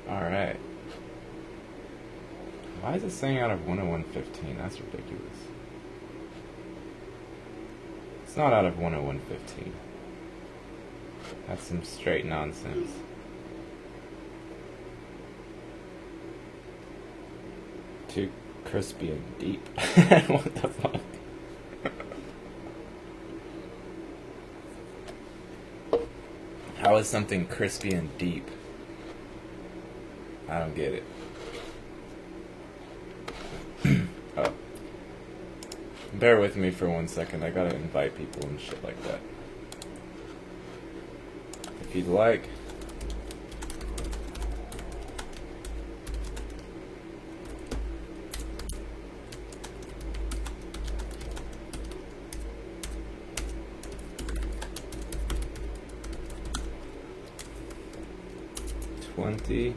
Alright. Why is it saying out of 101.15? That's ridiculous. It's not out of 101.15. That's some straight nonsense. Too crispy and deep. What the fuck? How is something crispy and deep? I don't get it. Oh. Bear with me for 1 second. I gotta invite people and shit like that. If you'd like. $20.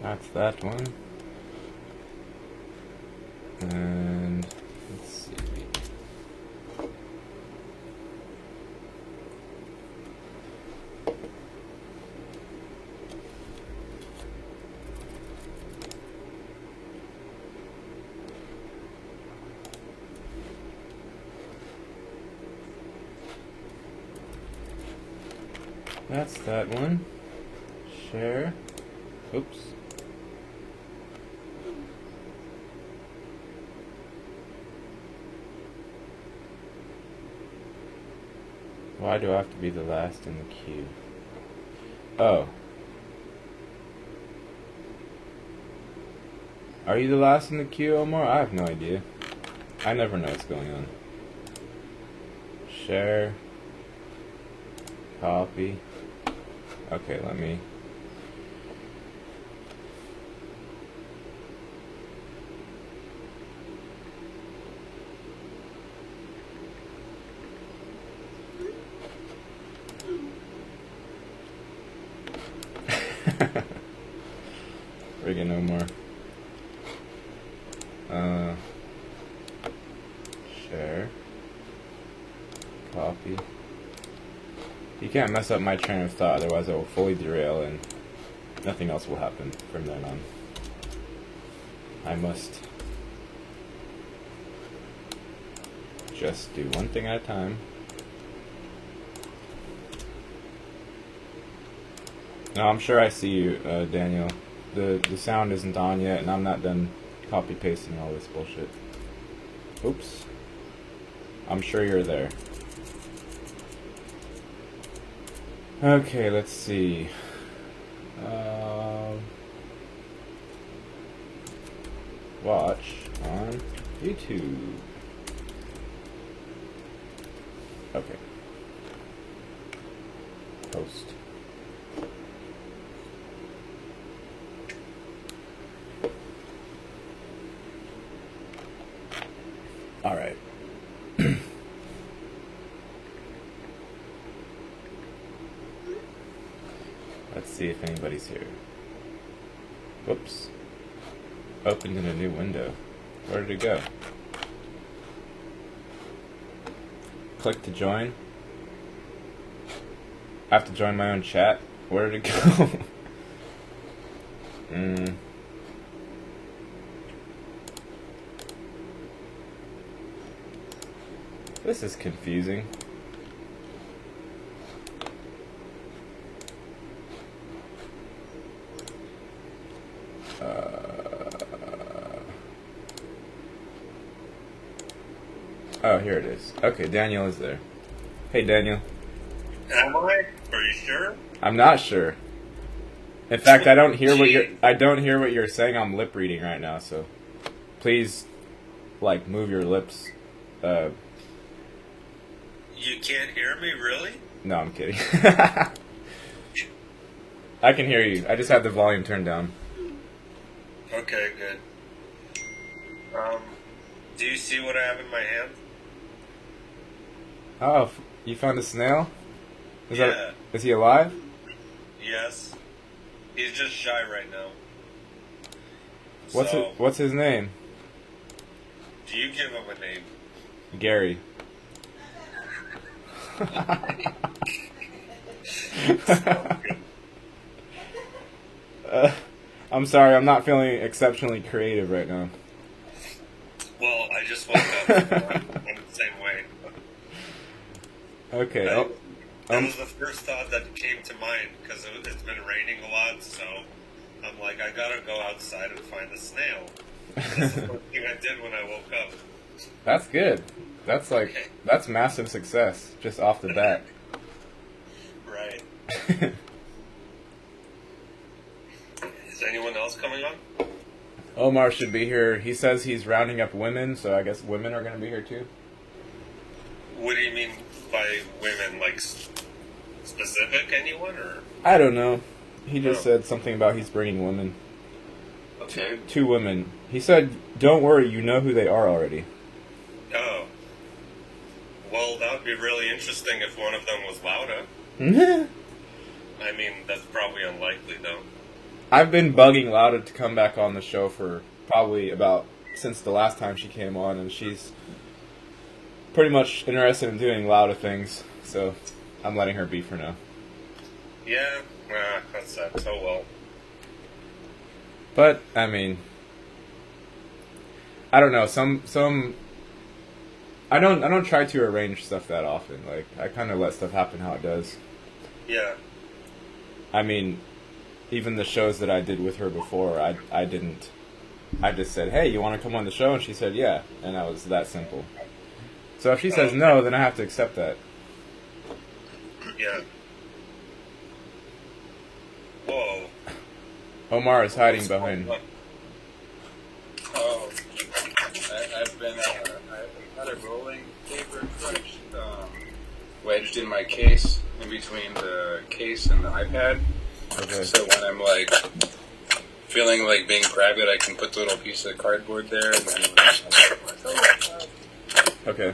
That's that one. And let's see. That's that one. Share. Oops. Why do I have to be the last in the queue? Oh. Are you the last in the queue, Omar? I have no idea. I never know what's going on. Share. Copy. Okay, let me... Friggin' no more. Share. Copy. You can't mess up my train of thought, otherwise I will fully derail and nothing else will happen from then on. I must just do one thing at a time. No, I'm sure I see you, Daniel. The sound isn't on yet, and I'm not done copy pasting all this bullshit. Oops. I'm sure you're there. Okay, let's see. Watch on YouTube. Okay. Post. All right. Let's see if anybody's here. Whoops. Opened in a new window. Where did it go? Click to join. I have to join my own chat. Where did it go? This is confusing. Oh, here it is. Okay, Daniel is there. Hey, Daniel. Am I? Are you sure? I'm not sure. In fact, I don't hear what you're saying. I'm lip reading right now, so please, like, move your lips. You can't hear me, really? No, I'm kidding. I can hear you. I just had the volume turned down. Okay, good. Do you see what I have in my hand? Oh, you found a snail? Yeah. Is he alive? Yes. He's just shy right now. What's his name? Do you give him a name? Gary. I'm sorry, I'm not feeling exceptionally creative right now. Well, I just woke up. I'm the same way. Okay. That was the first thought that came to mind because it's been raining a lot, so I'm like, I gotta go outside and find the snail. That's the first thing I did when I woke up. That's good. That's massive success just off the bat. Right. Is anyone else coming on? Omar should be here. He says he's rounding up women, so I guess women are going to be here too. What do you mean by women? Like specific anyone or? I don't know. He just said something about he's bringing women. Okay. Two women. He said, "Don't worry, you know who they are already." Oh. Well, that would be really interesting if one of them was Lauda. I mean, that's probably unlikely, though. I've been bugging Lauda to come back on the show for probably since the last time she came on, and she's pretty much interested in doing Lauda things, so I'm letting her be for now. Yeah, that sucks. Oh well. But I mean, I don't know. I don't try to arrange stuff that often. Like, I kind of let stuff happen how it does. Yeah. I mean, even the shows that I did with her before, I didn't. I just said, "Hey, you want to come on the show?" And she said, "Yeah," and that was that simple. So if she says no, then I have to accept that. Yeah. Whoa. Omar is hiding behind. Oh, I've had a rolling paper crunch wedged in my case, in between the case and the iPad. Okay. So when I'm like feeling like being private, I can put the little piece of cardboard there, and then Okay.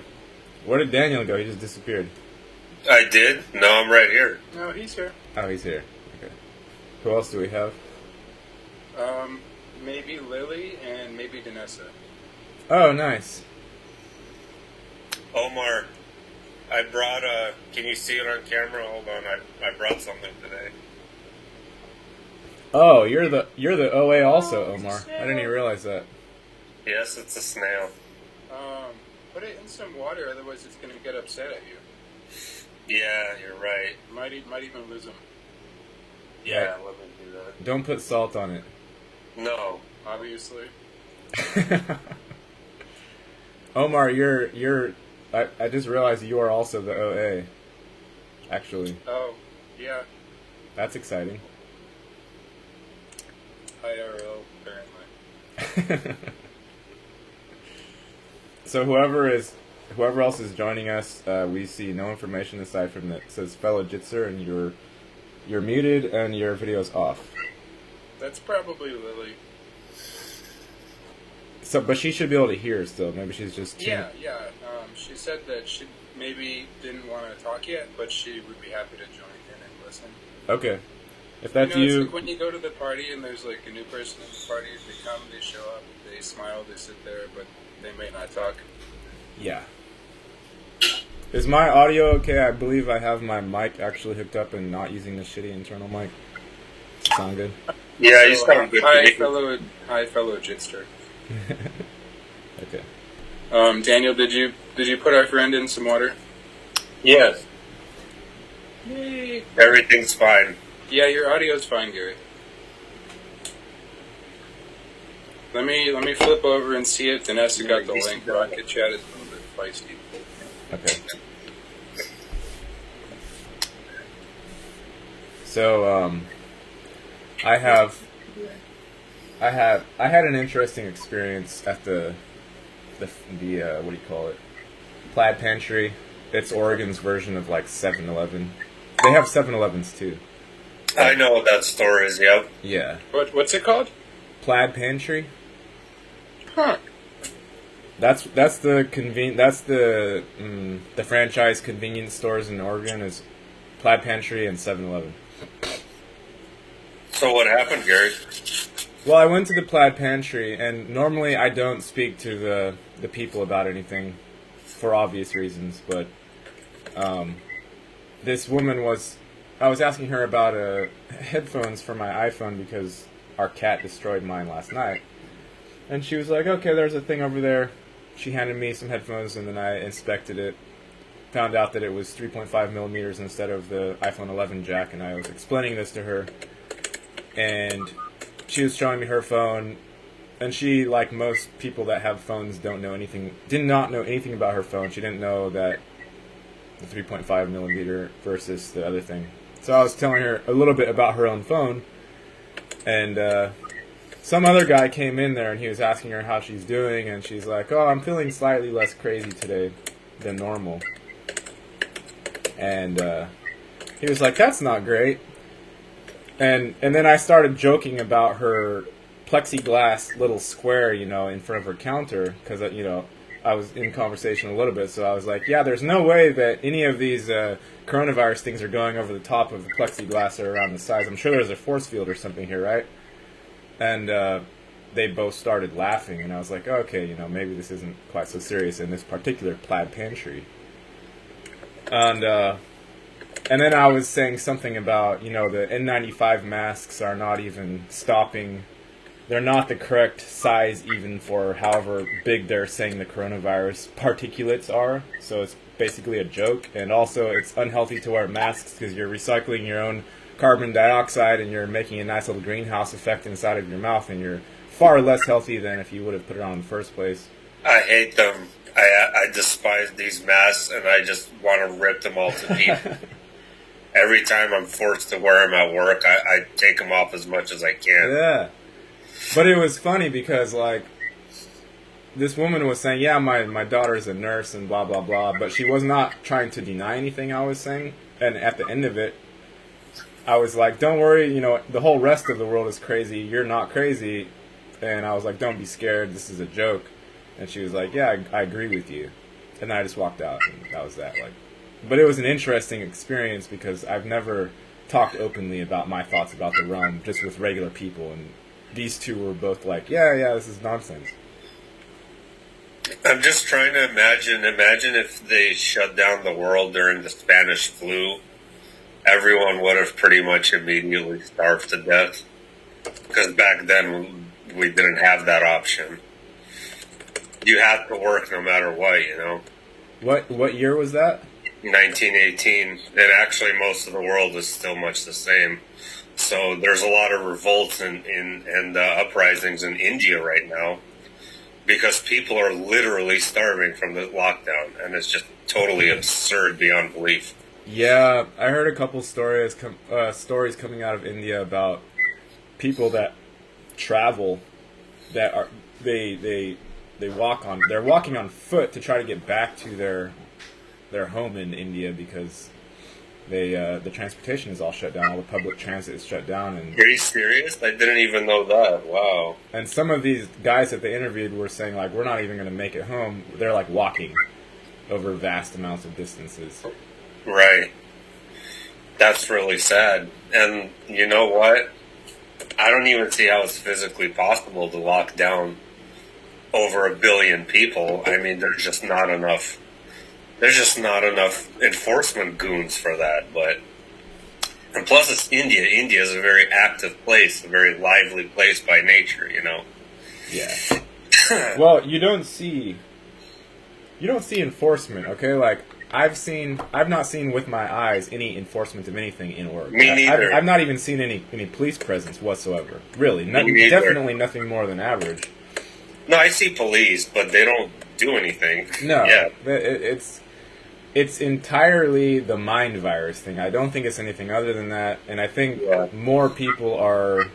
Where did Daniel go? He just disappeared. I did? No, I'm right here. no, he's here. Oh, he's here. Okay. Who else do we have? Maybe Lily and maybe Danessa. Oh, nice. Omar, I brought can you see it on camera? Hold on, I brought something today. Oh, you're the OA also, Omar. I didn't even realize that. Yes, it's a snail. Put it in some water, otherwise it's going to get upset at you. Yeah, you're right. Might even lose him. Yeah, let me do that. Don't put salt on it. No. Obviously. Omar, I just realized you are also the OA. Actually. Oh, yeah. That's exciting. IRL, apparently. So whoever else is joining us, we see no information aside from that. It says fellow Jitser, and you're muted and your video's off. That's probably Lily. So, but she should be able to hear still. Maybe she's just Yeah. She said that she maybe didn't want to talk yet, but she would be happy to join in and listen. Okay. If that's It's you, like when you go to the party and there's like a new person in the party, they come, they show up, they smile, they sit there, but they may not talk. yeah. Is my audio okay? I believe I have my mic actually hooked up and not using the shitty internal mic. Sound good? Yeah, you sound good. Hi, fellow Jitster. Okay. Daniel, did you put our friend in some water? Yes. Yay. Everything's fine. Yeah, your audio's fine, Gary. Let me flip over and see if Danessa got the link. Rocket chat is a little bit feisty. Okay. So, I had an interesting experience at the what do you call it? Plaid Pantry. It's Oregon's version of like 7-Eleven. They have 7-Elevens too. I know what that store is, yep. Yeah. What's it called? Plaid Pantry. Huh. That's the franchise convenience stores in Oregon is Plaid Pantry and 7-Eleven. So what happened, Gary? Well, I went to the Plaid Pantry, and normally I don't speak to the people about anything for obvious reasons, but this woman I was asking her about headphones for my iPhone because our cat destroyed mine last night. And she was like, okay, there's a thing over there. She handed me some headphones, and then I inspected it. Found out that it was 3.5 millimeters instead of the iPhone 11 jack, and I was explaining this to her. And she was showing me her phone, and she, like most people that have phones, did not know anything about her phone. She didn't know that the 3.5 millimeter versus the other thing. So I was telling her a little bit about her own phone, and some other guy came in there, and he was asking her how she's doing, and she's like, oh, I'm feeling slightly less crazy today than normal. And he was like, that's not great. And then I started joking about her plexiglass little square, in front of her counter, because, I was in conversation a little bit, so I was like, yeah, there's no way that any of these coronavirus things are going over the top of the plexiglass or around the sides. I'm sure there's a force field or something here, right? And they both started laughing, and I was like, okay, maybe this isn't quite so serious in this particular Plaid Pantry. And then I was saying something about, the N95 masks are not even stopping. They're not the correct size even for however big they're saying the coronavirus particulates are. So it's basically a joke. And also it's unhealthy to wear masks because you're recycling your own carbon dioxide and you're making a nice little greenhouse effect inside of your mouth, and you're far less healthy than if you would have put it on in the first place. I hate them. I despise these masks, and I just want to rip them all to pieces. Every time I'm forced to wear them at work, I take them off as much as I can. Yeah. But it was funny because, this woman was saying, yeah, my daughter's a nurse and blah, blah, blah, but she was not trying to deny anything I was saying. And at the end of it, I was like, don't worry, the whole rest of the world is crazy. You're not crazy. And I was like, don't be scared. This is a joke. And she was like, yeah, I agree with you. And then I just walked out, and that was that. But it was an interesting experience because I've never talked openly about my thoughts about the realm just with regular people. And these two were both like, yeah, this is nonsense. I'm just trying to imagine if they shut down the world during the Spanish flu. Everyone would have pretty much immediately starved to death. Because back then, we didn't have that option. You had to work no matter what, What year was that? 1918. And actually, most of the world is still much the same. So there's a lot of revolts and uprisings in India right now. Because people are literally starving from the lockdown. And it's just totally absurd beyond belief. Yeah, I heard a couple stories coming out of India about people that travel that are they're walking on foot to try to get back to their home in India because the transportation is all shut down, all the public transit is shut down. And are you serious? I didn't even know that. Wow. And some of these guys that they interviewed were saying we're not even going to make it home. They're walking over vast amounts of distances. Right. That's really sad. And you know what? I don't even see how it's physically possible to lock down over 1 billion people. I mean, there's just not enough enforcement goons for that. And plus it's India. India is a very active place, a very lively place by nature, Yeah. Well, you don't see enforcement, okay? I've not seen with my eyes any enforcement of anything in Oregon. Me neither. I've not even seen any police presence whatsoever. Really, definitely nothing more than average. No, I see police, but they don't do anything. No, yeah. It's entirely the mind virus thing. I don't think it's anything other than that, and I think more people are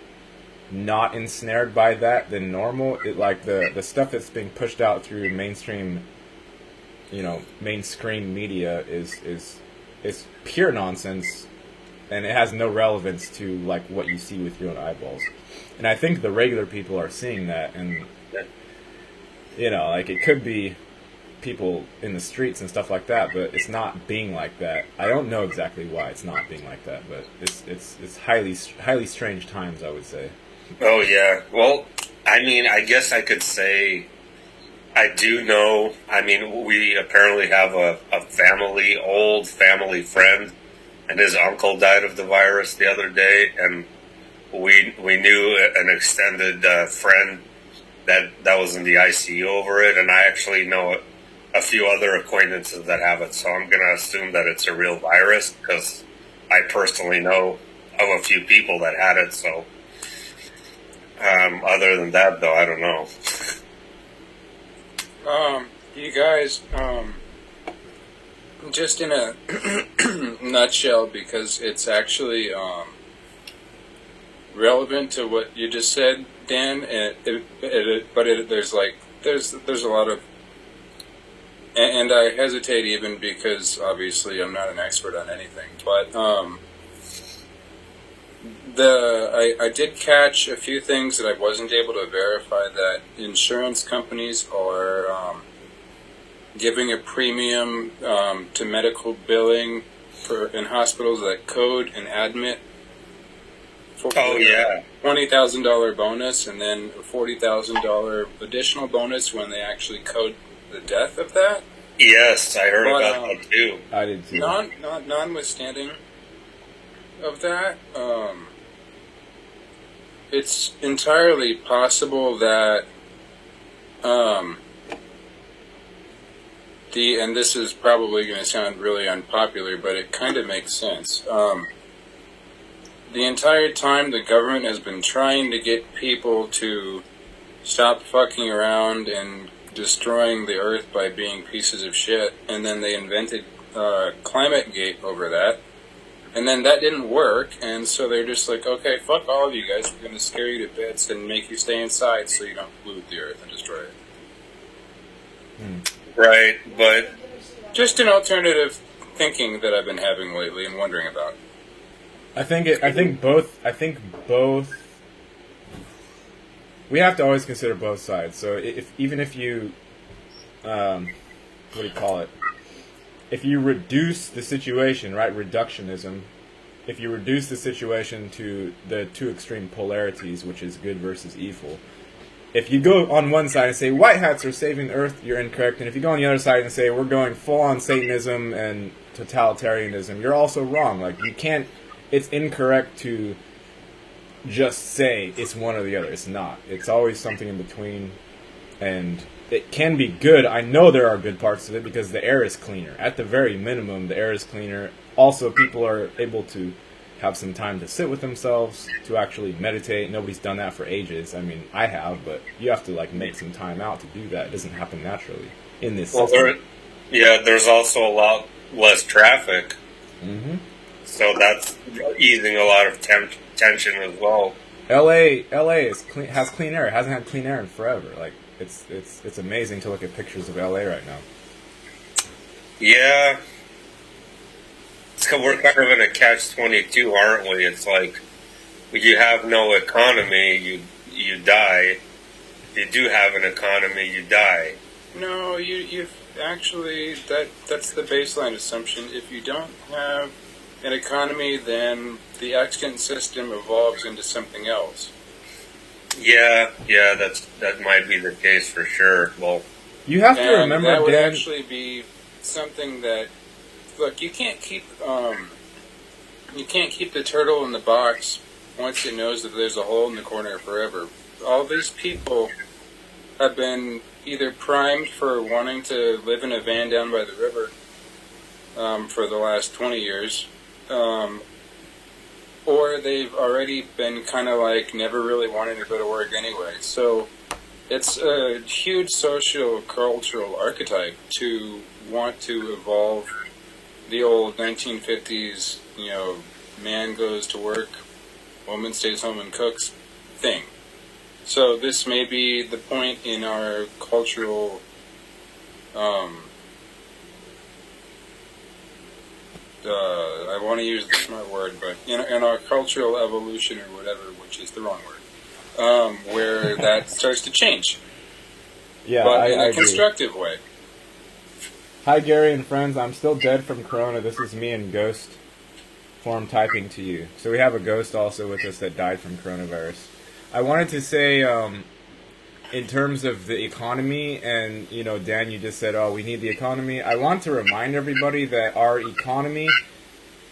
not ensnared by that than normal. The stuff that's being pushed out through mainstream media is pure nonsense, and it has no relevance to what you see with your own eyeballs. And I think the regular people are seeing that, and You know, like it could be people in the streets and stuff like that, but it's not being like that. I don't know exactly why it's not being like that, but it's highly strange times, I would say. Oh yeah. Well, I mean, I guess I could say I do know. I mean, we apparently have a old family friend, and his uncle died of the virus the other day, and we knew an extended friend that was in the ICU over it, and I actually know a few other acquaintances that have it, so I'm going to assume that it's a real virus, because I personally know of a few people that had it, so other than that, though, I don't know. You guys, just in a nutshell, because it's actually relevant to what you just said, Dan, there's a lot of, and I hesitate even because obviously I'm not an expert on anything, but I did catch a few things that I wasn't able to verify, that insurance companies are giving a premium to medical billing in hospitals that code and admit for $20,000 bonus, and then a $40,000 additional bonus when they actually code the death of that. Yes, I heard about that too. I did too. Notwithstanding of that, it's entirely possible that and this is probably going to sound really unpopular, but it kind of makes sense. The entire time the government has been trying to get people to stop fucking around and destroying the earth by being pieces of shit, and then they invented Climate Gate over that, and then that didn't work, and so they're just like, okay, fuck all of you guys, we're going to scare you to bits and make you stay inside so you don't pollute the earth and destroy it. Right, but just an alternative thinking that I've been having lately and wondering about. I think both. We have to always consider both sides. So even if you, what do you call it? If you reduce the situation, right? Reductionism. If you reduce the situation to the two extreme polarities, which is good versus evil. If you go on one side and say white hats are saving the earth, you're incorrect. And if you go on the other side and say we're going full on Satanism and totalitarianism, you're also wrong. Like you can't. It's incorrect to just say it's one or the other. It's not. It's always something in between, and it can be good. I know there are good parts of it because the air is cleaner. At the very minimum, the air is cleaner. Also, people are able to have some time to sit with themselves, to actually meditate. Nobody's done that for ages. I mean, I have, but you have to like make some time out to do that. It doesn't happen naturally in this system. There's also a lot less traffic. Mm-hmm. So that's easing a lot of tension as well. LA has clean air. It hasn't had clean air in forever. Like it's amazing to look at pictures of LA right now. Yeah, we're kind of in a catch-22, aren't we? It's like if you have no economy, you die. If you do have an economy, you die. No, you actually that's the baseline assumption. If you don't have an economy, then the extant system evolves into something else. Yeah, that might be the case for sure. Well, you have to remember that would Dan, actually be something that, look, you can't keep the turtle in the box once it knows that there's a hole in the corner forever. All these people have been either primed for wanting to live in a van down by the river for the last 20 years, or they've already been kind of like never really wanting to go to work anyway. So it's a huge social cultural archetype to want to evolve the old 1950s, man goes to work, woman stays home and cooks thing. So this may be the point in our cultural I want to use the smart word, but in our cultural evolution or whatever, which is the wrong word, where that starts to change. Yeah, but in I a agree. constructive way. Hi, Gary and friends. I'm still dead from Corona. This is me in ghost form typing to you. So we have a ghost also with us that died from coronavirus. I wanted to say, in terms of the economy, and, you know, Dan, you just said, oh, we need the economy. I want to remind everybody that our economy,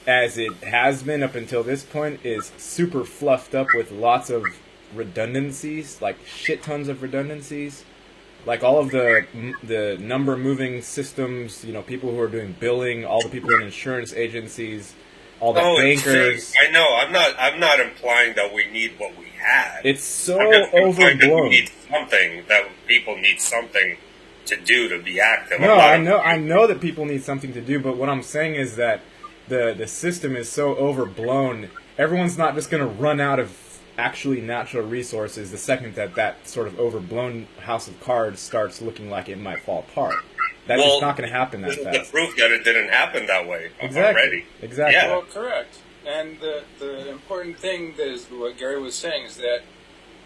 as it has been up until this point, is super fluffed up with lots of redundancies, like shit tons of redundancies. Like all of the number moving systems, you know, people who are doing billing, all the people in insurance agencies, all the bankers. I know. I'm not implying that we need what we had. It's so I'm just implying that we overblown. need something, that people need something to do to be active. No, I know that people need something to do, but what I'm saying is that the system is so overblown. Everyone's not just going to run out of actually natural resources the second that sort of overblown house of cards starts looking like it might fall apart. That's just not going to happen that this fast. is the proof that it didn't happen that way Exactly. already. Exactly. Yeah. Well, correct. And the important thing that is what Gary was saying is that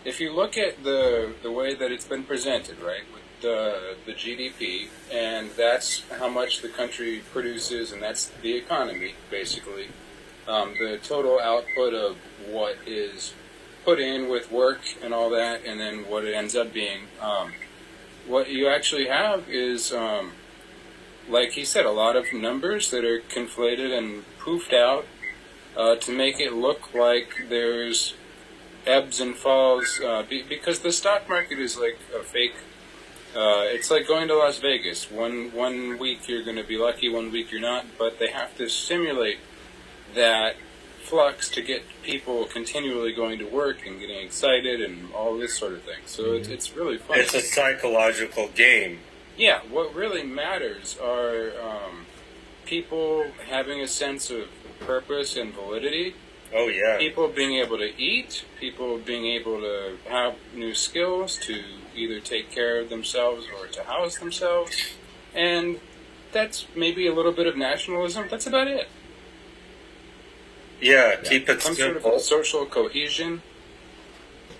if you look at the way that it's been presented, right, with the GDP, and that's how much the country produces, and that's the economy, basically, the total output of what is put in with work and all that, and then what it ends up being. What you actually have is, like he said, a lot of numbers that are conflated and poofed out to make it look like there's ebbs and falls, because the stock market is like a fake. It's like going to Las Vegas. One week you're going to be lucky, one week you're not, but they have to simulate that flux to get people continually going to work and getting excited and all this sort of thing. So it's really fun. It's a psychological game. Yeah, what really matters are people having a sense of purpose and validity. Oh, yeah. People being able to eat, people being able to have new skills to either take care of themselves or to house themselves. And that's maybe a little bit of nationalism. That's about it. Yeah, keep it Some simple. sort of social cohesion.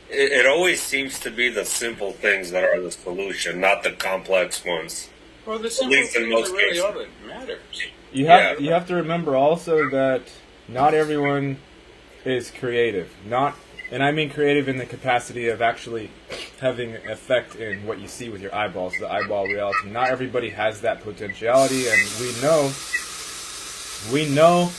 It always seems to be the simple things that are the solution, not the complex ones. Well, the simple least in things most are really cases. all that matters. You have to remember also that not everyone is creative. And I mean creative in the capacity of actually having an effect in what you see with your eyeballs, the eyeball reality. Not everybody has that potentiality, and we know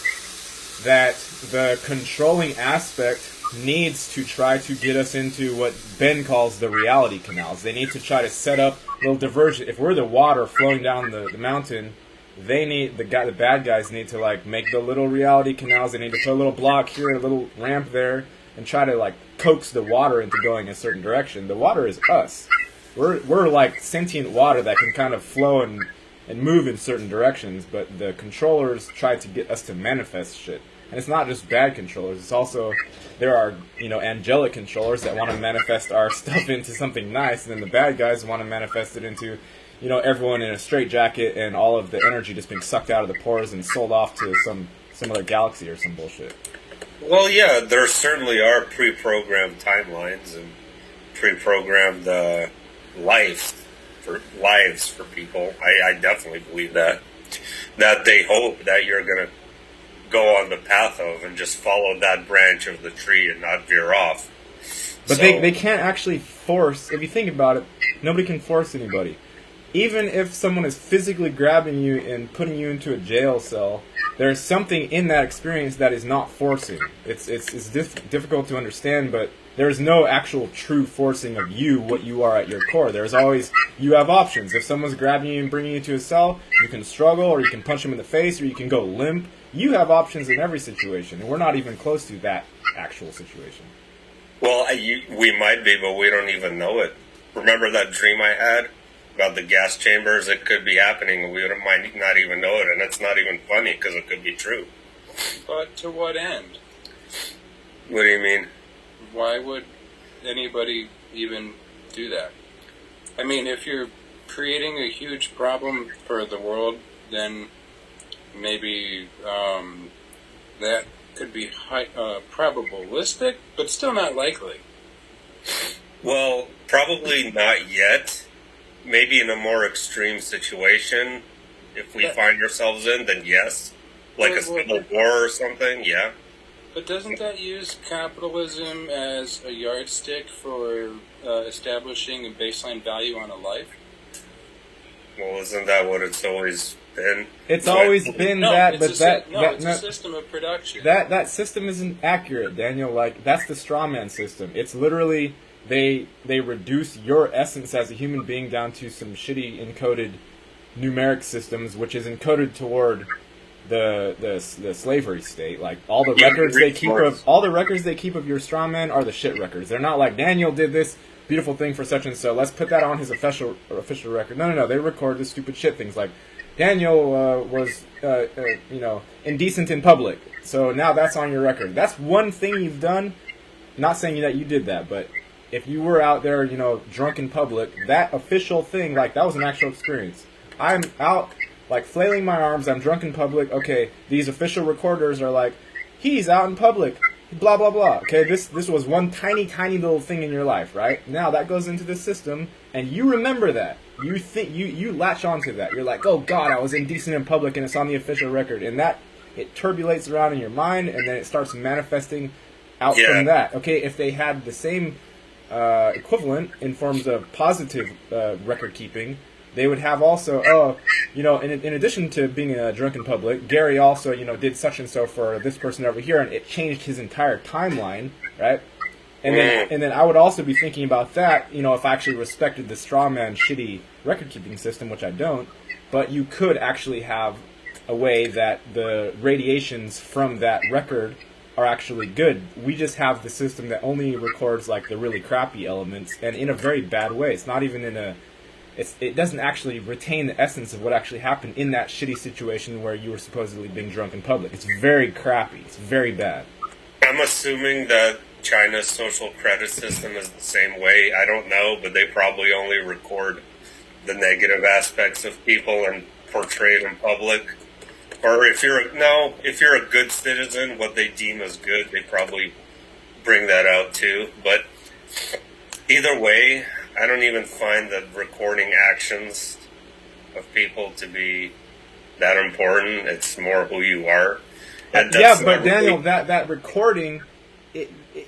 that the controlling aspect needs to try to get us into what Ben calls the reality canals. They need to try to set up little diversion. If we're the water flowing down the mountain, they need the bad guys need to like make the little reality canals. They need to put a little block here, a little ramp there, and try to like coax the water into going a certain direction. The water is us. We're like sentient water that can kind of flow and move in certain directions, but the controllers try to get us to manifest shit. And it's not just bad controllers, it's also, there are, angelic controllers that want to manifest our stuff into something nice, and then the bad guys want to manifest it into, everyone in a straitjacket and all of the energy just being sucked out of the pores and sold off to some other galaxy or some bullshit. Well, yeah, there certainly are pre-programmed timelines and pre-programmed lives for people. I definitely believe that they hope that you're going to go on the path of and just follow that branch of the tree and not veer off. But they can't actually force, if you think about it, nobody can force anybody. Even if someone is physically grabbing you and putting you into a jail cell, there's something in that experience that is not forcing. It's difficult to understand, but there's no actual true forcing of you, what you are at your core. There's always, you have options. If someone's grabbing you and bringing you to a cell, you can struggle, or you can punch them in the face, or you can go limp. You have options in every situation, and we're not even close to that actual situation. Well, we might be, but we don't even know it. Remember that dream I had about the gas chambers? It could be happening, and we might not even know it, and it's not even funny because it could be true. But to what end? What do you mean? Why would anybody even do that? I mean, if you're creating a huge problem for the world, then maybe that could be probabilistic, but still not likely. Well, probably not yet, maybe in a more extreme situation, if we find ourselves in, then yes. Like a civil war or something, yeah. But doesn't that use capitalism as a yardstick for establishing a baseline value on a life? Well, isn't that what it's always been? It's always been that, but it's a system of production. That system isn't accurate, Daniel. Like, that's the straw man system. It's literally they reduce your essence as a human being down to some shitty encoded numeric systems, which is encoded toward the slavery state. Like, all the records they keep of your straw man are the shit records. They're not like, Daniel did this beautiful thing for such and so, let's put that on his official record. No, they record the stupid shit things like Daniel was indecent in public, so now that's on your record. That's one thing you've done. Not saying that you did that, but if you were out there, drunk in public, that official thing, like, that was an actual experience. I'm out, like, flailing my arms, I'm drunk in public. Okay, these official recorders are like, he's out in public, blah, blah, blah. Okay, this was one tiny, tiny little thing in your life, right? Now that goes into the system, and you remember that. You think, you latch onto that. You're like, oh God, I was indecent in public, and it's on the official record. And that, it turbulates around in your mind, and then it starts manifesting out from that. Okay, if they had the same equivalent in forms of positive record keeping, they would have also, in addition to being drunk in public, Gary also, did such and so for this person over here, and it changed his entire timeline, right? And then I would also be thinking about that, if I actually respected the straw man shitty record keeping system, which I don't. But you could actually have a way that the radiations from that record are actually good. We just have the system that only records like the really crappy elements, and in a very bad way. It's not even in a it doesn't actually retain the essence of what actually happened in that shitty situation where you were supposedly being drunk in public. It's very crappy. It's very bad. I'm assuming that China's social credit system is the same way. I don't know, but they probably only record the negative aspects of people and portray it in public. Or if you're a good citizen, what they deem as good, they probably bring that out too. But either way, I don't even find the recording actions of people to be that important. It's more who you are. But Daniel, that recording,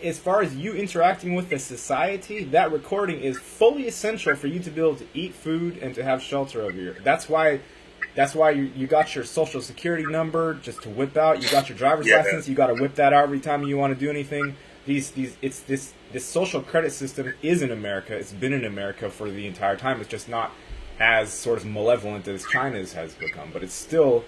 as far as you interacting with the society, that recording is fully essential for you to be able to eat food and to have shelter over you. That's why you got your social security number just to whip out. You got your driver's license. You got to whip that out every time you want to do anything. This social credit system is in America. It's been in America for the entire time. It's just not as sort of malevolent as China's has become, but it's still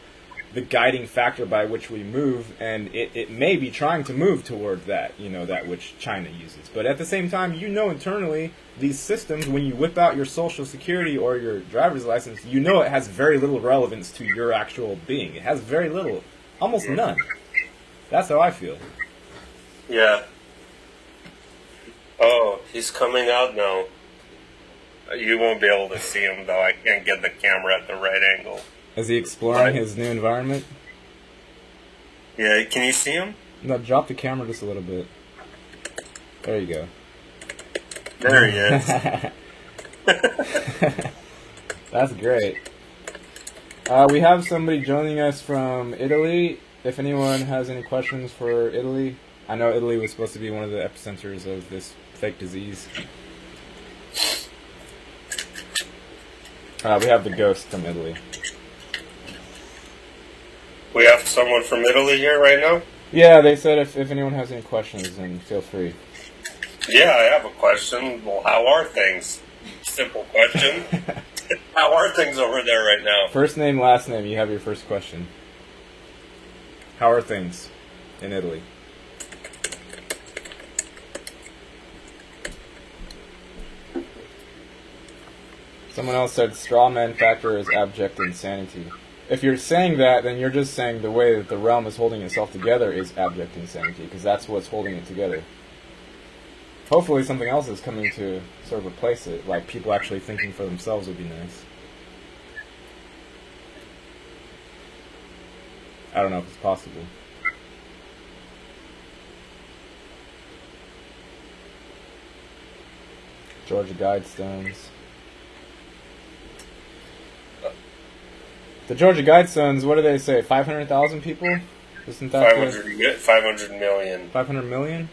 the guiding factor by which we move, and it may be trying to move toward that, that which China uses. But at the same time, internally, these systems, when you whip out your social security or your driver's license, it has very little relevance to your actual being. It has very little, almost none. That's how I feel. Yeah. Oh, he's coming out now. You won't be able to see him, though. I can't get the camera at the right angle. Is he exploring his new environment? Yeah, can you see him? No, drop the camera just a little bit. There you go. There he is. That's great. We have somebody joining us from Italy. If anyone has any questions for Italy, I know Italy was supposed to be one of the epicenters of this fake disease. We have the ghost from Italy. We have someone from Italy here right now? Yeah, they said if anyone has any questions, then feel free. Yeah, I have a question. Well, how are things? Simple question. How are things over there right now? First name, last name, you have your first question. How are things in Italy? Someone else said straw man factor is abject insanity. If you're saying that, then you're just saying the way that the realm is holding itself together is abject insanity, because that's what's holding it together. Hopefully something else is coming to sort of replace it, like people actually thinking for themselves would be nice. I don't know if it's possible. Georgia Guidestones. The Georgia Guidestones, what do they say? 500,000 people? Isn't that 500 million. 500 million?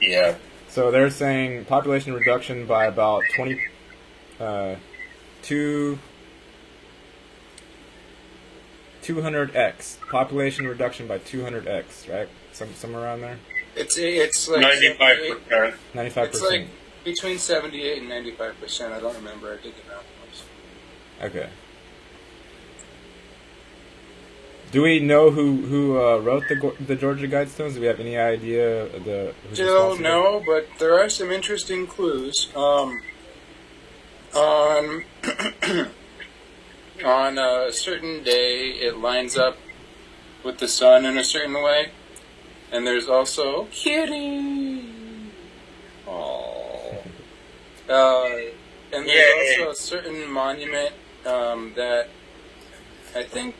Yeah. So they're saying population reduction by about 200x. Population reduction by 200x, right? Somewhere around there? It's like 95%. 95%. It's like between 78 and 95%. I don't remember. I did the math once. Okay. Do we know who wrote the Georgia Guidestones? Do we have any idea who's Still responsible? no, but there are some interesting clues. On on a certain day, it lines up with the sun in a certain way, and there's also kitty. Aww. And there's also a certain monument that I think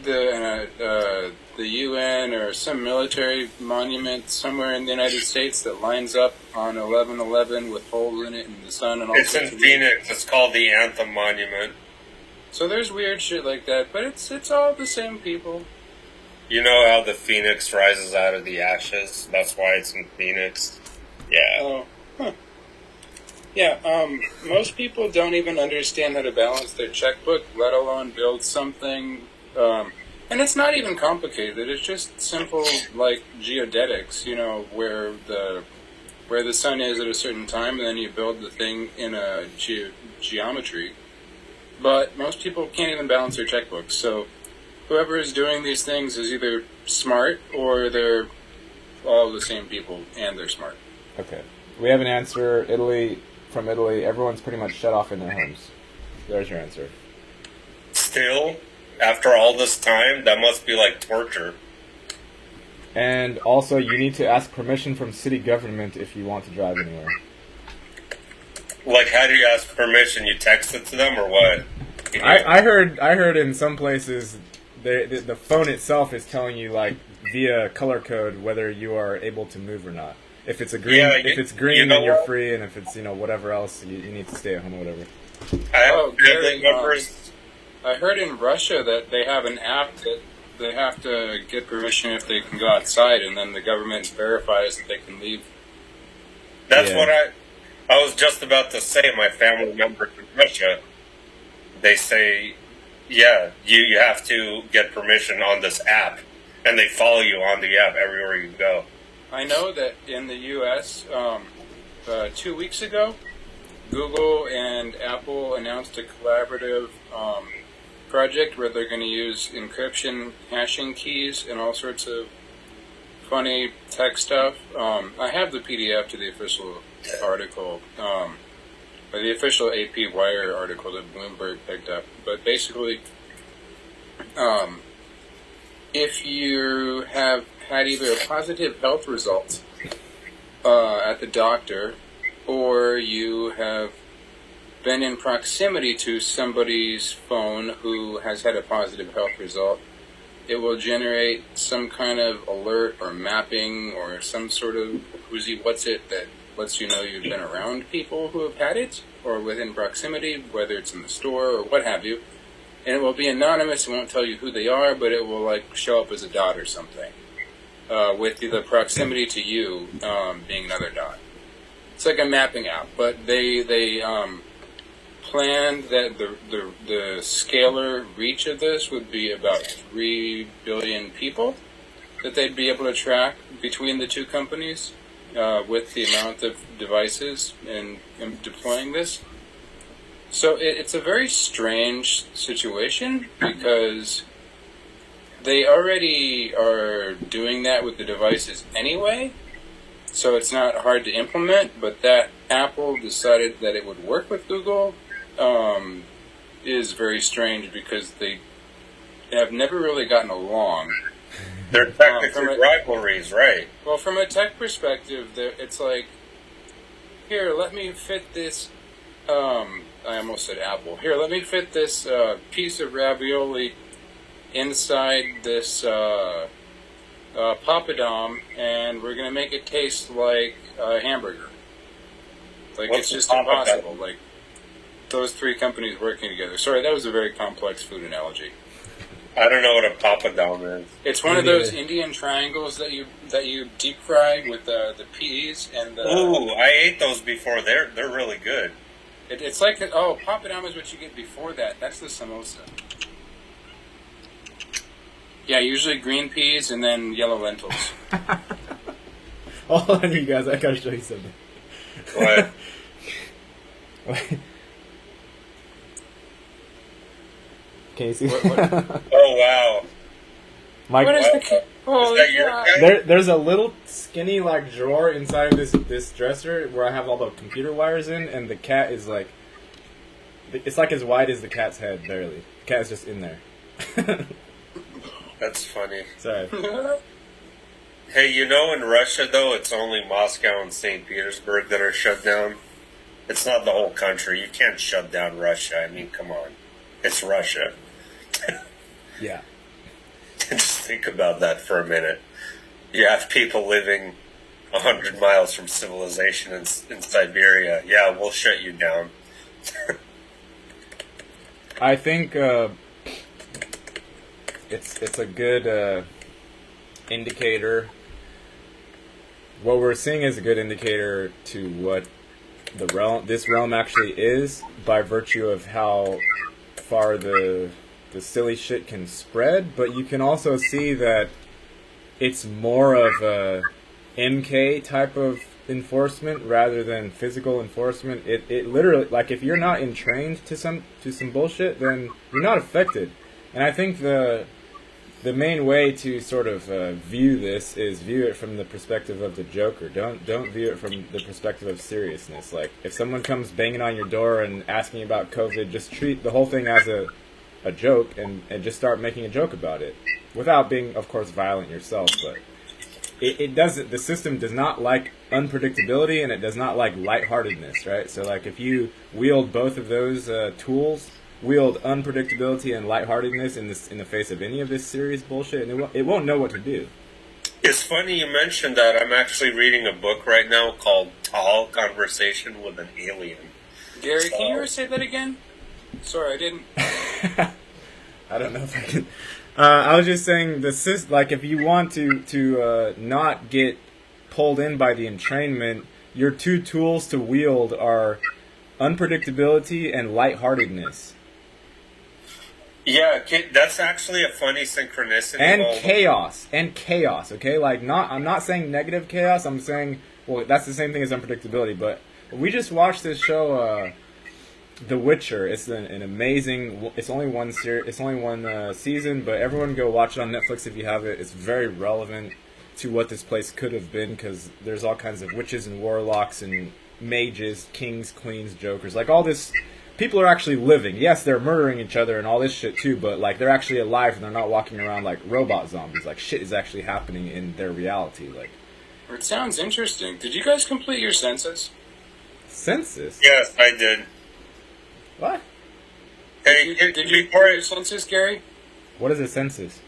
the UN or some military monument somewhere in the United States that lines up on 11/11 with holes in it and the sun and all. It's in Phoenix. It's called the Anthem Monument. So there's weird shit like that, but it's all the same people. You know how the phoenix rises out of the ashes? That's why it's in Phoenix. Yeah. Oh, huh. Yeah, most people don't even understand how to balance their checkbook, let alone build something. And it's not even complicated. It's just simple, like geodetics. You know, where the sun is at a certain time, and then you build the thing in a geometry. But most people can't even balance their checkbooks. So whoever is doing these things is either smart or they're all the same people, and they're smart. Okay. We have an answer. From Italy, everyone's pretty much shut off in their homes. There's your answer. Still, after all this time, that must be like torture. And also, you need to ask permission from city government if you want to drive anywhere. Like, how do you ask permission? You text it to them or what? I heard in some places the phone itself is telling you, like, via color code whether you are able to move or not. If it's green, then you're free, and if it's whatever else, you need to stay at home or whatever. I heard in Russia that they have an app that they have to get permission if they can go outside, and then the government verifies that they can leave. That's what I was just about to say. My family members in Russia, they say, yeah, you have to get permission on this app, and they follow you on the app everywhere you go. I know that in the U.S., 2 weeks ago, Google and Apple announced a collaborative project where they're going to use encryption, hashing keys, and all sorts of funny tech stuff. I have the PDF to the official article, or the official AP Wire article that Bloomberg picked up. But basically, if you have had either a positive health result at the doctor, or you have been in proximity to somebody's phone who has had a positive health result, it will generate some kind of alert or mapping or some sort of whoozy what's it that lets you know you've been around people who have had it or within proximity, whether it's in the store or what have you. And it will be anonymous. It won't tell you who they are, but it will like show up as a dot or something. With the proximity to you being another dot. It's like a mapping app, but they planned that the scalar reach of this would be about 3 billion people that they'd be able to track between the two companies with the amount of devices in deploying this. So it's a very strange situation because they already are doing that with the devices anyway, so it's not hard to implement, but that Apple decided that it would work with Google is very strange because they have never really gotten along. They're technically rivalries, right? Well, from a tech perspective, it's like, here, let me fit this, I almost said Apple. Here, let me fit this piece of ravioli inside this papadum, and we're going to make it taste like a hamburger. Like, it's just impossible. Like, those three companies working together. Sorry, that was a very complex food analogy. I don't know what a papadum is. It's one of those Indian triangles that you deep fry with the peas and the. Ooh, I ate those before. They're really good. It's like papadum is what you get before that. That's the samosa. Yeah, usually green peas and then yellow lentils. Hold on, you guys. I gotta show you something. What? Can you see? Oh wow! Mike, What is the? Oh, Is that your cat? there's a little skinny like drawer inside of this dresser where I have all the computer wires in, and the cat is like, it's like as wide as the cat's head, barely. The cat is just in there. That's funny. Sorry. Hey, you know, in Russia though, it's only Moscow and St. Petersburg that are shut down. It's not the whole country. You can't shut down Russia. I mean, come on, it's Russia. Yeah. Just think about that for a minute. You have people living 100 miles from civilization in Siberia. Yeah, we'll shut you down. I think it's a good indicator. What we're seeing is a good indicator to what this realm actually is, by virtue of how far the silly shit can spread. But you can also see that it's more of a MK type of enforcement rather than physical enforcement. It literally, like, if you're not entrained to some bullshit, then you're not affected. And I think the main way to sort of view this is view it from the perspective of the Joker. Don't view it from the perspective of seriousness. Like, if someone comes banging on your door and asking about COVID, just treat the whole thing as a joke and just start making a joke about it, without being, of course, violent yourself. But it doesn't. The system does not like unpredictability, and it does not like lightheartedness, right? So, like, if you wield both of those tools, wield unpredictability and lightheartedness in the face of any of this serious bullshit, and it won't know what to do. It's funny you mentioned that. I'm actually reading a book right now called Tall Conversation with an Alien. Gary, can you ever say that again? Sorry, I didn't. I don't know if I can. I was just saying, like, if you want to not get pulled in by the entrainment, your two tools to wield are unpredictability and lightheartedness. Yeah, that's actually a funny synchronicity. And chaos. Okay, like, I'm not saying negative chaos. I'm saying, well, that's the same thing as unpredictability. But we just watched this show, The Witcher. It's an amazing. It's only one season, but everyone go watch it on Netflix if you have it. It's very relevant to what this place could have been, because there's all kinds of witches and warlocks and mages, kings, queens, jokers, like all this. People are actually living. Yes, they're murdering each other and all this shit too, but like they're actually alive and they're not walking around like robot zombies. Like, shit is actually happening in their reality. Like, It sounds interesting. Did you guys complete your census? census? Yes, I did. What? Hey, Did you before complete your census, Gary? What is a census?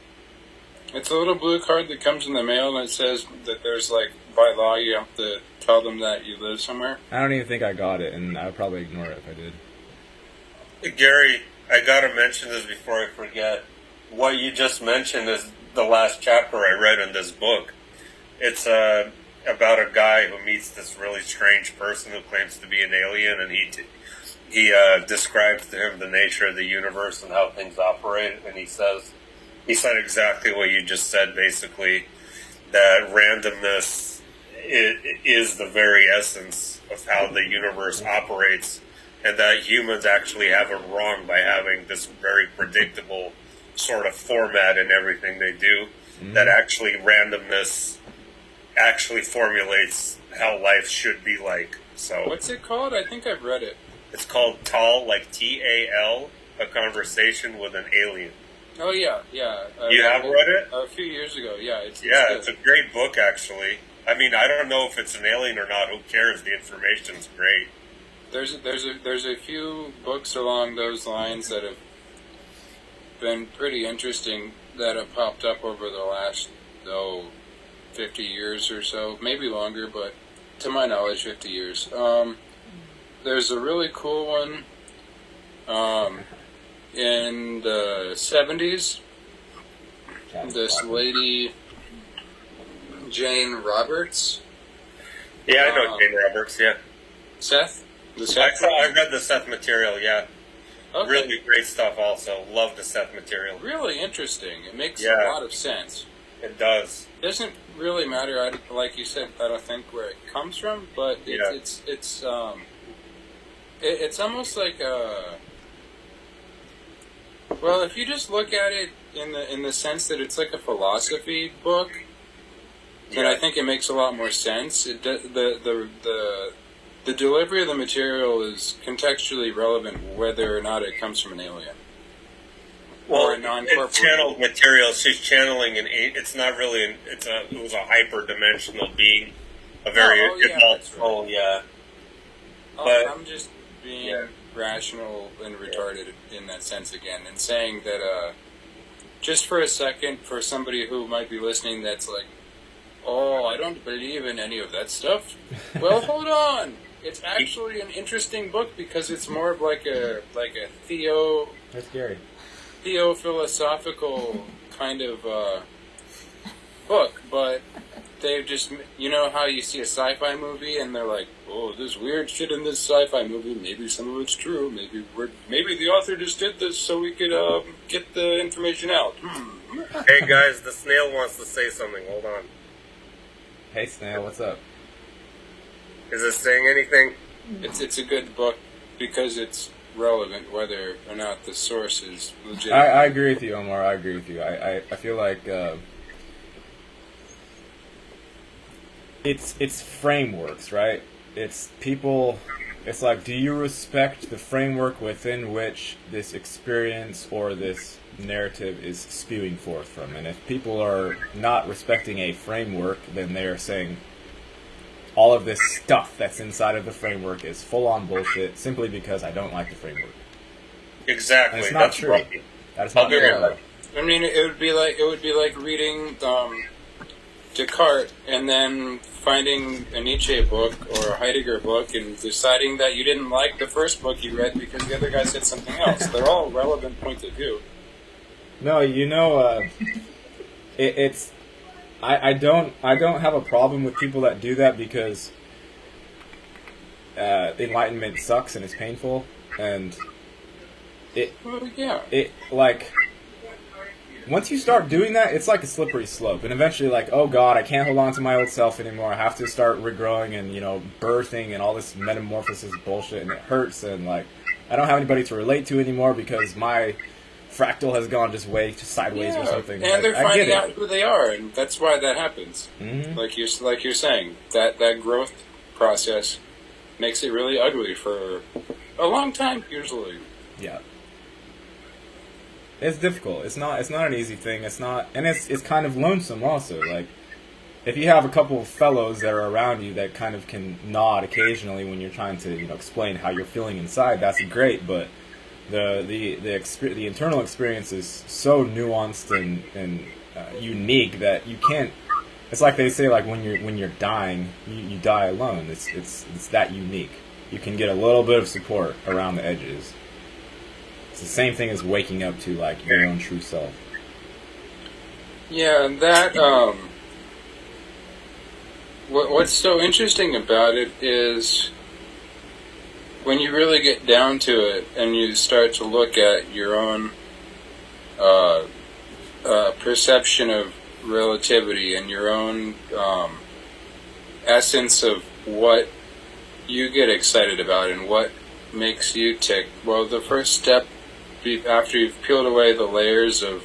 It's a little blue card that comes in the mail and it says that there's, like, by law you have to tell them that you live somewhere. I don't even think I got it, and I would probably ignore it if I did. Gary, I gotta mention this before I forget. What you just mentioned is the last chapter I read in this book. It's about a guy who meets this really strange person who claims to be an alien, and he describes to him the nature of the universe and how things operate, and he said exactly what you just said, basically, that randomness is the very essence of how the universe operates, and that humans actually have it wrong by having this very predictable sort of format in everything they do, that actually randomness actually formulates how life should be like. So What's it called? I think I've read it. it's called TAL, like T-A-L, A Conversation with an Alien. Oh, yeah. You have read it? A few years ago, yeah. It's It's a great book, actually. I mean, I don't know if it's an alien or not. Who cares? The information's great. There's a few books along those lines that have been pretty interesting that have popped up over the last 50 years or so, maybe longer, but to my knowledge, 50 years. There's a really cool one in the 70s this lady, Jane Roberts. Yeah, I know Jane Roberts, yeah. Seth? The Seth? I read the Seth material, yeah. Okay. Really great stuff also. Love the Seth material. Really interesting. It makes a lot of sense. It does. It doesn't really matter, like you said, I don't think where it comes from, but it's almost like a... Well, if you just look at it in the sense that it's like a philosophy book, then I think it makes a lot more sense. The delivery of the material is contextually relevant whether or not it comes from an alien. Well, or a non-corporeal. it's channeled material. She's channeling it's not really it was a hyper-dimensional being. A very evolved soul, yeah. But I'm just being rational and retarded in that sense again, and saying that just for a second, for somebody who might be listening that's like, oh, I don't believe in any of that stuff. Well, hold on. It's actually an interesting book because it's more of like a That's scary. Theo-philosophical kind of book, but they've just, you know how you see a sci-fi movie and they're like, oh, there's weird shit in this sci-fi movie, maybe some of it's true, maybe the author just did this so we could get the information out. Hey guys, the snail wants to say something, hold on. Hey Snail, what's up? Is it saying anything? It's a good book because it's relevant whether or not the source is legitimate. I agree with you, Omar. I agree with you. I feel like it's frameworks, right? It's people. It's like, do you respect the framework within which this experience or this narrative is spewing forth from? And if people are not respecting a framework, then they are saying all of this stuff that's inside of the framework is full-on bullshit simply because I don't like the framework. Exactly. And it's not That's true. right. That is not true. Yeah. I mean, it would be like reading Descartes and then finding a Nietzsche book or a Heidegger book and deciding that you didn't like the first book you read because the other guy said something else. They're all relevant points of view. No, it's I don't have a problem with people that do that because enlightenment sucks and it's painful, and it like once you start doing that, it's like a slippery slope, and eventually, like, oh god, I can't hold on to my old self anymore. I have to start regrowing and birthing and all this metamorphosis bullshit, and it hurts, and like I don't have anybody to relate to anymore because my fractal has gone just way sideways or something. And they're finding out who they are, and that's why that happens. Mm-hmm. Like you're saying, that growth process makes it really ugly for a long time, usually. Yeah. It's difficult. It's not an easy thing. It's not, and it's kind of lonesome also. Like, if you have a couple of fellows that are around you that kind of can nod occasionally when you're trying to explain how you're feeling inside, that's great. But the internal experience is so nuanced and unique that you can't. It's like they say, like when you're dying, you die alone. It's that unique. You can get a little bit of support around the edges. It's the same thing as waking up to like your own true self. Yeah, that what's so interesting about it is when you really get down to it and you start to look at your own perception of relativity and your own essence of what you get excited about and what makes you tick. Well, the first step after you've peeled away the layers of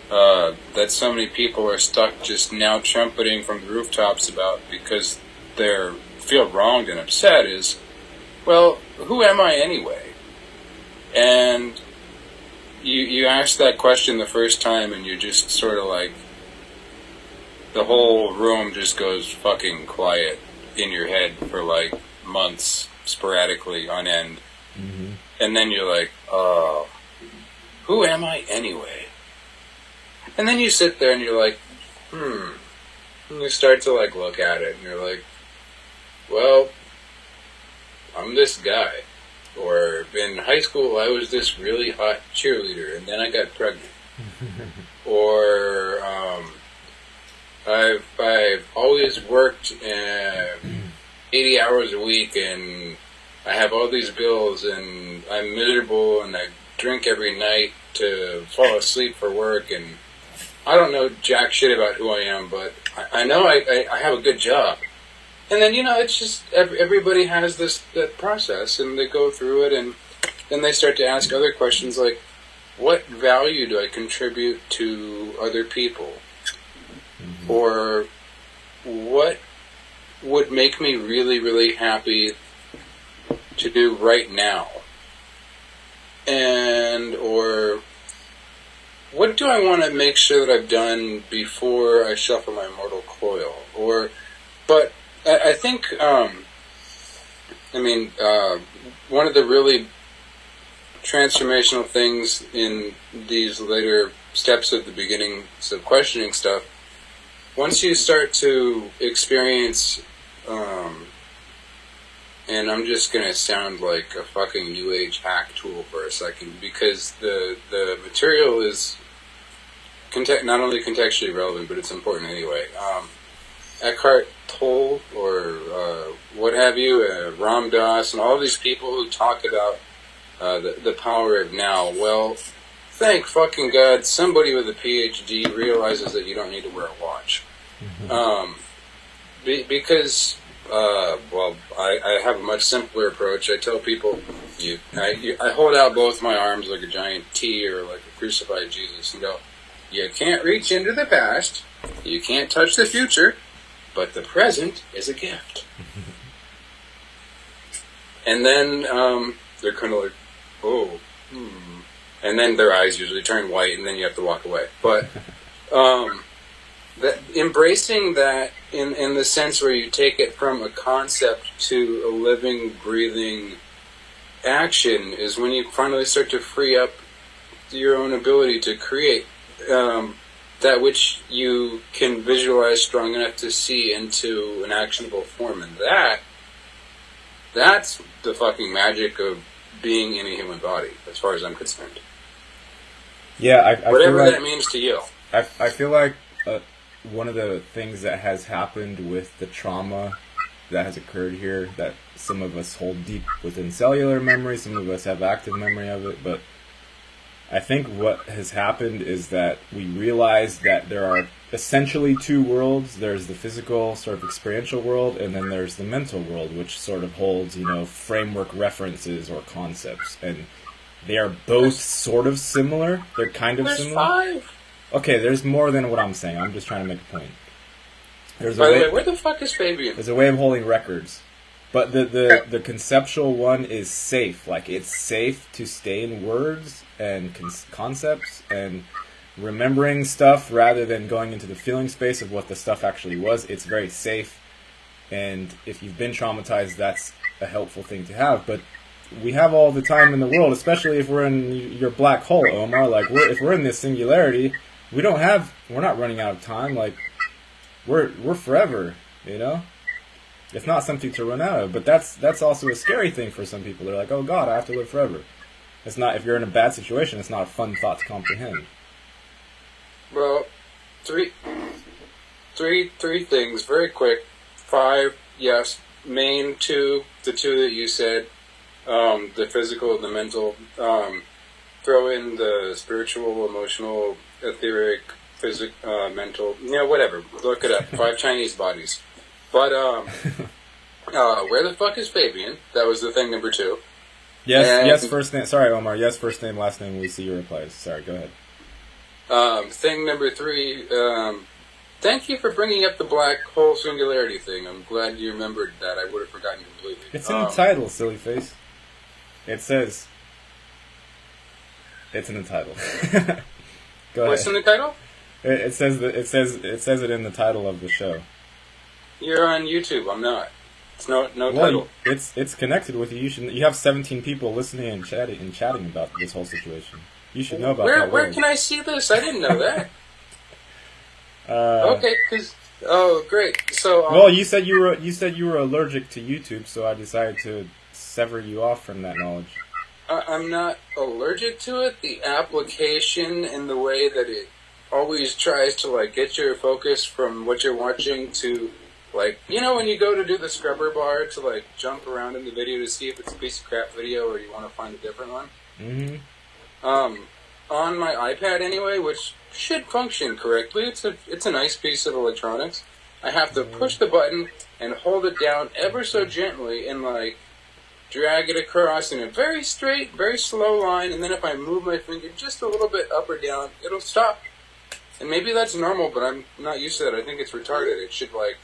that so many people are stuck just now trumpeting from the rooftops about because they feel wronged and upset is, well, who am I anyway? And you ask that question the first time and you just sort of like, the whole room just goes fucking quiet in your head for like months, sporadically on end. Mm-hmm. And then you're like, oh, who am I anyway? And then you sit there and you're like, and you start to like look at it and you're like, well, I'm this guy. Or in high school I was this really hot cheerleader and then I got pregnant. or I've always worked 80 hours a week, and I have all these bills, and I'm miserable, and I drink every night to fall asleep for work, and I don't know jack shit about who I am, but I know I have a good job. And then, it's just everybody has that process, and they go through it, and then they start to ask other questions like, what value do I contribute to other people? Mm-hmm. Or what would make me really, really happy to do right now? Or what do I want to make sure that I've done before I shuffle my mortal coil? But I think, one of the really transformational things in these later steps of the beginnings of questioning stuff, once you start to experience, and I'm just going to sound like a fucking New Age hack tool for a second, because the material is not only contextually relevant, but it's important anyway. Eckhart Tolle, or what have you, Ram Dass, and all these people who talk about the power of now. Well, thank fucking God somebody with a PhD realizes that you don't need to wear a watch. Mm-hmm. Because I have a much simpler approach. I tell people, I hold out both my arms like a giant T or like a crucified Jesus and go, you can't reach into the past, you can't touch the future, but the present is a gift. And then they're kind of like, oh, and then their eyes usually turn white, and then you have to walk away. But embracing that in the sense where you take it from a concept to a living, breathing action is when you finally start to free up your own ability to create that which you can visualize strong enough to see into an actionable form. And that's the fucking magic of being in a human body, as far as I'm concerned. Yeah, I whatever feel like, that means to you. I feel like one of the things that has happened with the trauma that has occurred here, that some of us hold deep within cellular memory, some of us have active memory of it, but I think what has happened is that we realize that there are essentially two worlds. There's the physical, sort of experiential world, and then there's the mental world, which sort of holds, framework references or concepts. And they are both sort of similar. They're kind of similar. There's 5. Okay, there's more than what I'm saying. I'm just trying to make a point. By the way, where the fuck is Fabian? There's a way of holding records. But the conceptual one is safe. Like, it's safe to stay in words and concepts and remembering stuff rather than going into the feeling space of what the stuff actually was. It's very safe. And if you've been traumatized, that's a helpful thing to have. But we have all the time in the world, especially if we're in your black hole, Omar. Like, if we're in this singularity, we're not running out of time. Like, we're forever, It's not something to run out of, but that's also a scary thing for some people. They're like, oh God, I have to live forever. It's not, if you're in a bad situation, it's not a fun thought to comprehend. Well, three things, very quick. 5, yes. Main 2, the 2 that you said, the physical, the mental. Throw in the spiritual, emotional, etheric, mental, whatever. Look it up. 5 Chinese bodies. But, where the fuck is Fabian? That was the thing number 2. Yes, first name. Sorry, Omar. Yes, first name, last name. We see your replies. Sorry, go ahead. Thing number 3. Thank you for bringing up the black hole singularity thing. I'm glad you remembered that. I would have forgotten completely. It's in the title, silly face. It says. It's in the title. Go What's ahead. in the title? It says it in the title of the show. You're on YouTube. I'm not. It's no title. It's connected with you. You have 17 people listening and chatting about this whole situation. You should know about that. Where can I see this? I didn't know that. Okay, great. So well, you said you were allergic to YouTube, so I decided to sever you off from that knowledge. I'm not allergic to it. The application and the way that it always tries to, like, get your focus from what you're watching to, like, you know, when you go to do the scrubber bar to, like, jump around in the video to see if it's a piece of crap video or you want to find a different one. Mm-hmm. On my iPad anyway, which should function correctly, it's a nice piece of electronics. I have to push the button and hold it down ever so gently and, like, drag it across in a very straight, very slow line, and then if I move my finger just a little bit up or down, it'll stop. And maybe that's normal, but I'm not used to that. I think it's retarded. It should, like...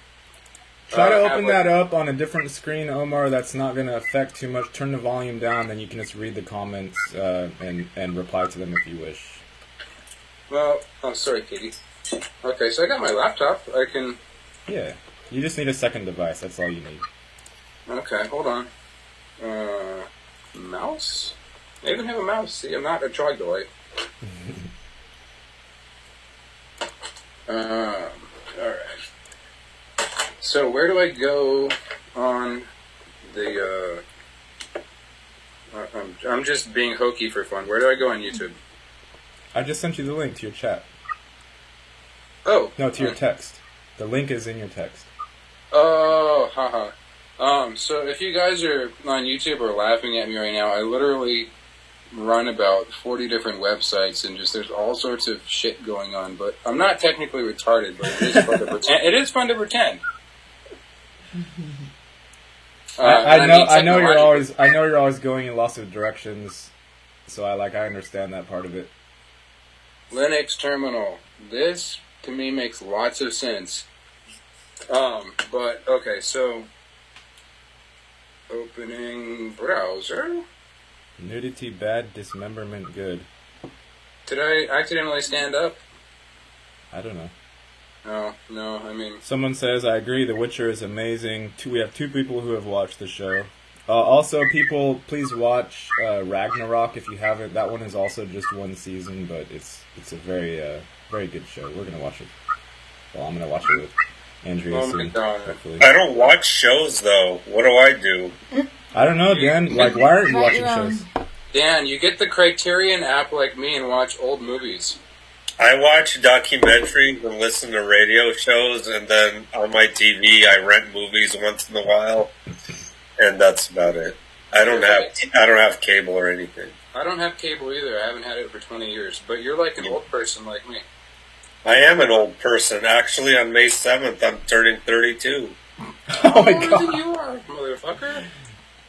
Try to open that up on a different screen, Omar. That's not going to affect too much. Turn the volume down, then you can just read the comments and reply to them if you wish. Well, oh, sorry, Katie. Okay, so I got my laptop. I can... Yeah. You just need a second device. That's all you need. Okay, hold on. Mouse? I even have a mouse. See, I'm not a troglodyte. Alright. So, where do I go on the, I'm just being hokey for fun. Where do I go on YouTube? I just sent you the link to your chat. Oh. No, to your text. The link is in your text. Oh, haha. So if you guys are on YouTube or laughing at me right now, I literally run about 40 different websites and just there's all sorts of shit going on. But I'm not technically retarded, but it is fun to pretend. It is fun to pretend. I know you're always going in lots of directions, so I understand that part of it. Linux terminal. This to me makes lots of sense. But okay, so opening browser. Nudity bad, dismemberment good. Did I accidentally stand up? I don't know. Oh, no, I mean... Someone says, I agree, The Witcher is amazing. We have 2 people who have watched the show. Also, people, please watch Ragnarok if you haven't. That one is also just 1 season, but it's a very very good show. We're going to watch it. Well, I'm going to watch it with Andrea soon, hopefully. I don't watch shows, though. What do I do? I don't know, Dan. Why aren't you watching shows? Dan, you get the Criterion app like me and watch old movies. I watch documentaries and listen to radio shows, and then on my TV I rent movies once in a while, and that's about it. I don't have cable or anything. I don't have cable either. I haven't had it for 20 years. But you're like an old person like me. I am an old person. Actually, on May 7th, I'm turning 32. Oh my God! Older than you are, motherfucker.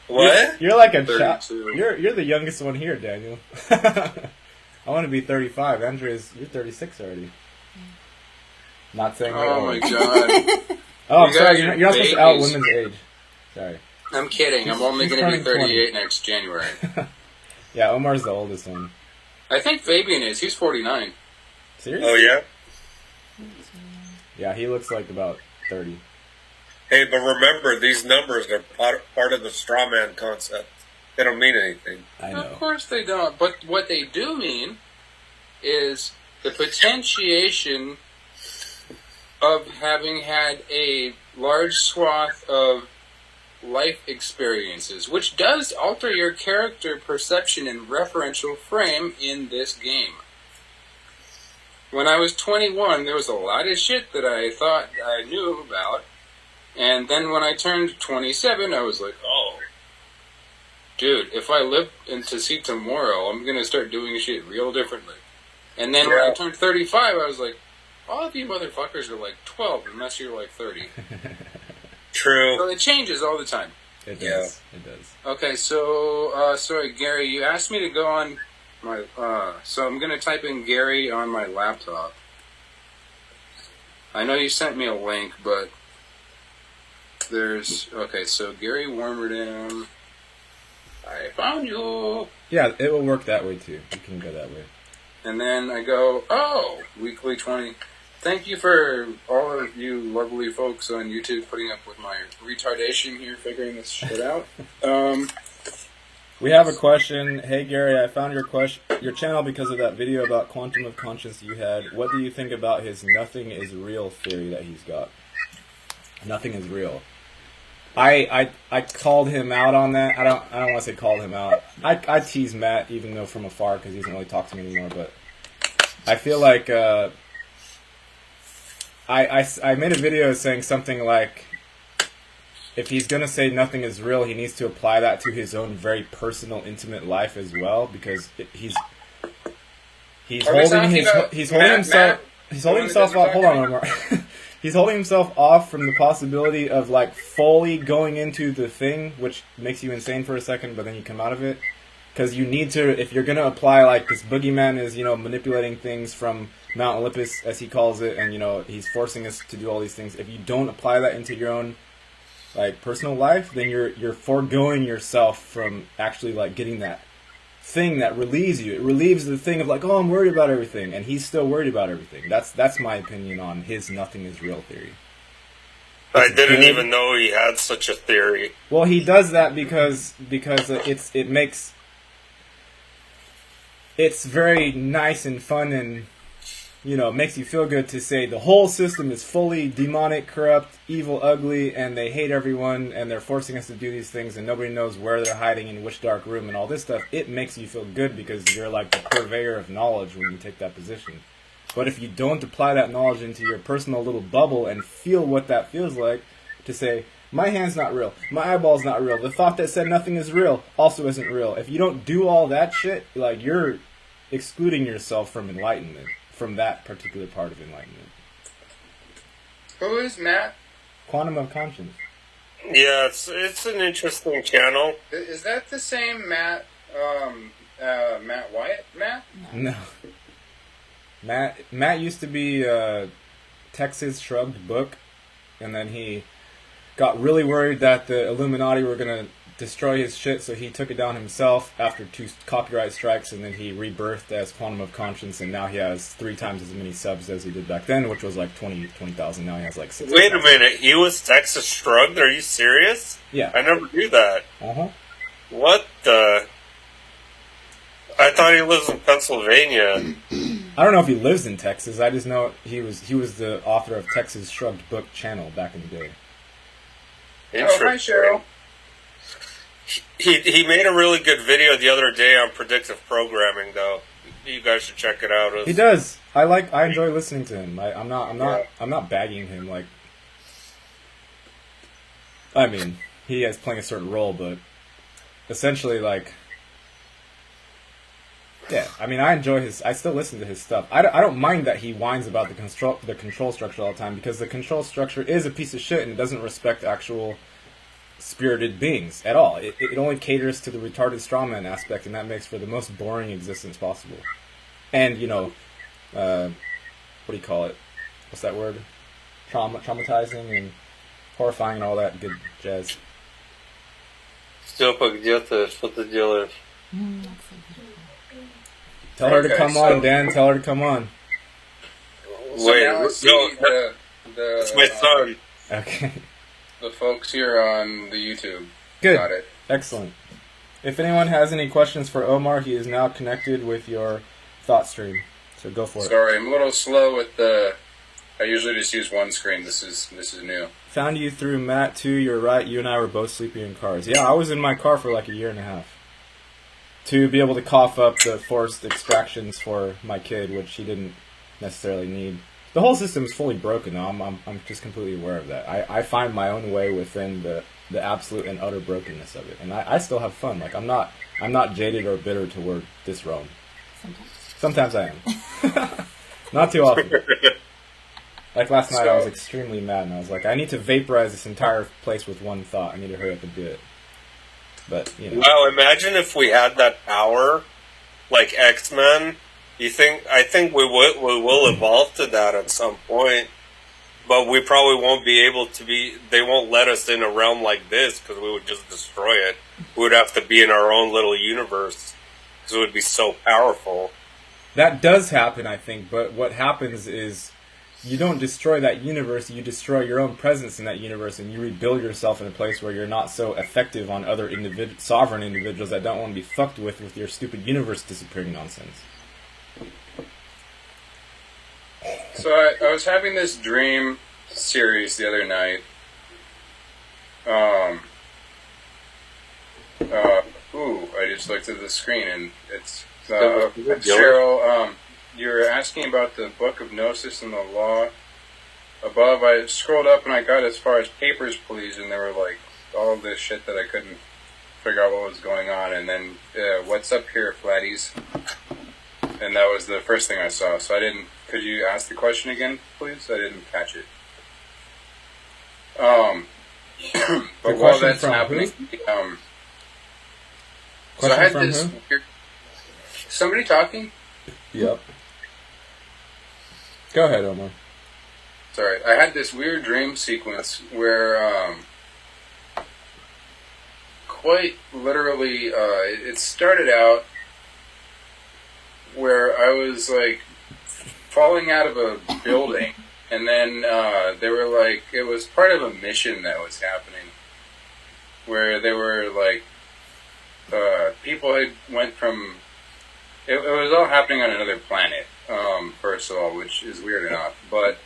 What? You're like a child. You're the youngest one here, Daniel. I want to be 35. You're 36 already. Not saying. Oh my God. Oh, I'm sorry. You're not supposed to out women's age. Sorry. I'm kidding. I'm only going to be 38 next January. Yeah, Omar's the oldest one. I think Fabian is. He's 49. Oh, Seriously? yeah? Yeah, he looks like about 30. Hey, but remember, these numbers are part of the straw man concept. They don't mean anything. I know. Of course they don't. But what they do mean is the potentiation of having had a large swath of life experiences, which does alter your character perception and referential frame in this game. When I was 21, there was a lot of shit that I thought I knew about, and then when I turned 27, I was like, oh, dude, if I live to see tomorrow, I'm going to start doing shit real differently. And then when I turned 35, I was like, all of you motherfuckers are like 12 unless you're like 30. True. So it changes all the time. It does. It does. Okay, so, sorry, Gary, you asked me to go on my, so I'm going to type in Gary on my laptop. I know you sent me a link, but okay, so Gary Warmerdam, I found you. Yeah, it will work that way too. You can go that way. And then I go, Weekly 20. Thank you for all of you lovely folks on YouTube putting up with my retardation here, figuring this shit out. We have a question. Hey Gary, I found your channel because of that video about quantum of conscience you had. What do you think about his nothing is real theory that he's got? Nothing is real. I called him out on that. I don't want to say called him out, I tease Matt even though from afar because he doesn't really talk to me anymore. But I feel like I made a video saying something like, if he's gonna say nothing is real, he needs to apply that to his own very personal, intimate life as well, because he's holding himself off. Hold on, Omar. He's holding himself off from the possibility of like fully going into the thing, which makes you insane for a second, but then you come out of it. Because you need to, if you're gonna apply like this boogeyman is, manipulating things from Mount Olympus, as he calls it, and he's forcing us to do all these things. If you don't apply that into your own like personal life, then you're foregoing yourself from actually like getting that thing that relieves you. It relieves the thing of like, oh, I'm worried about everything, and he's still worried about everything. That's my opinion on his nothing is real theory. I didn't even know he had such a theory. Well, he does that because it's very nice and fun and makes you feel good to say the whole system is fully demonic, corrupt, evil, ugly, and they hate everyone, and they're forcing us to do these things, and nobody knows where they're hiding in which dark room and all this stuff. It makes you feel good because you're like the purveyor of knowledge when you take that position. But if you don't apply that knowledge into your personal little bubble and feel what that feels like, to say, my hand's not real, my eyeball's not real, the thought that said nothing is real also isn't real. If you don't do all that shit, like, you're excluding yourself from enlightenment. From that particular part of enlightenment. Who is Matt? Quantum of Conscience. Yeah, it's an interesting channel. Is that the same Matt? Matt Wyatt? Matt? No. Matt used to be Texas Shrugged book, and then he got really worried that the Illuminati were gonna destroy his shit, so he took it down himself after 2 copyright strikes, and then he rebirthed as Quantum of Conscience, and now he has 3 times as many subs as he did back then, which was like 20,000. Now he has like 60,000. Wait a minute, he was Texas Shrugged? Are you serious? Yeah. I never knew that. Uh-huh. What the? I thought he lives in Pennsylvania. I don't know if he lives in Texas. I just know he was the author of Texas Shrugged book channel back in the day. Oh, hi, Cheryl. He made a really good video the other day on predictive programming, though. You guys should check it out. He does. I enjoy listening to him. I'm not bagging him. Like, I mean, he is playing a certain role, but essentially, like, yeah. I mean, I still listen to his stuff. I don't mind that he whines about the control structure all the time, because the control structure is a piece of shit and it doesn't respect actual spirited beings at all. It only caters to the retarded strawman aspect, and that makes for the most boring existence possible. And, what do you call it? What's that word? Traumatizing and horrifying and all that good jazz. Степа, где ты? Что ты делаешь? Tell her to come on, Dan. Tell her to come on. Wait, now it's my son. Okay. The folks here on the YouTube. Good. Got it. Excellent. If anyone has any questions for Omar, he is now connected with your thought stream. So go for it. Sorry, I'm a little slow with the... I usually just use one screen. This is new. Found you through Matt, too. You're right. You and I were both sleeping in cars. Yeah, I was in my car for like a year and a half. To be able to cough up the forced extractions for my kid, which he didn't necessarily need. The whole system is fully broken, though. I'm just completely aware of that. I find my own way within the absolute and utter brokenness of it, and I still have fun. Like, I'm not jaded or bitter toward this realm. Sometimes I am. Not too often. Like last night, I was extremely mad, and I was like, I need to vaporize this entire place with one thought. I need to hurry up and do it. But Wow, imagine if we had that power, like X-Men. I think we will evolve to that at some point, but we probably won't be able to be. They won't let us in a realm like this because we would just destroy it. We would have to be in our own little universe because it would be so powerful. That does happen, I think. But what happens is you don't destroy that universe. You destroy your own presence in that universe, and you rebuild yourself in a place where you're not so effective on other sovereign individuals that don't want to be fucked with your stupid universe disappearing nonsense. So I was having this dream series the other night. Ooh, I just looked at the screen and it's So, Cheryl. You were asking about the Book of Gnosis and the Law. Above, I scrolled up and I got as far as Papers, Please, and there were like all of this shit that I couldn't figure out what was going on. And then, what's up here, flatties? And that was the first thing I saw. So I didn't. Could you ask the question again, please? I didn't catch it. But while that's happening, so I had this. Somebody talking? Yep. Go ahead, Omar. Sorry, I had this weird dream sequence where, quite literally, it started out where I was, like, falling out of a building, and then they were, like, it was part of a mission that was happening, where they were, like, people had went from, it was all happening on another planet, first of all, which is weird enough, but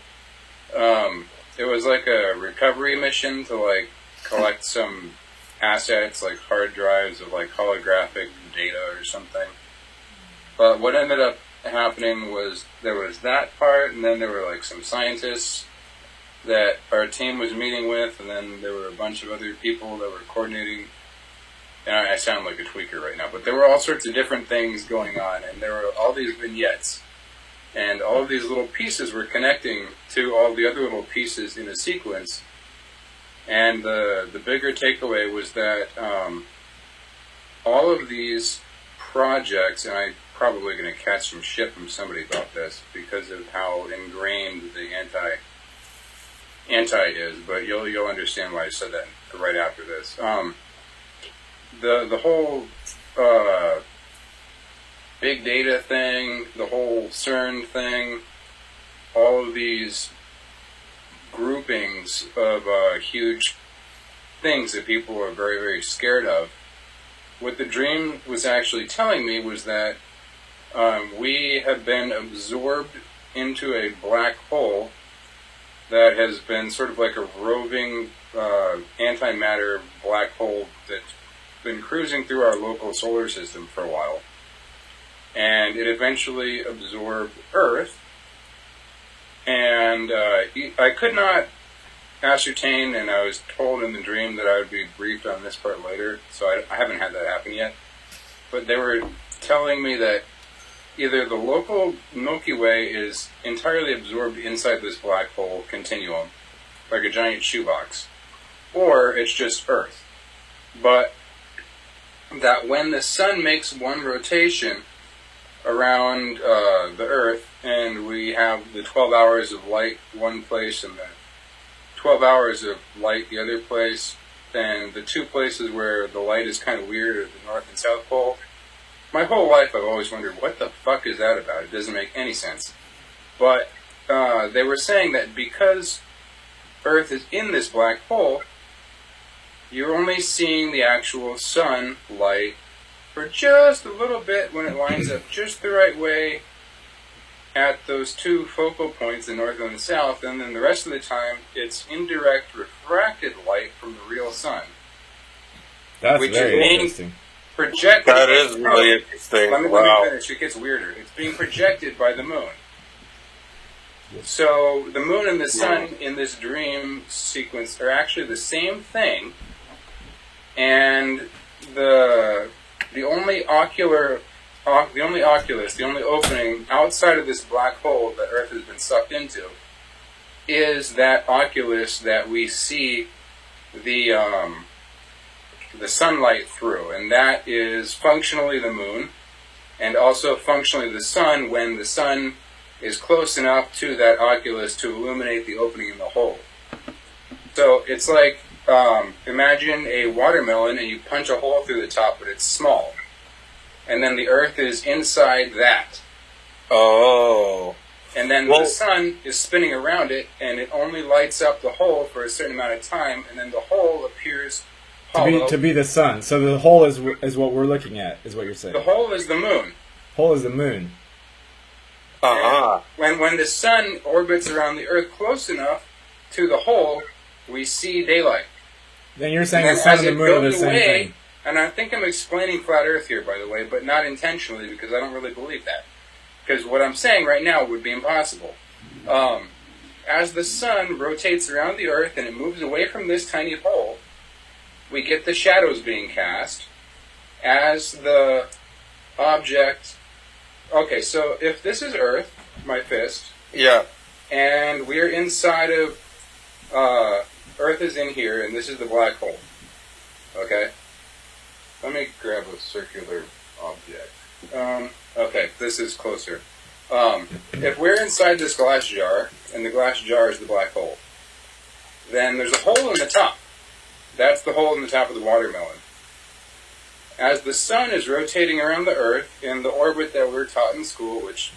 it was like a recovery mission to like collect some assets, like hard drives of like holographic data or something. But what ended up happening was there was that part, and then there were like some scientists that our team was meeting with, and then there were a bunch of other people that were coordinating. And I sound like a tweaker right now, but there were all sorts of different things going on, and there were all these vignettes. And all of these little pieces were connecting to all the other little pieces in a sequence. And the bigger takeaway was that all of these projects, and I'm probably going to catch some shit from somebody about this because of how ingrained the anti is, but you'll understand why I said that right after this. The whole big data thing, the whole CERN thing, all of these groupings of huge things that people are very, very scared of. What the dream was actually telling me was that we have been absorbed into a black hole that has been sort of like a roving antimatter black hole that's been cruising through our local solar system for a while. And it eventually absorbed Earth, and I could not ascertain, and I was told in the dream that I would be briefed on this part later, so I haven't had that happen yet, but they were telling me that either the local Milky Way is entirely absorbed inside this black hole continuum, like a giant shoebox, or it's just Earth. But that when the sun makes one rotation around the Earth, and we have the 12 hours of light one place and the 12 hours of light the other place, and the two places where the light is kind of weird are the North and South Pole. My whole life I've always wondered, what the fuck is that about? It doesn't make any sense. But they were saying that because Earth is in this black hole, you're only seeing the actual sun light for just a little bit when it lines up just the right way at those two focal points, the north and the south, and then the rest of the time it's indirect refracted light from the real sun. That's which very is being interesting. projected. That is really interesting. Let me Wow. finish. It gets weirder. It's being projected by the moon. So the moon and the sun in this dream sequence are actually the same thing, and the only opening outside of this black hole that Earth has been sucked into is that oculus that we see the sunlight through, and that is functionally the moon, and also functionally the sun when the sun is close enough to that oculus to illuminate the opening in the hole. So it's like, imagine a watermelon and you punch a hole through the top, but it's small. And then the Earth is inside that. Oh. And then the sun is spinning around it, and it only lights up the hole for a certain amount of time, and then the hole appears hollow. To be the sun. So the hole is what we're looking at, is what you're saying. The hole is the moon. Hole is the moon. Uh-huh. When the sun orbits around the Earth close enough to the hole, we see daylight. Then you're saying And the then sun and as the it moon are the goes same away, thing. and I think I'm explaining flat Earth here, by the way, but not intentionally because I don't really believe that. Because what I'm saying right now would be impossible. As the sun rotates around the Earth and it moves away from this tiny hole, we get the shadows being cast as the object. Okay, so if this is Earth, my fist, Yeah. and we're inside of Earth is in here, and this is the black hole. Okay, let me grab a circular object. Okay, this is closer. If we're inside this glass jar, and the glass jar is the black hole, then there's a hole in the top. That's the hole in the top of the watermelon. As the sun is rotating around the Earth in the orbit that we're taught in school, which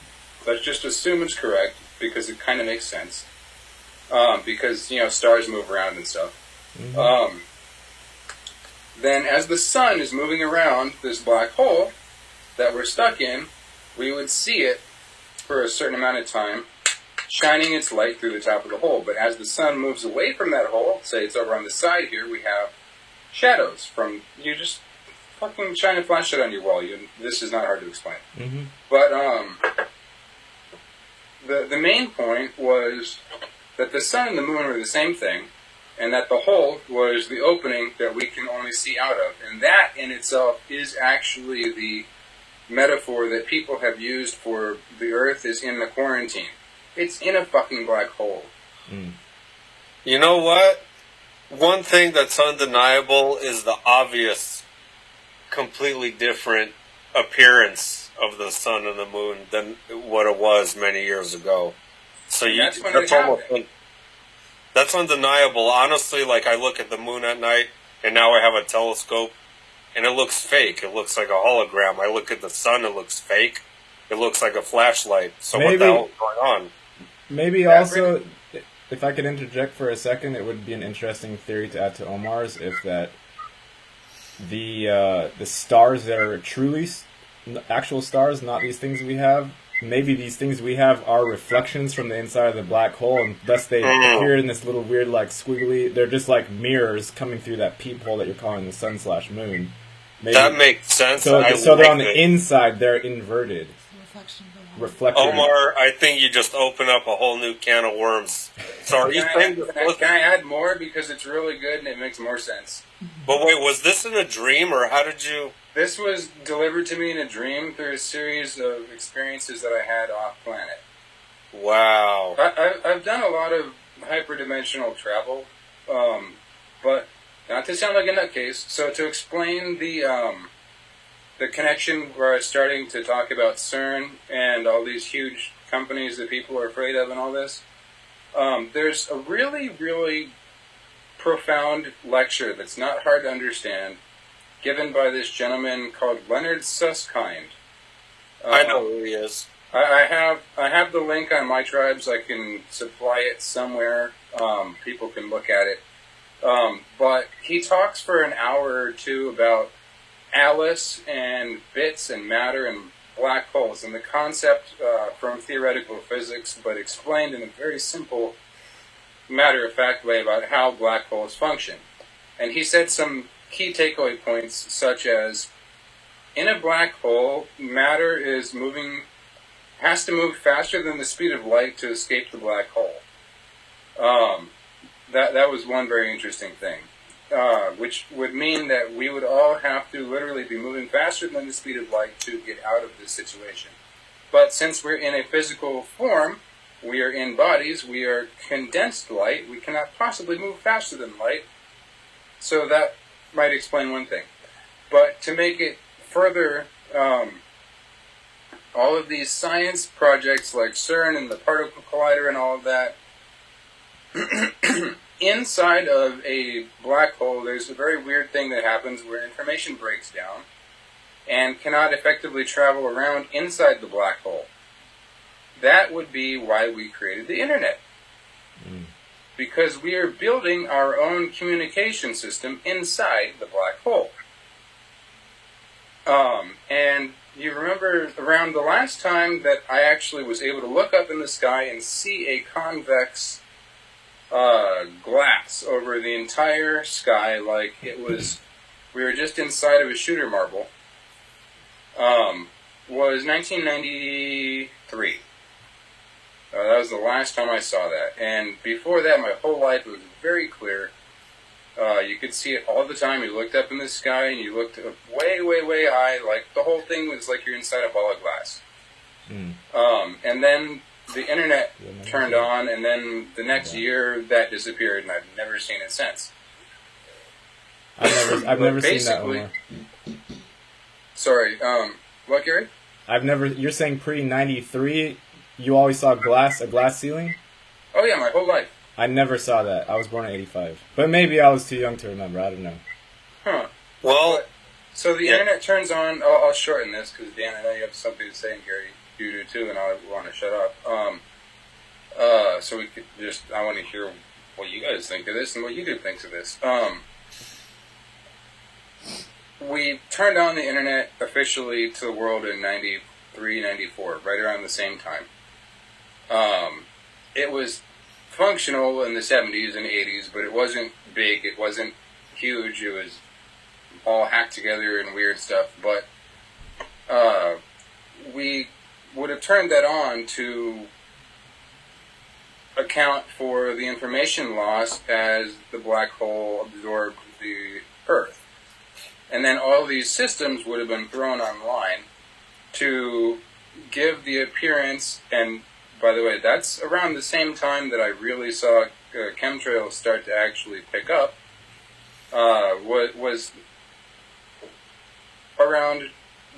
let's just assume is correct because it kind of makes sense, because stars move around and stuff. Mm-hmm. Then, as the sun is moving around this black hole that we're stuck in, we would see it for a certain amount of time, shining its light through the top of the hole. But as the sun moves away from that hole, say it's over on the side here, we have shadows from you just fucking shine a flashlight on your wall. This is not hard to explain. Mm-hmm. But the main point was that the sun and the moon are the same thing, and that the hole was the opening that we can only see out of. And that in itself is actually the metaphor that people have used for the Earth is in the quarantine. It's in a fucking black hole. Mm. You know what? One thing that's undeniable is the obvious, completely different appearance of the sun and the moon than what it was many years ago. So that's undeniable. Honestly, like I look at the moon at night, and now I have a telescope, and it looks fake. It looks like a hologram. I look at the sun, it looks fake. It looks like a flashlight. So what the hell is going on? Maybe also, if I could interject for a second, it would be an interesting theory to add to Omar's, if that the stars that are truly actual stars, not these things we have, maybe these things we have are reflections from the inside of the black hole, and thus they appear in this little weird, like, squiggly, they're just like mirrors coming through that peephole that you're calling the sun/moon. Maybe. That makes sense. So they're on the inside, they're inverted. Reflected. Omar, I think you just open up a whole new can of worms. So are you saying can I add more? Because it's really good and it makes more sense. But wait, was this in a dream, or how did you... This was delivered to me in a dream through a series of experiences that I had off-planet. Wow. I've done a lot of hyperdimensional travel, but not to sound like a nutcase. So to explain the connection where I was starting to talk about CERN and all these huge companies that people are afraid of and all this, there's a really, really profound lecture that's not hard to understand, given by this gentleman called Leonard Susskind. I know who he is. I have the link on my tribes. I can supply it somewhere. People can look at it. But he talks for an hour or two about Alice and bits and matter and black holes and the concept from theoretical physics, but explained in a very simple, matter-of-fact way about how black holes function. And he said some key takeaway points, such as, in a black hole, matter has to move faster than the speed of light to escape the black hole. That was one very interesting thing, which would mean that we would all have to literally be moving faster than the speed of light to get out of this situation. But since we're in a physical form, we are in bodies, we are condensed light, we cannot possibly move faster than light, so that might explain one thing. But to make it further, all of these science projects like CERN and the particle collider and all of that, inside of a black hole, there's a very weird thing that happens where information breaks down and cannot effectively travel around inside the black hole. That would be why we created the internet. Because we are building our own communication system inside the black hole. And you remember around the last time that I actually was able to look up in the sky and see a convex glass over the entire sky, like it was we were just inside of a shooter marble, was 1993. That was the last time I saw that. And before that, my whole life was very clear. You could see it all the time. You looked up in the sky and you looked way, way, way high. Like the whole thing was like you're inside a ball of glass. And then the internet turned on, and then the next year that disappeared, and I've never seen it since. I've never seen that one. Sorry, what, Gary? You're saying pre-93, you always saw a glass ceiling? Oh yeah, my whole life. I never saw that. I was born in 85. But maybe I was too young to remember. I don't know. Huh. Well, so the internet turns on. I'll shorten this because, Dan, I know you have something to say, and Gary, you do too, and I want to shut up. So we could I want to hear what you guys think of this and what YouTube thinks of this. We turned on the internet officially to the world in 93, 94, right around the same time. It was functional in the 70s and 80s, but it wasn't big, it wasn't huge, it was all hacked together and weird stuff, but we would have turned that on to account for the information loss as the black hole absorbed the Earth. And then all these systems would have been thrown online to give the appearance, and by the way, that's around the same time that I really saw chemtrails start to actually pick up, was around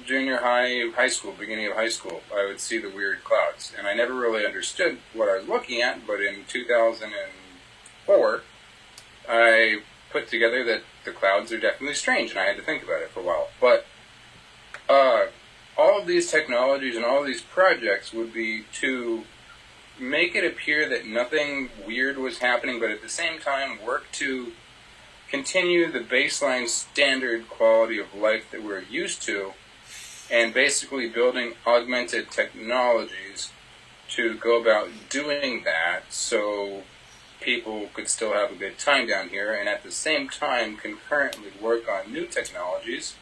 junior high school, beginning of high school. I would see the weird clouds, and I never really understood what I was looking at, but in 2004, I put together that the clouds are definitely strange, and I had to think about it for a while. But all of these technologies and all of these projects would be to make it appear that nothing weird was happening, but at the same time work to continue the baseline standard quality of life that we're used to, and basically building augmented technologies to go about doing that so people could still have a good time down here, and at the same time concurrently work on new technologies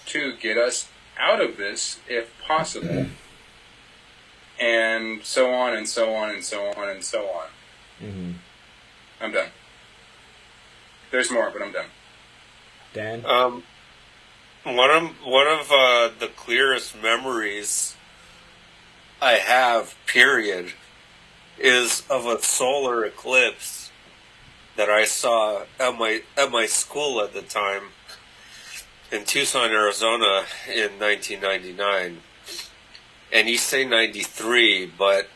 to get us out of this if possible, and so on and so on and so on and so on. Mm-hmm. I'm done. There's more, but I'm done. Dan? One of the clearest memories I have, period, is of a solar eclipse that I saw at my school at the time in Tucson, Arizona in 1999. And you say 93, but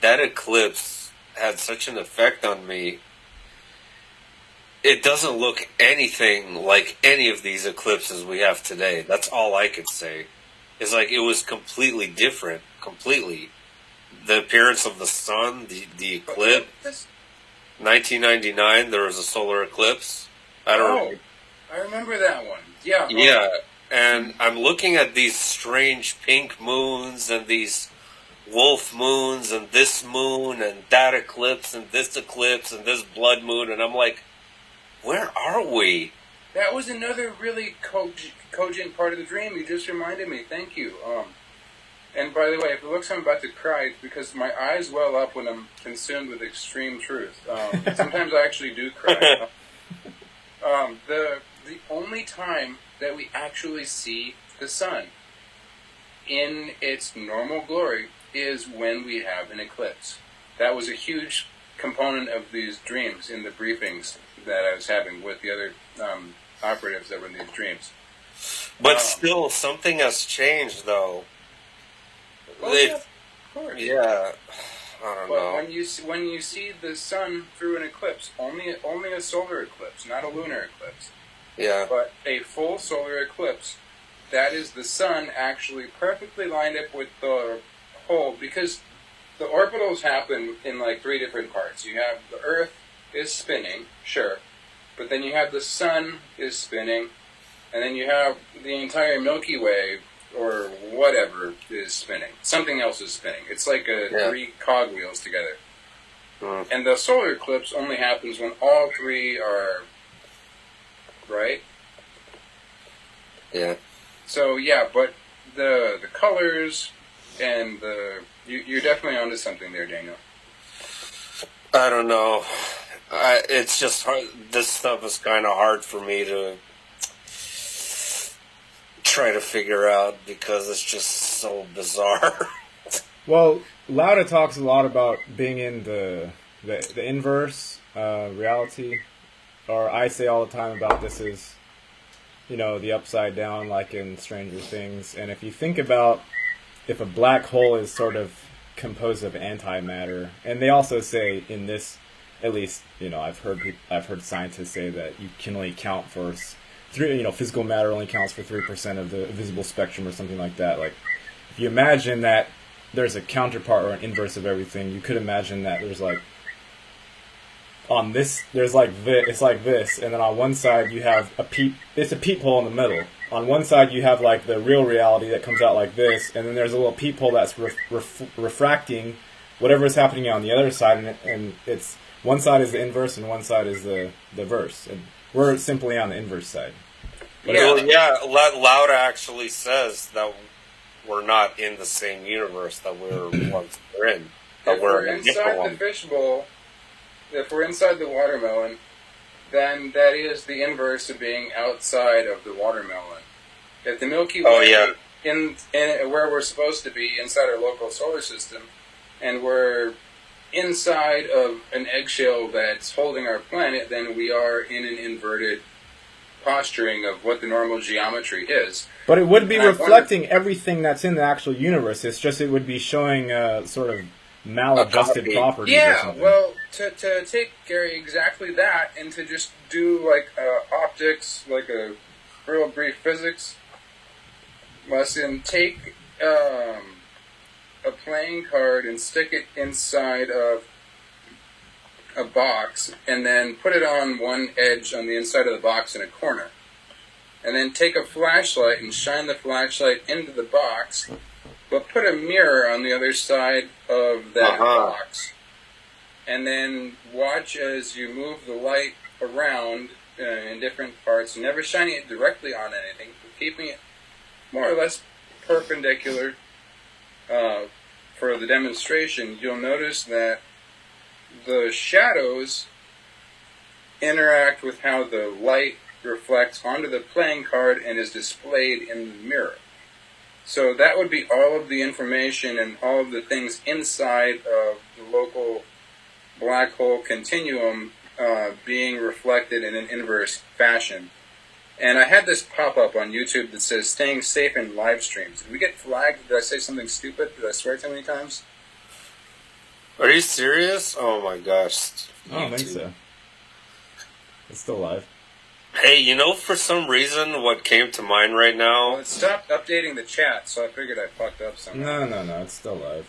that eclipse had such an effect on me. It doesn't look anything like any of these eclipses we have today. That's all I could say. It's like it was completely different. Completely. The appearance of the sun, the eclipse. 1999, there was a solar eclipse. I remember that one. Yeah. Yeah. And I'm looking at these strange pink moons and these wolf moons and this moon and that eclipse and this blood moon, and I'm like, where are we? That was another really cogent part of the dream. You just reminded me. Thank you. And by the way, if it looks like I'm about to cry, it's because my eyes well up when I'm consumed with extreme truth. Sometimes I actually do cry. The only time that we actually see the sun in its normal glory is when we have an eclipse. That was a huge component of these dreams in the briefings that I was having with the other operatives that were in these dreams. But still, something has changed, though. Yeah, of course. Yeah, I don't know. When you see the sun through an eclipse, only a solar eclipse, not a lunar eclipse. Yeah. But a full solar eclipse, that is the sun actually perfectly lined up with the whole, because the orbitals happen in like three different parts. You have the Earth is spinning, sure, but then you have the sun is spinning, and then you have the entire Milky Way or whatever is spinning. Something else is spinning. It's like three cogwheels together. Mm. And the solar eclipse only happens when all three are right. Yeah. So yeah, but the colors and you're definitely onto something there, Daniel. I don't know. It's just hard. This stuff is kind of hard for me to try to figure out because it's just so bizarre. Well, Lauda talks a lot about being in the inverse reality, or I say all the time about this is, the upside down, like in Stranger Things. And if you think about if a black hole is sort of composed of antimatter, and they also say in this, at least, I've heard scientists say that you can only count for physical matter only counts for 3% of the visible spectrum or something like that. Like, if you imagine that there's a counterpart or an inverse of everything, you could imagine that there's like on this, there's like this, it's like this, and then on one side you have it's a peephole in the middle. On one side you have like the real reality that comes out like this, and then there's a little peephole that's refracting whatever is happening on the other side, and it's one side is the inverse and one side is the verse, and we're simply on the inverse side. Lauda actually says that we're not in the same universe that we're once in. If we're inside the fishbowl, if we're inside the watermelon, then that is the inverse of being outside of the watermelon. If the Milky Way in where we're supposed to be, inside our local solar system, and we're inside of an eggshell that's holding our planet, then we are in an inverted posturing of what the normal geometry is. But it would be reflecting everything that's in the actual universe. It's just it would be showing sort of maladjusted properties. Yeah, or something. well, to take, Gary, exactly that, and to just do like optics, like a real brief physics lesson, take a playing card and stick it inside of a box, and then put it on one edge on the inside of the box in a corner. And then take a flashlight and shine the flashlight into the box, but put a mirror on the other side of that box. And then watch as you move the light around in different parts, never shining it directly on anything, but keeping it more or less perpendicular for the demonstration. You'll notice that the shadows interact with how the light reflects onto the playing card and is displayed in the mirror. So that would be all of the information and all of the things inside of the local black hole continuum being reflected in an inverse fashion. And I had this pop-up on YouTube that says, staying safe in live streams. Did we get flagged? Did I say something stupid? Did I swear too many times? Are you serious? Oh my gosh. I don't think so. It's still live. Hey, for some reason, what came to mind right now... Well, it stopped updating the chat, so I figured I fucked up somehow. No, it's still live.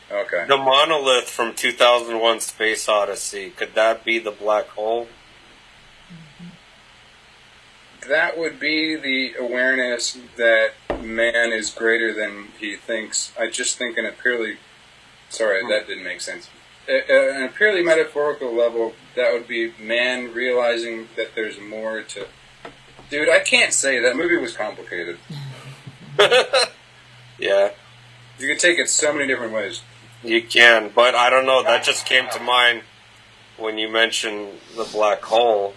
Okay. The monolith from 2001 Space Odyssey, could that be the black hole? That would be the awareness that man is greater than he thinks. I just think in a purely... Sorry, that didn't make sense. On a purely metaphorical level, that would be man realizing that there's more to... Dude, I can't say. That movie was complicated. Yeah. You can take it so many different ways. You can, but I don't know. That just came to mind when you mentioned the black hole.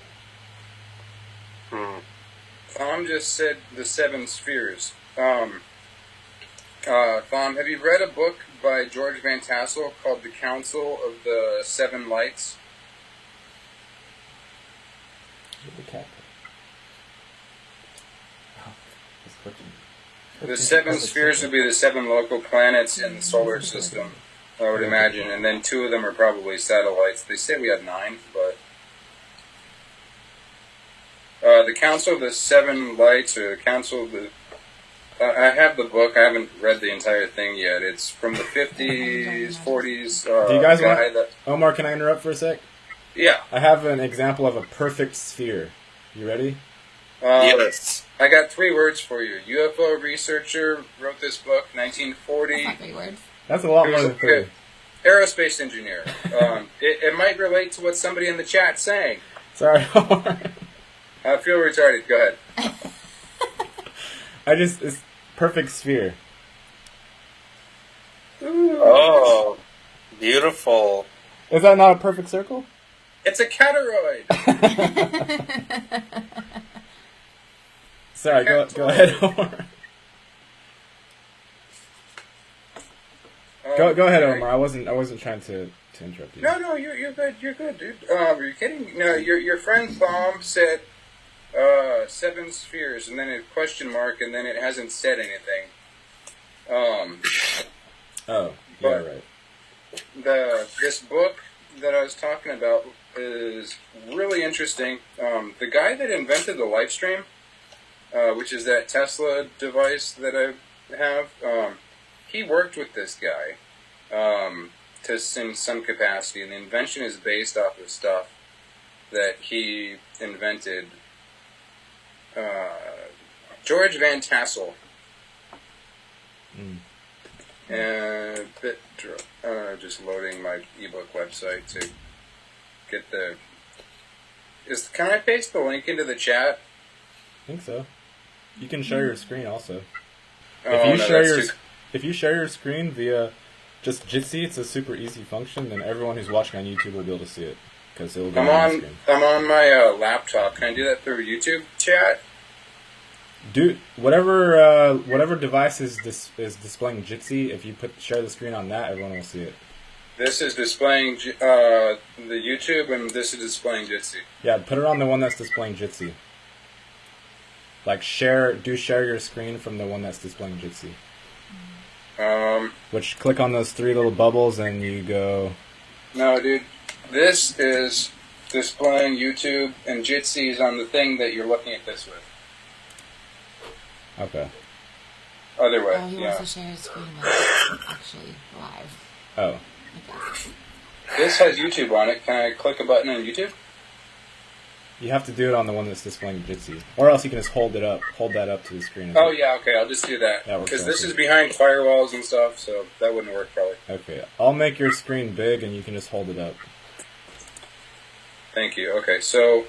Thom just said the 7 spheres. Thom, have you read a book by George Van Tassel called The Council of the 7 Lights? The 7 spheres would be the 7 local planets in the solar system, I would imagine, and then 2 of them are probably satellites. They say we have 9, but... the Council of the 7 Lights, or the Council of the... I have the book. I haven't read the entire thing yet. It's from the 50s, 40s. Do you guys want... Omar, can I interrupt for a sec? Yeah. I have an example of a perfect sphere. You ready? Yes. I got 3 words for you. UFO researcher wrote this book, 1940. That's not 3 words. That's a lot more than 3. Aerospace engineer. It might relate to what somebody in the chat's saying. Sorry, Omar. I feel retarded. Go ahead. It's perfect sphere. Oh, beautiful. Is that not a perfect circle? It's a catoroid. Sorry, go ahead, Omar. Go ahead, Omar. I wasn't trying to interrupt you. No, you're good. You're good, dude. Are you kidding? No, your friend Thom said 7 spheres, and then a question mark, and then it hasn't said anything. Oh, yeah, right. This book that I was talking about is really interesting. The guy that invented the live stream, which is that Tesla device that I have, he worked with this guy to in some capacity, and the invention is based off of stuff that he invented. George Van Tassel. And just loading my ebook website to get the. Can I paste the link into the chat? I think so. You can share your screen also. If you share your screen via just Jitsi, it's a super easy function, and everyone who's watching on YouTube will be able to see it because it will go on the screen. I'm on my laptop. Can I do that through YouTube chat? Do whatever device is displaying Jitsi. If you share the screen on that, everyone will see it. This is displaying the YouTube, and this is displaying Jitsi. Yeah, put it on the one that's displaying Jitsi. Like share your screen from the one that's displaying Jitsi. Which click on those 3 little bubbles and you go. No, dude, this is displaying YouTube, and Jitsi is on the thing that you're looking at this with. Okay. Other way. Oh, he wants to share his screen while it's actually live. Oh. Okay. This has YouTube on it. Can I click a button on YouTube? You have to do it on the one that's displaying Jitsi. Or else you can just hold that up to the screen. Oh, yeah, okay, I'll just do that. Because this is behind firewalls and stuff, so that wouldn't work probably. Okay, I'll make your screen big and you can just hold it up. Thank you. Okay, so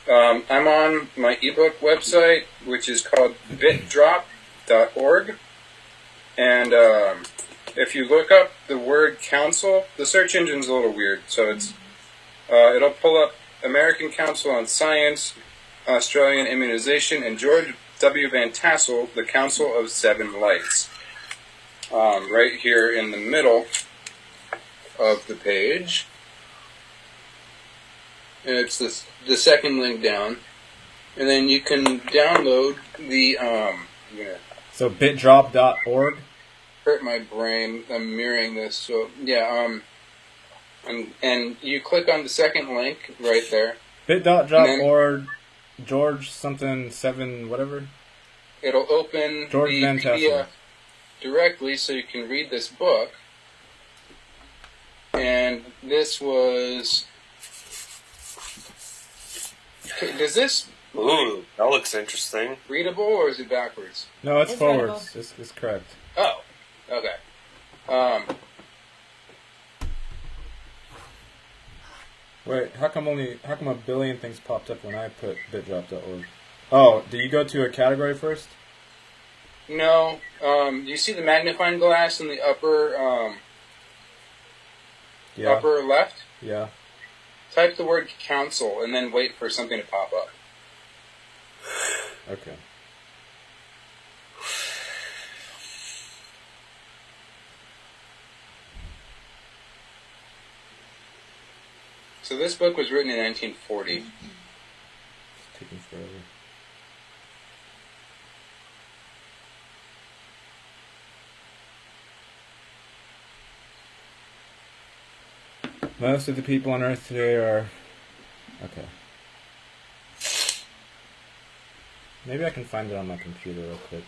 I'm on my ebook website, which is called bitdrop.org. And if you look up the word council, the search engine's a little weird, so it'll pull up American Council on Science, Australian Immunization, and George W. Van Tassel, the Council of 7 Lights. Right here in the middle of the page. And it's the second link down. And then you can download the... So bitdrop.org? Hurt my brain. I'm mirroring this. So, yeah, and you click on the second link right there. Bit.drop.org, George something 7 whatever. It'll open George the Van Tassel PDF directly so you can read this book. And this was... Does this... Ooh, that looks interesting. Readable or is it backwards? No, it's forwards. It's correct. Oh, okay. Wait, how come a billion things popped up when I put bitdrop.org? Oh, do you go to a category first? No. You see the magnifying glass in the upper upper left? Yeah. Type the word council and then wait for something to pop up. Okay. So this book was written in 1940. It's taking forever. Most of the people on Earth today are... Okay. Maybe I can find it on my computer real quick.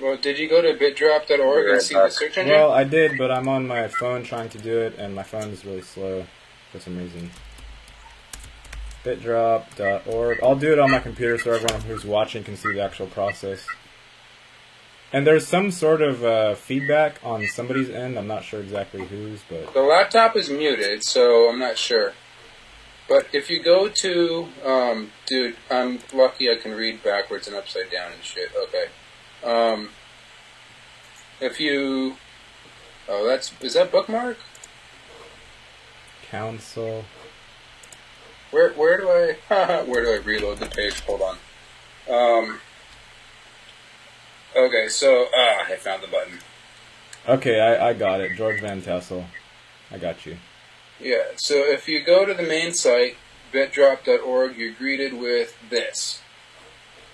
Well, did you go to bitdrop.org and see the search engine? Well, I did, but I'm on my phone trying to do it, and my phone is really slow for some reason. Bitdrop.org. I'll do it on my computer so everyone who's watching can see the actual process. And there's some sort of feedback on somebody's end. I'm not sure exactly whose, but... The laptop is muted, so I'm not sure. But if you go to... dude, I'm lucky I can read backwards and upside down and shit. Okay. If you, is that bookmark? Council. Where do I where do I reload the page? Hold on. Okay, so I found the button. Okay, I got it. George Van Tassel. I got you. Yeah, so if you go to the main site, bitdrop.org, you're greeted with this.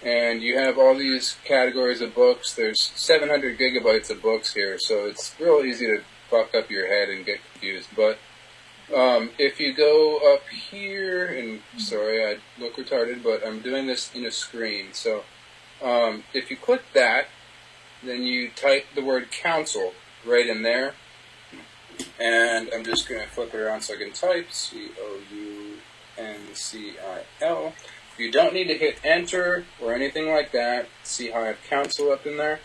And you have all these categories of books. There's 700 gigabytes of books here, so it's real easy to fuck up your head and get confused. But if you go up here, and sorry, I look retarded, but I'm doing this in a screen. So if you click that, then you type the word council right in there. And I'm just going to flip it around so I can type COUNCIL. You don't need to hit enter or anything like that. See how I have council up in there?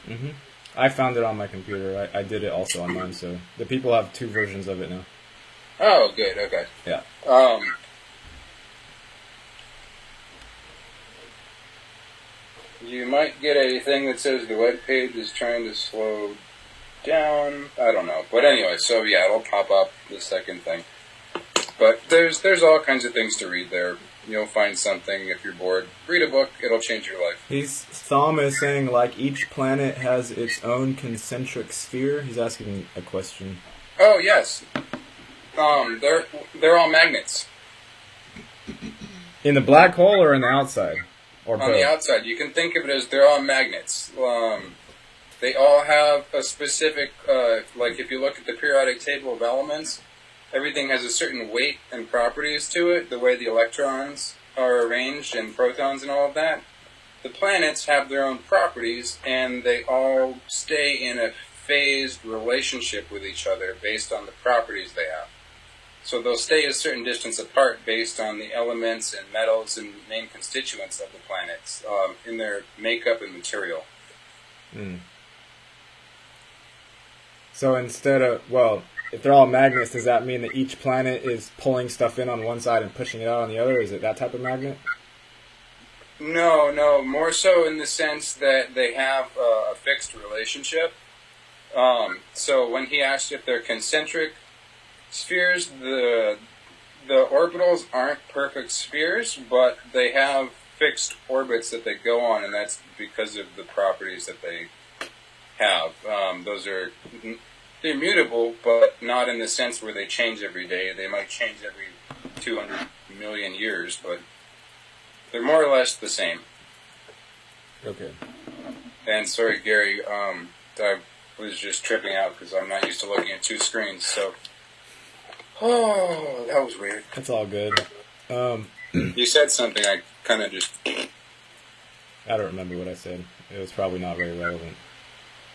Mm-hmm. I found it on my computer. I did it also on mine, so the people have 2 versions of it now. Oh, good, okay. Yeah. You might get a thing that says the web page is trying to slow down. I don't know. But anyway, so yeah, it'll pop up the second thing. But there's all kinds of things to read there. You'll find something if you're bored. Read a book, it'll change your life. Thom is saying, like, each planet has its own concentric sphere. He's asking a question. Oh, yes. They're all magnets. In the black hole or in the outside? Or on both? The outside. You can think of it as they're all magnets. They all have a specific, like if you look at the periodic table of elements, everything has a certain weight and properties to it, the way the electrons are arranged and protons and all of that. The planets have their own properties, and they all stay in a phased relationship with each other based on the properties they have. So they'll stay a certain distance apart based on the elements and metals and main constituents of the planets in their makeup and material. Mm. So instead of, well, if they're all magnets, does that mean that each planet is pulling stuff in on one side and pushing it out on the other? Is it that type of magnet? No, more so in the sense that they have a fixed relationship. So when he asked if they're concentric spheres, the orbitals aren't perfect spheres, but they have fixed orbits that they go on, and that's because of the properties that they have. Those are immutable, but not in the sense where they change every day. They might change every 200 million years, but they're more or less the same. Okay. And sorry, Gary, I was just tripping out because I'm not used to looking at 2 screens, so... Oh, that was weird. That's all good. You said something, I kind of just... I don't remember what I said. It was probably not very relevant.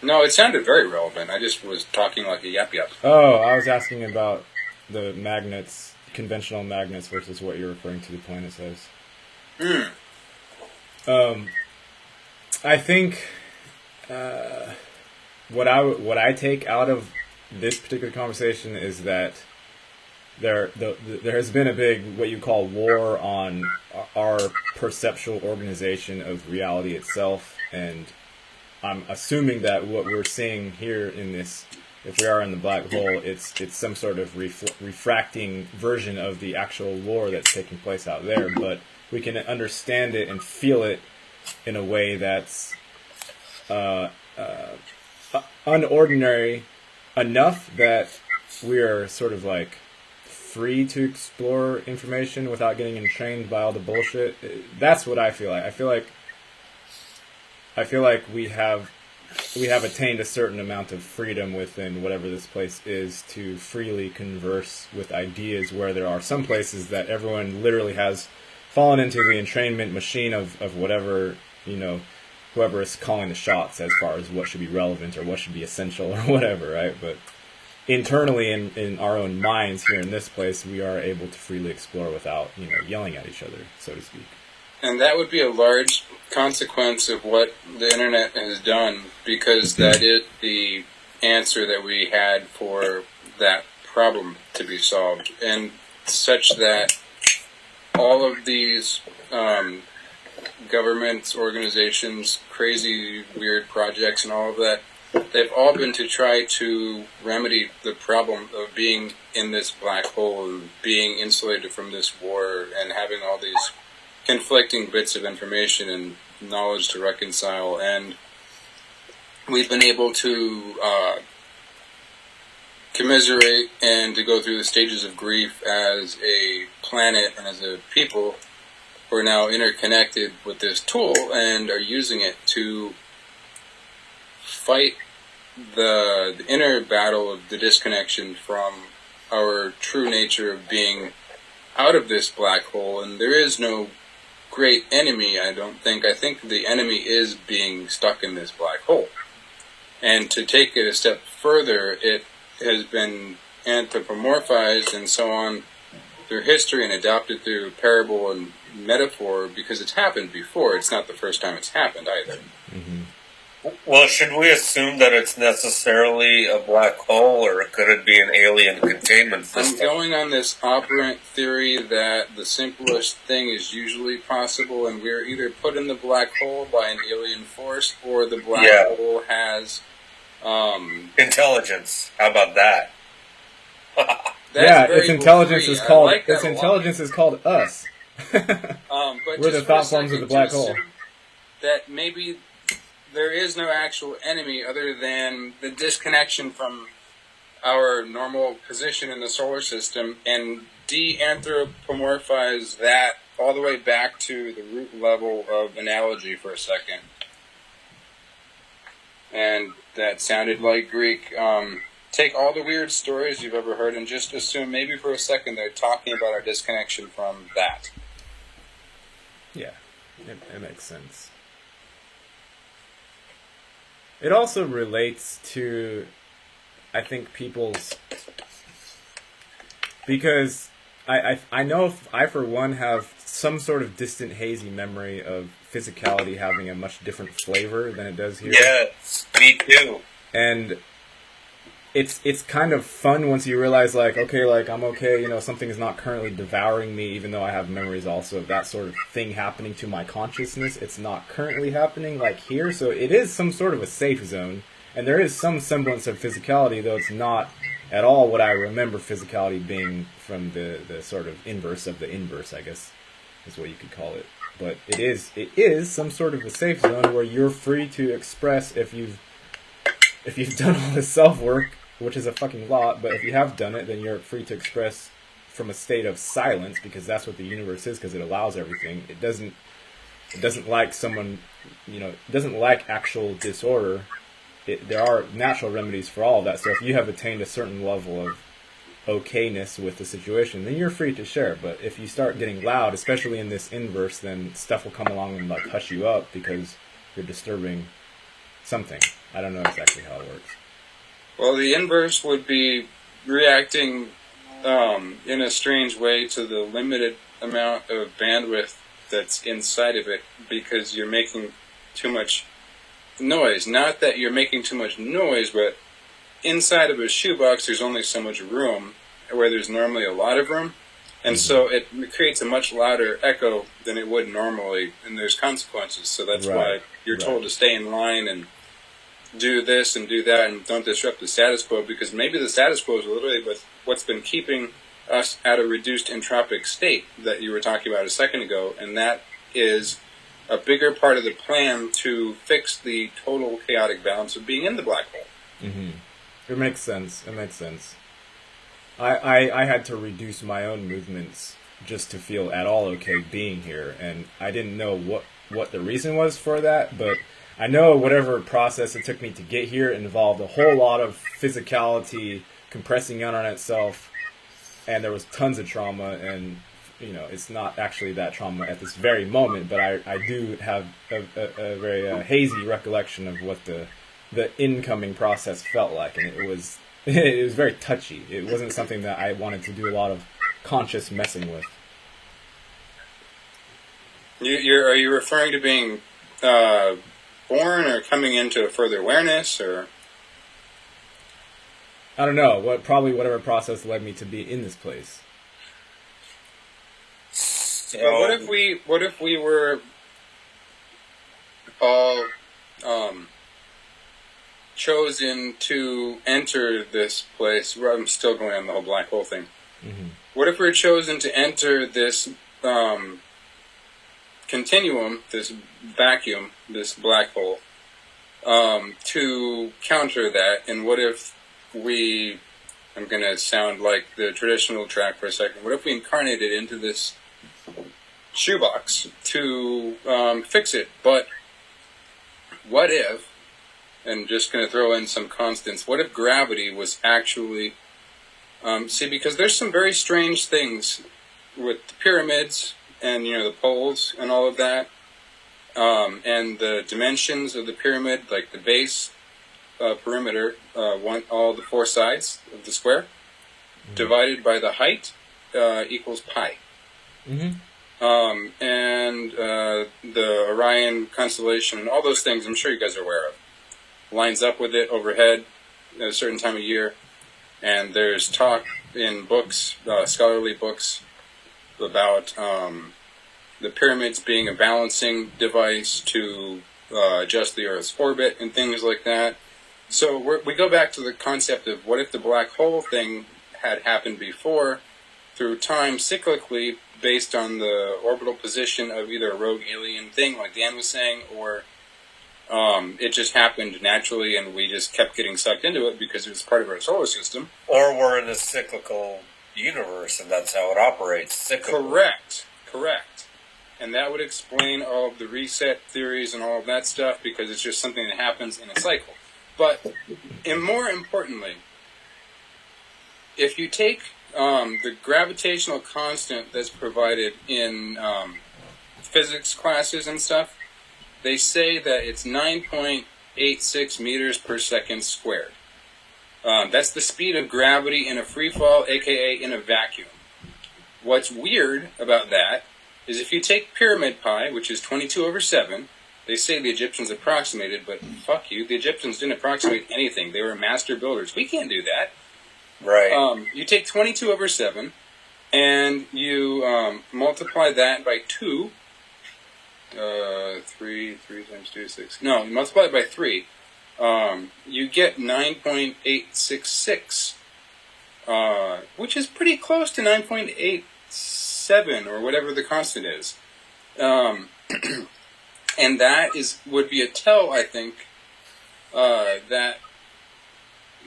No, it sounded very relevant. I just was talking like a yap. Oh, I was asking about the magnets, conventional magnets versus what you're referring to the planet says. I think what I take out of this particular conversation is that there has been a big, what you call, war on our perceptual organization of reality itself, and I'm assuming that what we're seeing here in this, if we are in the black hole, it's some sort of refracting version of the actual war that's taking place out there, but we can understand it and feel it in a way that's unordinary enough that we are sort of like free to explore information without getting entrained by all the bullshit. That's what I feel like. I feel like we have attained a certain amount of freedom within whatever this place is to freely converse with ideas, where there are some places that everyone literally has fallen into the entrainment machine of whatever, whoever is calling the shots as far as what should be relevant or what should be essential or whatever, right? But internally in our own minds here in this place, we are able to freely explore without, yelling at each other, so to speak. And that would be a large consequence of what the internet has done, because that is the answer that we had for that problem to be solved, and such that all of these governments, organizations, crazy, weird projects and all of that, they've all been to try to remedy the problem of being in this black hole and being insulated from this war and having all these conflicting bits of information and knowledge to reconcile. And we've been able to commiserate and to go through the stages of grief as a planet and as a people. We're now interconnected with this tool and are using it to fight the inner battle of the disconnection from our true nature of being out of this black hole. And there is no great enemy, I don't think. I think the enemy is being stuck in this black hole. And to take it a step further, it has been anthropomorphized and so on through history and adopted through parable and metaphor because it's happened before. It's not the first time it's happened either. Mm-hmm. Well, should we assume that it's necessarily a black hole, or could it be an alien containment system? I'm going on this operant theory that the simplest thing is usually possible, and we're either put in the black hole by an alien force, or the black hole has intelligence. How about that? Its intelligence is called is called us. But we're the thought forms of the black hole. That maybe there is no actual enemy other than the disconnection from our normal position in the solar system, and de-anthropomorphize that all the way back to the root level of analogy for a second. And that sounded like Greek. Take all the weird stories you've ever heard and just assume maybe for a second they're talking about our disconnection from that. Yeah, it makes sense. It also relates to, I think, people's... Because I know I, for one, have some sort of distant, hazy memory of physicality having a much different flavor than it does here. Yes, me too. And it's kind of fun once you realize, like, okay, like, I'm okay, you know, something is not currently devouring me, even though I have memories also of that sort of thing happening to my consciousness. It's not currently happening, like, here, so it is some sort of a safe zone, and there is some semblance of physicality, though it's not at all what I remember physicality being from the sort of inverse of the inverse, I guess, is what you could call it. But it is some sort of a safe zone where you're free to express if you've done all this self-work, which is a fucking lot, but if you have done it, then you're free to express from a state of silence, because that's what the universe is, because it allows everything. It doesn't like someone, you know, it doesn't like actual disorder. There are natural remedies for all of that, so if you have attained a certain level of okayness with the situation, then you're free to share. But if you start getting loud, especially in this inverse, then stuff will come along and, like, hush you up because you're disturbing something. I don't know exactly how it works. Well, the inverse would be reacting in a strange way to the limited amount of bandwidth that's inside of it because you're making too much noise. Not that you're making too much noise, but inside of a shoebox there's only so much room where there's normally a lot of room. And so it creates a much louder echo than it would normally, and there's consequences. So that's why you're told to stay in line and do this and do that and don't disrupt the status quo, because maybe the status quo is literally what's been keeping us at a reduced entropic state that you were talking about a second ago, and that is a bigger part of the plan to fix the total chaotic balance of being in the black hole. Mm-hmm. It makes sense. I had to reduce my own movements just to feel at all okay being here, and I didn't know what the reason was for that, but I know whatever process it took me to get here involved a whole lot of physicality compressing in on itself, and there was tons of trauma, and, you know, it's not actually that trauma at this very moment, but I do have a very hazy recollection of what the incoming process felt like, and it was very touchy. It wasn't something that I wanted to do a lot of conscious messing with. Are you referring to being born or coming into a further awareness, or? I don't know. Whatever process led me to be in this place. What if we were all chosen to enter this place? Well, I'm still going on the whole black hole thing. Mm-hmm. What if we're chosen to enter this continuum, this vacuum, this black hole, to counter that? And what if we, I'm going to sound like the traditional track for a second, what if we incarnated into this shoebox to fix it? But what if, and just going to throw in some constants, what if gravity was actually, see, because there's some very strange things with the pyramids and, the poles and all of that, and the dimensions of the pyramid, like the base perimeter, all the four sides of the square, divided by the height equals pi. Mm-hmm. And the Orion constellation and all those things, I'm sure you guys are aware of, lines up with it overhead at a certain time of year. And there's talk in books, scholarly books, about the pyramids being a balancing device to adjust the Earth's orbit and things like that. So we go back to the concept of what if the black hole thing had happened before through time cyclically based on the orbital position of either a rogue alien thing, like Dan was saying, or it just happened naturally and we just kept getting sucked into it because it was part of our solar system. Or we're in a cyclical universe and that's how it operates. Cyclically. Correct. And that would explain all of the reset theories and all of that stuff because it's just something that happens in a cycle. But, and more importantly, if you take the gravitational constant that's provided in physics classes and stuff, they say that it's 9.86 meters per second squared. That's the speed of gravity in a free fall, aka in a vacuum. What's weird about that is if you take pyramid pi, which is 22 over 7, they say the Egyptians approximated, but fuck you, the Egyptians didn't approximate anything. They were master builders. We can't do that. Right. You take 22 over 7, and you multiply that by 2. 3 times 2 is 6. No, you multiply it by 3. You get 9.866, which is pretty close to 9.87 or whatever the constant is. And that would be a tell, I think, that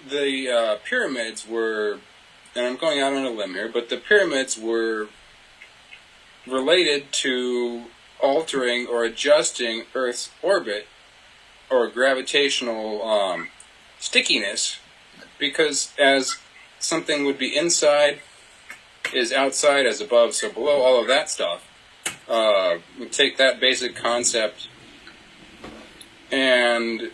the pyramids were, and I'm going out on a limb here, but the pyramids were related to altering or adjusting Earth's orbit or gravitational stickiness, because as something would be inside is outside, as above, so below, all of that stuff. We take that basic concept and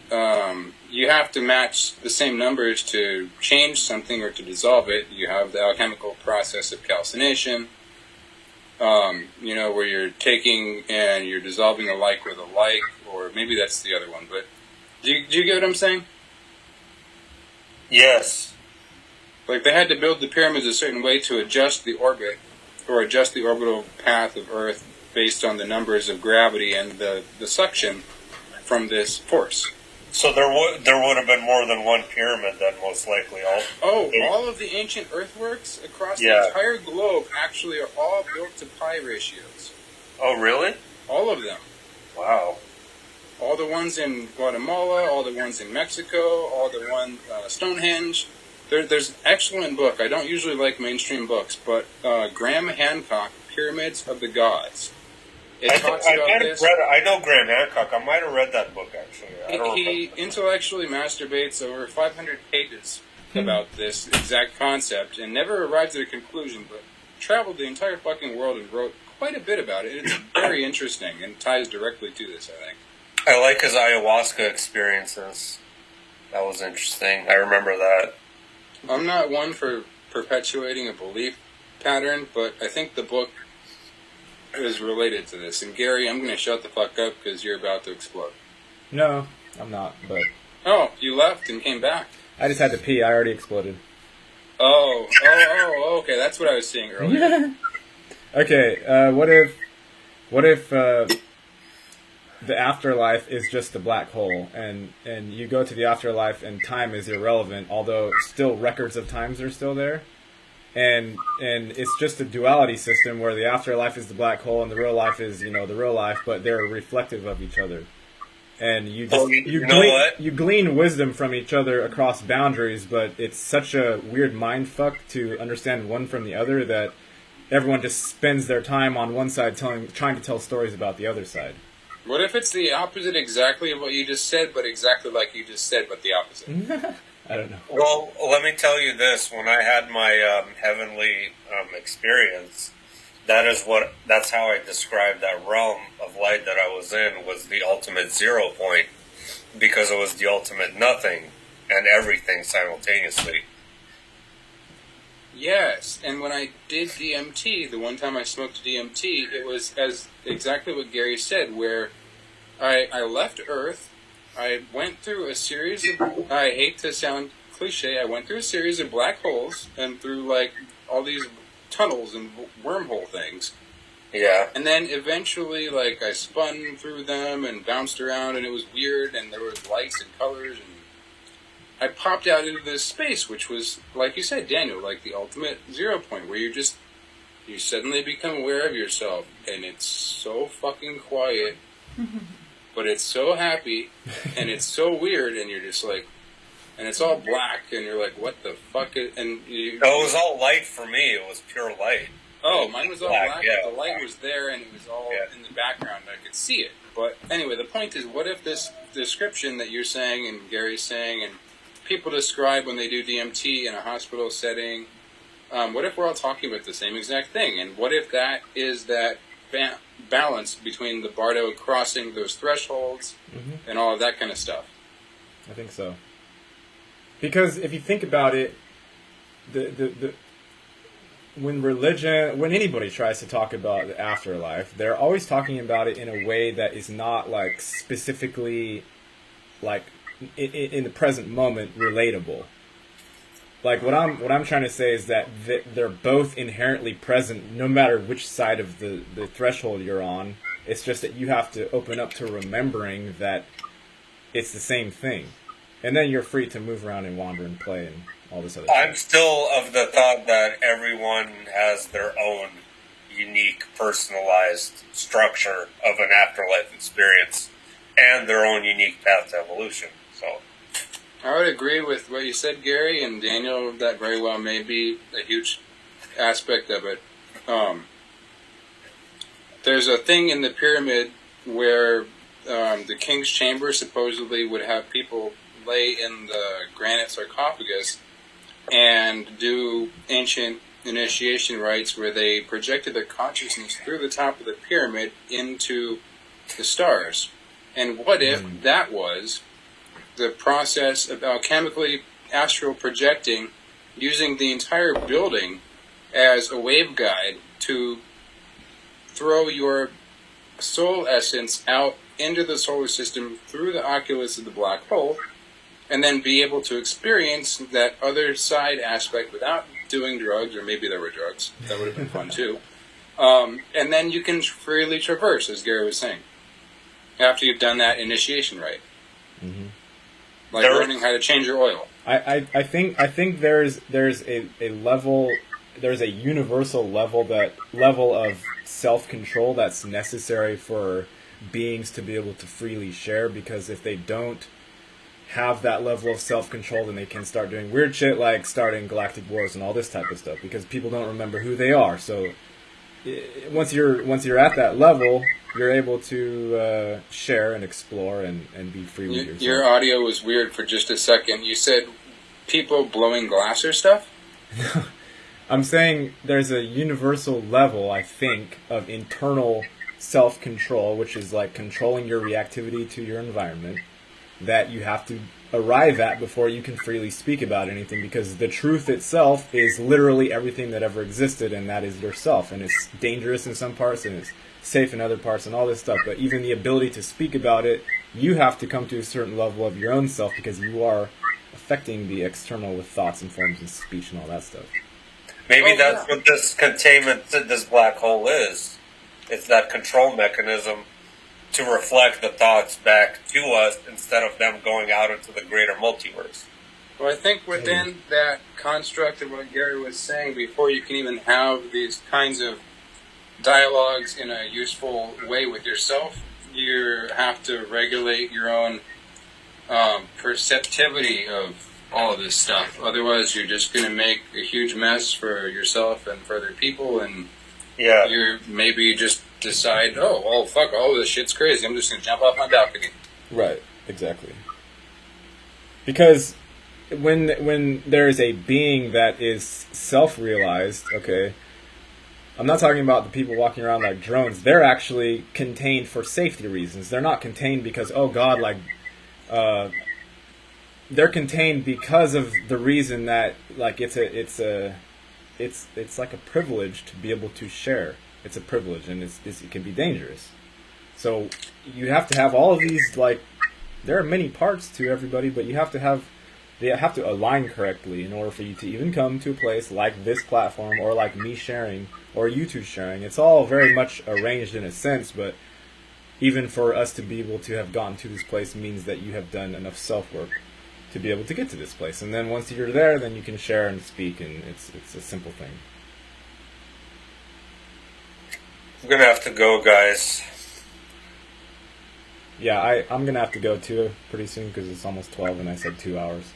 you have to match the same numbers to change something or to dissolve it. You have the alchemical process of calcination, where you're taking and you're dissolving a like with a like, or maybe that's the other one, but do you get what I'm saying? Yes. Like, they had to build the pyramids a certain way to adjust the orbit, or adjust the orbital path of Earth based on the numbers of gravity and the suction from this force. So there would have been more than one pyramid then, most likely. All of the ancient earthworks across the entire globe actually are all built to pi ratios. Oh, really? All of them. Wow. All the ones in Guatemala, all the ones in Mexico, all the one Stonehenge. There's an excellent book. I don't usually like mainstream books, but Graham Hancock, Pyramids of the Gods. It talks about this. I know Graham Hancock. I might have read that book, actually. He intellectually masturbates over 500 pages about this exact concept and never arrived at a conclusion, but traveled the entire fucking world and wrote quite a bit about it. It's very interesting and ties directly to this, I think. I like his ayahuasca experiences. That was interesting. I remember that. I'm not one for perpetuating a belief pattern, but I think the book is related to this. And Gary, I'm going to shut the fuck up because you're about to explode. No, I'm not, but... Oh, you left and came back. I just had to pee. I already exploded. Oh, okay. That's what I was seeing earlier. Okay, what if the afterlife is just a black hole, and you go to the afterlife and time is irrelevant, although still records of times are still there. And it's just a duality system where the afterlife is the black hole and the real life is, the real life, but they're reflective of each other. And you glean wisdom from each other across boundaries, but it's such a weird mind fuck to understand one from the other that everyone just spends their time on one side trying to tell stories about the other side. What if it's the opposite exactly of what you just said, but exactly like you just said, but the opposite? I don't know. Well, let me tell you this. When I had my heavenly experience, that's how I described that realm of light that I was in, was the ultimate 0 point, because it was the ultimate nothing and everything simultaneously. Yes, and when I did DMT, the one time I smoked DMT, it was as exactly what Gary said, where I left Earth, I went through a series of, I hate to sound cliche, I went through a series of black holes and through like all these tunnels and wormhole things. Yeah. And then eventually like I spun through them and bounced around and it was weird and there was lights and colors and I popped out into this space, which was, like you said, Daniel, like the ultimate 0 point, where you suddenly become aware of yourself, and it's so fucking quiet, but it's so happy, and it's so weird, and you're just like, and it's all black, and you're like, what the fuck is, and it was all light for me, it was pure light. Oh, mine was all black, yeah. but the light was there, and it was all in the background, I could see it. But anyway, the point is, what if this description that you're saying, and Gary's saying, and people describe when they do DMT in a hospital setting, what if we're all talking about the same exact thing? And what if that is that balance between the Bardo crossing those thresholds and all of that kind of stuff? I think so. Because if you think about it, when anybody tries to talk about the afterlife, they're always talking about it in a way that is not like specifically like in the present moment relatable. Like what I'm trying to say is that they're both inherently present no matter which side of the threshold you're on. It's just that you have to open up to remembering that it's the same thing. And then you're free to move around and wander and play and all this other stuff. I'm still of the thought that everyone has their own unique, personalized structure of an afterlife experience and their own unique path to evolution. So I would agree with what you said, Gary, and Daniel, that very well may be a huge aspect of it. There's a thing in the pyramid where the king's chamber supposedly would have people lay in the granite sarcophagus and do ancient initiation rites where they projected their consciousness through the top of the pyramid into the stars. And what if that was the process of alchemically astral projecting, using the entire building as a waveguide to throw your soul essence out into the solar system through the oculus of the black hole, and then be able to experience that other side aspect without doing drugs, or maybe there were drugs. That would have been fun too. And then you can freely traverse, as Gary was saying, after you've done that initiation rite. Mm-hmm. Like learning how to change your oil. I think there's a level, there's a universal level of self-control that's necessary for beings to be able to freely share, because if they don't have that level of self-control, then they can start doing weird shit like starting galactic wars and all this type of stuff, because people don't remember who they are. So once you're at that level, you're able to share and explore and be free with yourself. Your audio was weird for just a second. You said people blowing glass or stuff? I'm saying there's a universal level, I think, of internal self-control, which is like controlling your reactivity to your environment, that you have to arrive at before you can freely speak about anything, because the truth itself is literally everything that ever existed, and that is yourself. And it's dangerous in some parts, and it's safe in other parts, and all this stuff. But even the ability to speak about it, you have to come to a certain level of your own self, because you are affecting the external with thoughts and forms and speech and all that stuff. Maybe that's what this containment, this black hole is. It's that control mechanism to reflect the thoughts back to us instead of them going out into the greater multiverse. Well, I think within that construct of what Gary was saying, before you can even have these kinds of dialogues in a useful way with yourself, you have to regulate your own perceptivity of all of this stuff. Otherwise, you're just going to make a huge mess for yourself and for other people, and you maybe just decide, oh, fuck, all this shit's crazy. I'm just going to jump off my balcony. Right, exactly. Because when there is a being that is self-realized, okay, I'm not talking about the people walking around like drones. They're actually contained for safety reasons. They're not contained because, oh God, like, they're contained because of the reason that, like, it's like a privilege to be able to share. It's a privilege, and it can be dangerous. So you have to have all of these, like, there are many parts to everybody, but you have to have, they have to align correctly in order for you to even come to a place like this platform, or like me sharing, or you two sharing. It's all very much arranged in a sense, but even for us to be able to have gotten to this place means that you have done enough self-work to be able to get to this place. And then once you're there, then you can share and speak, and it's a simple thing. I'm going to have to go, guys. Yeah, I'm going to have to go too pretty soon because it's almost 12 and I said 2 hours.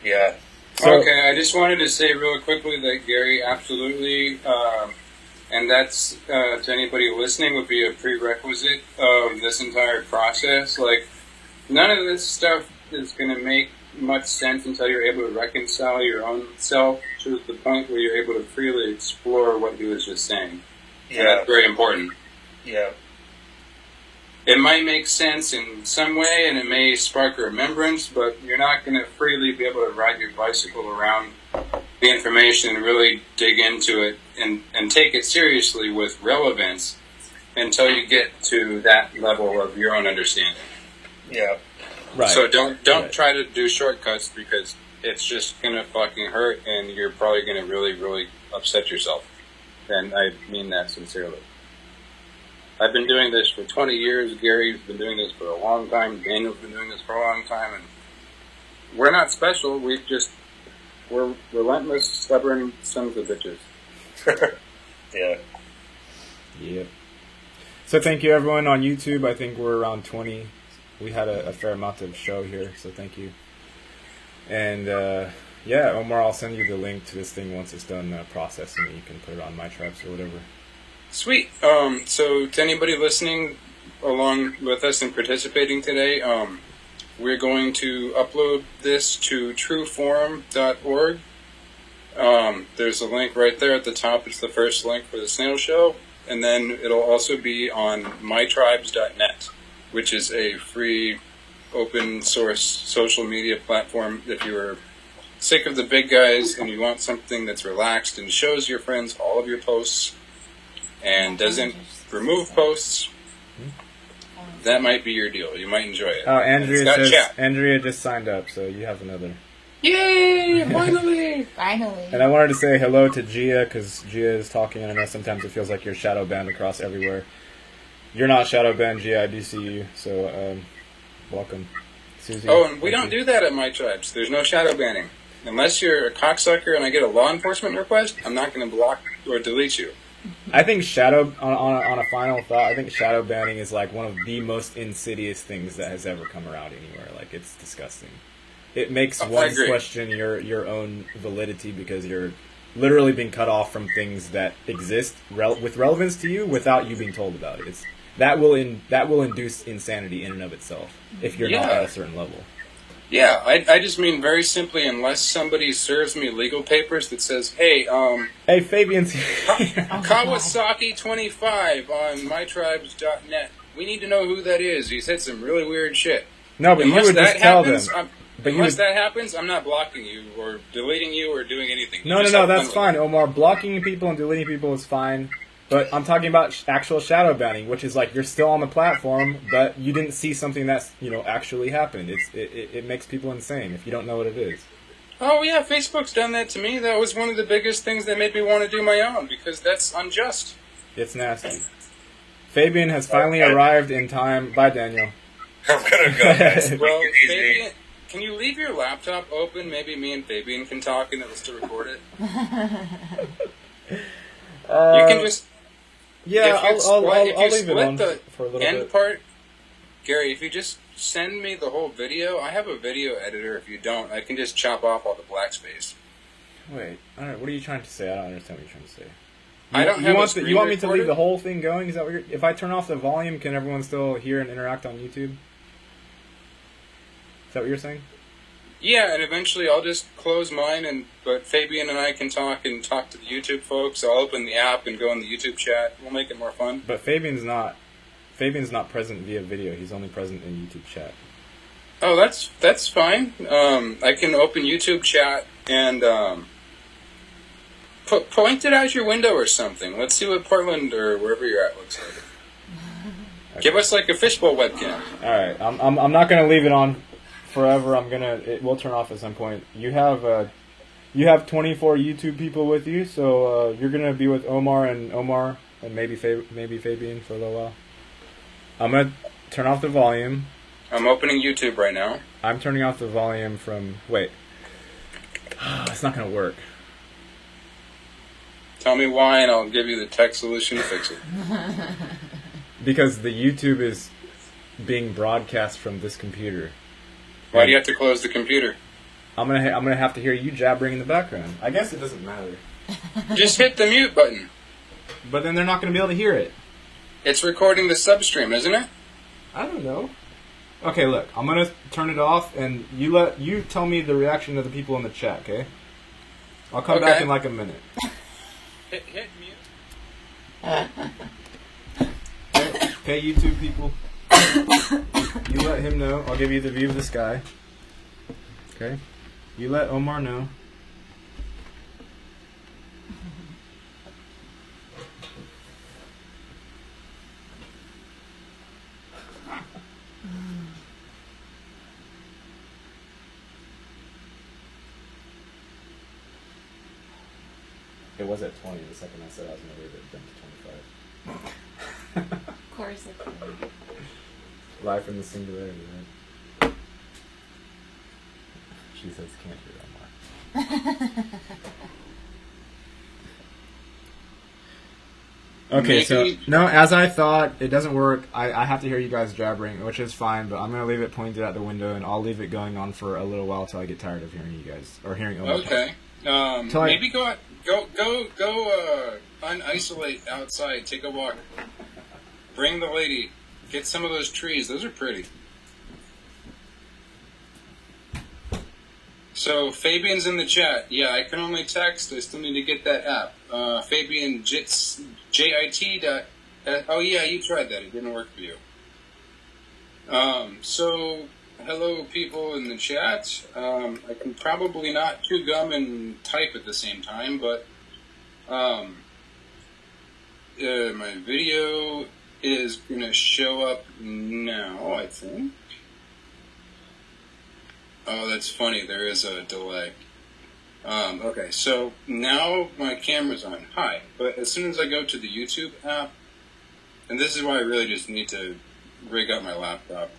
Yeah. So, okay, I just wanted to say really quickly that Gary absolutely, and that's to anybody listening, would be a prerequisite of this entire process. Like, none of this stuff is going to make much sense until you're able to reconcile your own self to the point where you're able to freely explore what he was just saying. Yeah. And that's very important. Yeah. It might make sense in some way, and it may spark a remembrance, but you're not going to freely be able to ride your bicycle around the information and really dig into it and take it seriously with relevance until you get to that level of your own understanding. Yeah. right. So don't try to do shortcuts, because it's just going to fucking hurt, and you're probably going to really, really upset yourself. And I mean that sincerely. I've been doing this for 20 years. Gary's been doing this for a long time. Daniel's been doing this for a long time. And we're not special. We're relentless, stubborn sons of bitches. Yeah. Yep. So thank you, everyone on YouTube. I think we're around 20. We had a fair amount of show here, so thank you. And, yeah, Omar, I'll send you the link to this thing once it's done processing. You can put it on my tribes or whatever. Sweet. So to anybody listening along with us and participating today, we're going to upload this to trueforum.org. There's a link right there at the top. It's the first link for the Snail Show. And then it'll also be on mytribes.net, which is a free open source social media platform. If you're sick of the big guys and you want something that's relaxed and shows your friends all of your posts and doesn't remove posts, that might be your deal. You might enjoy it. Oh, Andrea just signed up, so you have another. Yay! Finally! Finally. And I wanted to say hello to Gia, because Gia is talking, and I know sometimes it feels like you're shadow banned across everywhere. You're not shadow banned, Gia. I do see you, so welcome. Susie, oh, and we don't do that at my tribes. There's no shadow banning. Unless you're a cocksucker and I get a law enforcement request, I'm not going to block or delete you. I think on a final thought, I think shadow banning is like one of the most insidious things that has ever come around anywhere. Like, it's disgusting. It makes one question your own validity, because you're literally being cut off from things that exist with relevance to you without you being told about it. That will induce insanity in and of itself if you're not at a certain level. Yeah, I just mean very simply, unless somebody serves me legal papers that says, hey, hey, Fabian's here. Kawasaki 25 on mytribes.net. We need to know who that is. He said some really weird shit. No, but unless you would just tell them. Unless that happens, I'm not blocking you or deleting you or doing anything. No, that's fine, Omar. Blocking people and deleting people is fine. But I'm talking about actual shadow banning, which is like you're still on the platform, but you didn't see something that's actually happened. It makes people insane if you don't know what it is. Oh yeah, Facebook's done that to me. That was one of the biggest things that made me want to do my own, because that's unjust. It's nasty. Fabian has finally arrived in time. Bye, Daniel. I'm gonna go. Guys. Well, Take it easy. Fabian, can you leave your laptop open? Maybe me and Fabian can talk and it'll still record it. You can just... Yeah, I'll leave it split on the for a little end bit. part, Gary, if you just send me the whole video, I have a video editor. If you don't, I can just chop off all the black space. Wait, all right, what are you trying to say? I don't understand what you're trying to say. I don't have a screen you want me to recorder? leave the whole thing going? Is that what you're... If I turn off the volume, can everyone still hear and interact on YouTube? Is that what you're saying? Yeah, and eventually I'll just close mine, but Fabian and I can talk to the YouTube folks. I'll open the app and go in the YouTube chat. We'll make it more fun. But Fabian's not present via video. He's only present in YouTube chat. Oh, that's fine. I can open YouTube chat and point it out your window or something. Let's see what Portland or wherever you're at looks like. Okay. Give us like a fishbowl webcam. All right, I'm not gonna leave it on forever. It will turn off at some point. You have 24 YouTube people with you, so you're gonna be with Omar and maybe Fabian for a little while. I'm gonna turn off the volume. I'm opening YouTube right now. I'm turning off the volume from... Wait. It's not gonna work. Tell me why, and I'll give you the tech solution to fix it. Because the YouTube is being broadcast from this computer. Why do you have to close the computer? I'm gonna have to hear you jabbering in the background. I guess it doesn't matter. Just hit the mute button. But then they're not gonna be able to hear it. It's recording the substream, isn't it? I don't know. Okay, look. I'm gonna turn it off, and you tell me the reaction of the people in the chat. Okay. I'll come back in like a minute. Hit mute. Okay, YouTube people. You let him know. I'll give you the view of the sky. Okay. You let Omar know. It was at 20 the second I said I was going to leave it down to 25. Of course it's Life in the singularity, right? She says can't do that more. Okay, so, no, as I thought, it doesn't work. I have to hear you guys jabbering, which is fine, but I'm going to leave it pointed out the window, and I'll leave it going on for a little while until I get tired of hearing you guys, or hearing Omar talk. Okay. Maybe go unisolate outside, take a walk. Bring the lady. Get some of those trees. Those are pretty. So, Fabian's in the chat. Yeah, I can only text. I still need to get that app. Fabian, JIT. Oh, yeah, you tried that. It didn't work for you. So, hello, people in the chat. I can probably not chew gum and type at the same time, but my video is going to show up now, I think. Oh, that's funny. There is a delay. Okay, so now my camera's on. Hi. But as soon as I go to the YouTube app, and this is why I really just need to rig up my laptop,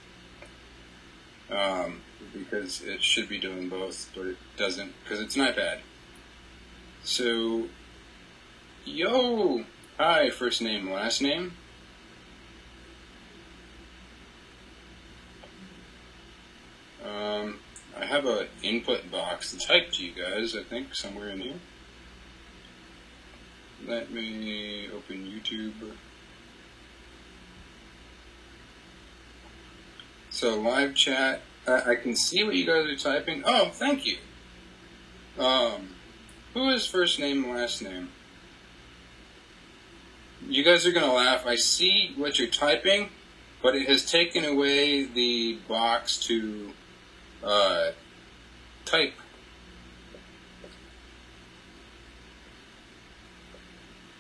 because it should be doing both, but it doesn't, because it's not bad. So, yo! Hi, first name, last name. I have an input box to type to you guys, I think, somewhere in here. Let me open YouTube. So, live chat. I can see what you guys are typing. Oh, thank you. Who is first name, last name? You guys are going to laugh. I see what you're typing, but it has taken away the box to type.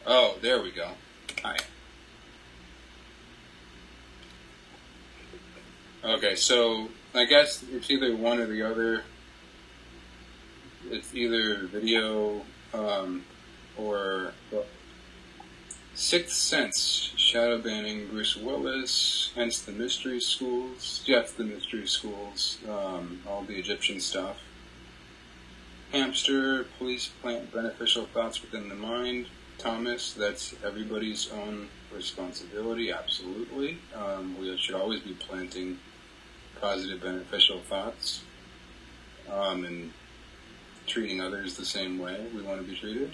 Oh, there we go. Hi. Okay, so I guess it's either one or the other. It's either video or... Sixth Sense, shadow banning Bruce Willis, hence the mystery schools, Jeff the mystery schools, all the Egyptian stuff. Hamster, police plant beneficial thoughts within the mind. Thomas, that's everybody's own responsibility, absolutely. We should always be planting positive beneficial thoughts and treating others the same way we want to be treated.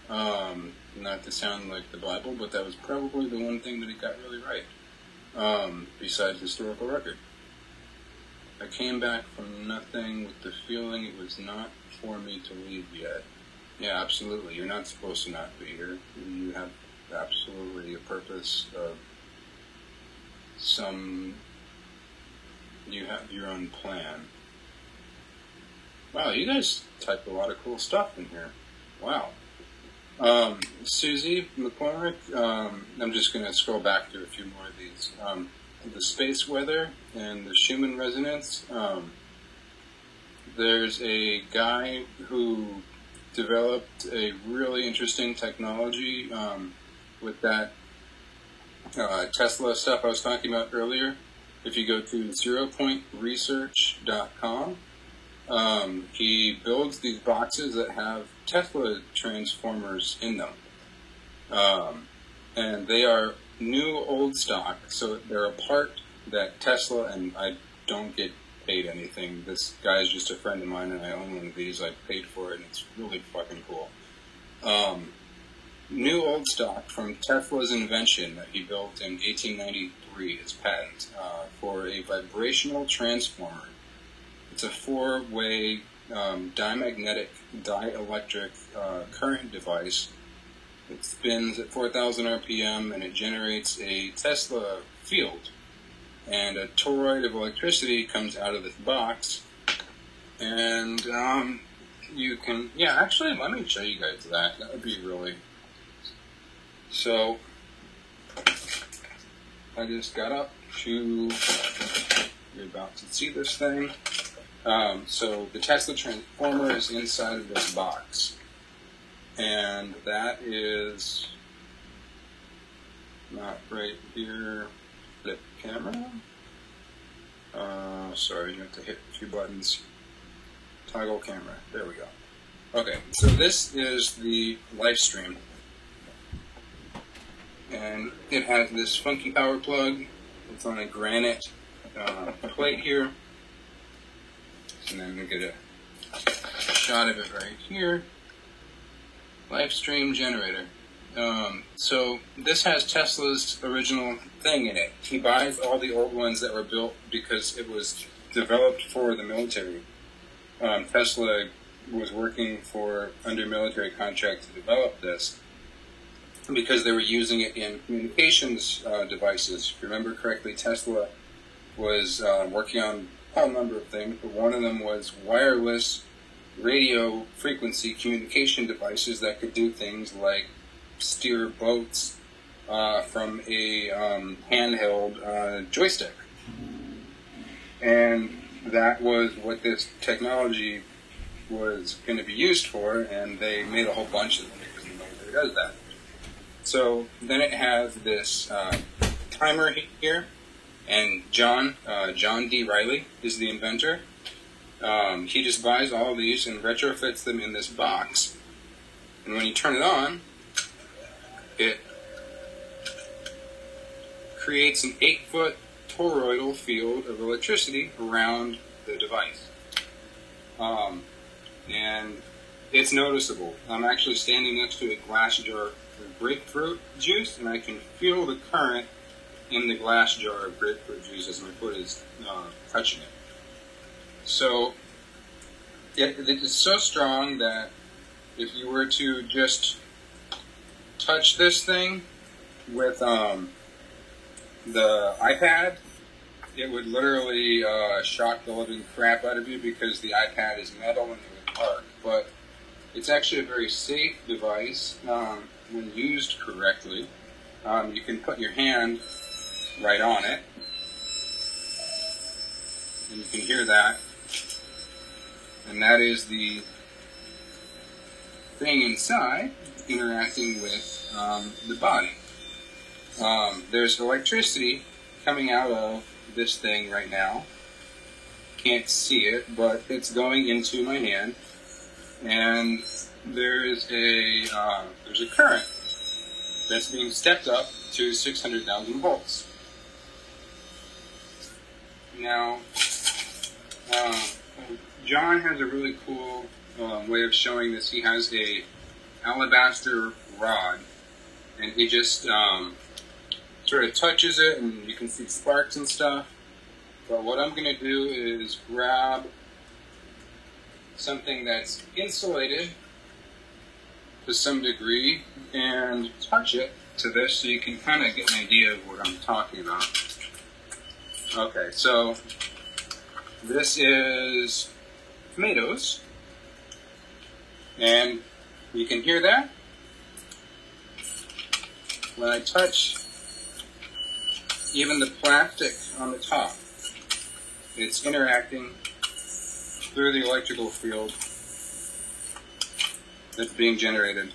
Not to sound like the Bible, but that was probably the one thing that he got really right, besides historical record. I came back from nothing with the feeling it was not for me to leave yet. Yeah, absolutely. You're not supposed to not be here. You have absolutely a purpose of you have your own plan. Wow, you guys type a lot of cool stuff in here. Wow. Susie McCormick, I'm just going to scroll back through a few more of these. The space weather and the Schumann resonance. There's a guy who developed a really interesting technology with that Tesla stuff I was talking about earlier. If you go to zeropointresearch.com, he builds these boxes that have Tesla transformers in them. And they are new old stock, so they're a part that Tesla, and I don't get paid anything. This guy's just a friend of mine, and I own one of these. I paid for it, and it's really fucking cool. New old stock from Tesla's invention that he built in 1893, his patent, for a vibrational transformer. It's a four-way diamagnetic dielectric current device. It spins at 4,000 RPM, and it generates a Tesla field. And a toroid of electricity comes out of this box. And you can... Yeah, actually, let me show you guys that. That would be really... So, I just got up to... You're about to see this thing. So the Tesla transformer is inside of this box. And that is not right here. Flip camera. Sorry, you have to hit a few buttons. Toggle camera. There we go. Okay, so this is the live stream. And it has this funky power plug. It's on a granite plate here. And then we get a shot of it right here. Live stream generator. So this has Tesla's original thing in it. He buys all the old ones that were built because it was developed for the military. Tesla was working under military contract to develop this because they were using it in communications devices. If you remember correctly, Tesla was working on a whole number of things, but one of them was wireless radio frequency communication devices that could do things like steer boats from a handheld joystick. And that was what this technology was going to be used for, and they made a whole bunch of them because the military does that. So then it has this timer here, and John D. Riley is the inventor. He just buys all these and retrofits them in this box. And when you turn it on, it creates an 8-foot toroidal field of electricity around the device. And it's noticeable. I'm actually standing next to a glass jar of grapefruit juice, and I can feel the current in the glass jar of grapefruit juice as my foot is touching it. So it is so strong that if you were to just touch this thing with the iPad, it would literally shock the living crap out of you because the iPad is metal and it would arc. But it's actually a very safe device when used correctly. You can put your hand right on it, and you can hear that. And that is the thing inside interacting with the body. There's electricity coming out of this thing right now. Can't see it, but it's going into my hand, and there's a current that's being stepped up to 600,000 volts. Now, John has a really cool way of showing this. He has a alabaster rod, and he just sort of touches it, and you can see sparks and stuff. But what I'm going to do is grab something that's insulated to some degree and touch it to this so you can kind of get an idea of what I'm talking about. Okay, so this is tomatoes, and you can hear that when I touch even the plastic on the top. It's interacting through the electrical field that's being generated.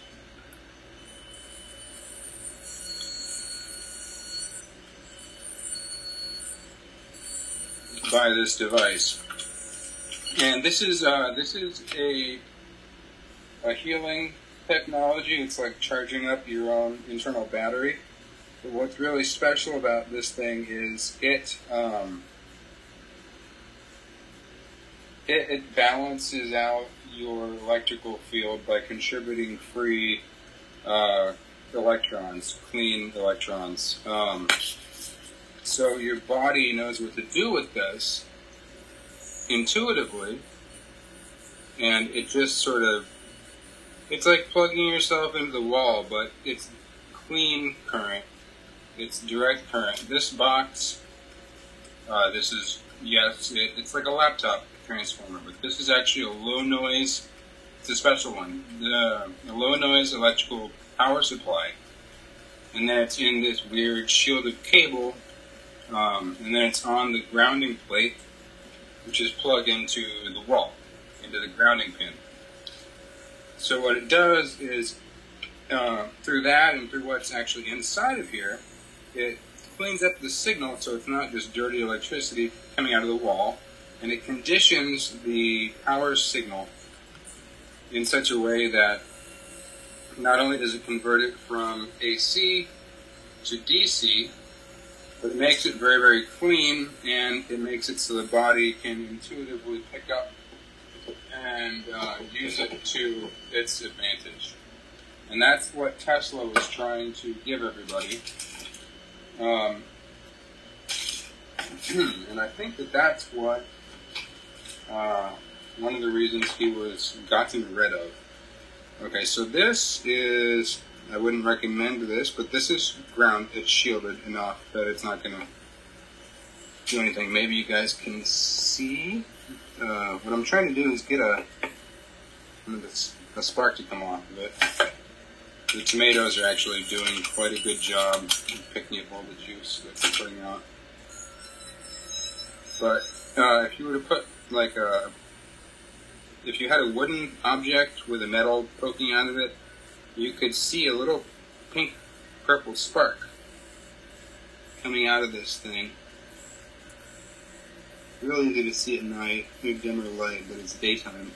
By this device. And this is a healing technology. It's like charging up your own internal battery. But what's really special about this thing is it balances out your electrical field by contributing free electrons, clean electrons. So your body knows what to do with this intuitively, and it just sort of, it's like plugging yourself into the wall, but it's clean current. It's direct current. This box, this is, yes, it's like a laptop transformer, but this is actually a low noise, it's a special one, a low noise electrical power supply. And then it's in this weird shielded cable, and then it's on the grounding plate, which is plugged into the wall, into the grounding pin. So what it does is, through that and through what's actually inside of here, it cleans up the signal so it's not just dirty electricity coming out of the wall, and it conditions the power signal in such a way that not only does it convert it from AC to DC, but it makes it very, very clean, and it makes it so the body can intuitively pick up and use it to its advantage. And that's what Tesla was trying to give everybody. And I think that that's what one of the reasons he was gotten rid of. Okay, so this is, I wouldn't recommend this, but this is ground, it's shielded enough that it's not going to do anything. Maybe you guys can see. What I'm trying to do is get a spark to come off of it. The tomatoes are actually doing quite a good job of picking up all the juice that they're putting out. But if you were to put like if you had a wooden object with a metal poking out of it, you could see a little pink purple spark coming out of this thing. Really easy to see at night, through dimmer light, but it's daytime.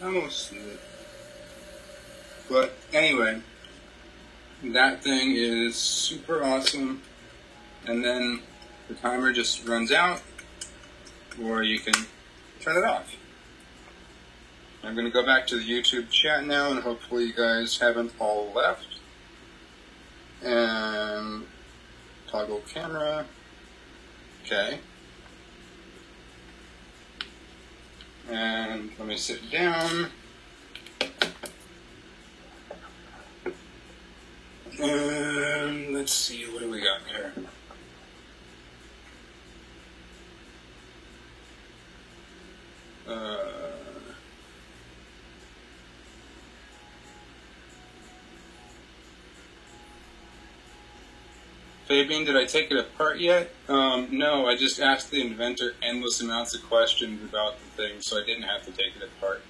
I almost see it. But anyway, that thing is super awesome. And then the timer just runs out, or you can turn it off. I'm going to go back to the YouTube chat now, and hopefully you guys haven't all left. And toggle camera. Okay. And let me sit down. And let's see, what do we got here? Fabian, did I take it apart yet? No, I just asked the inventor endless amounts of questions about the thing, so I didn't have to take it apart.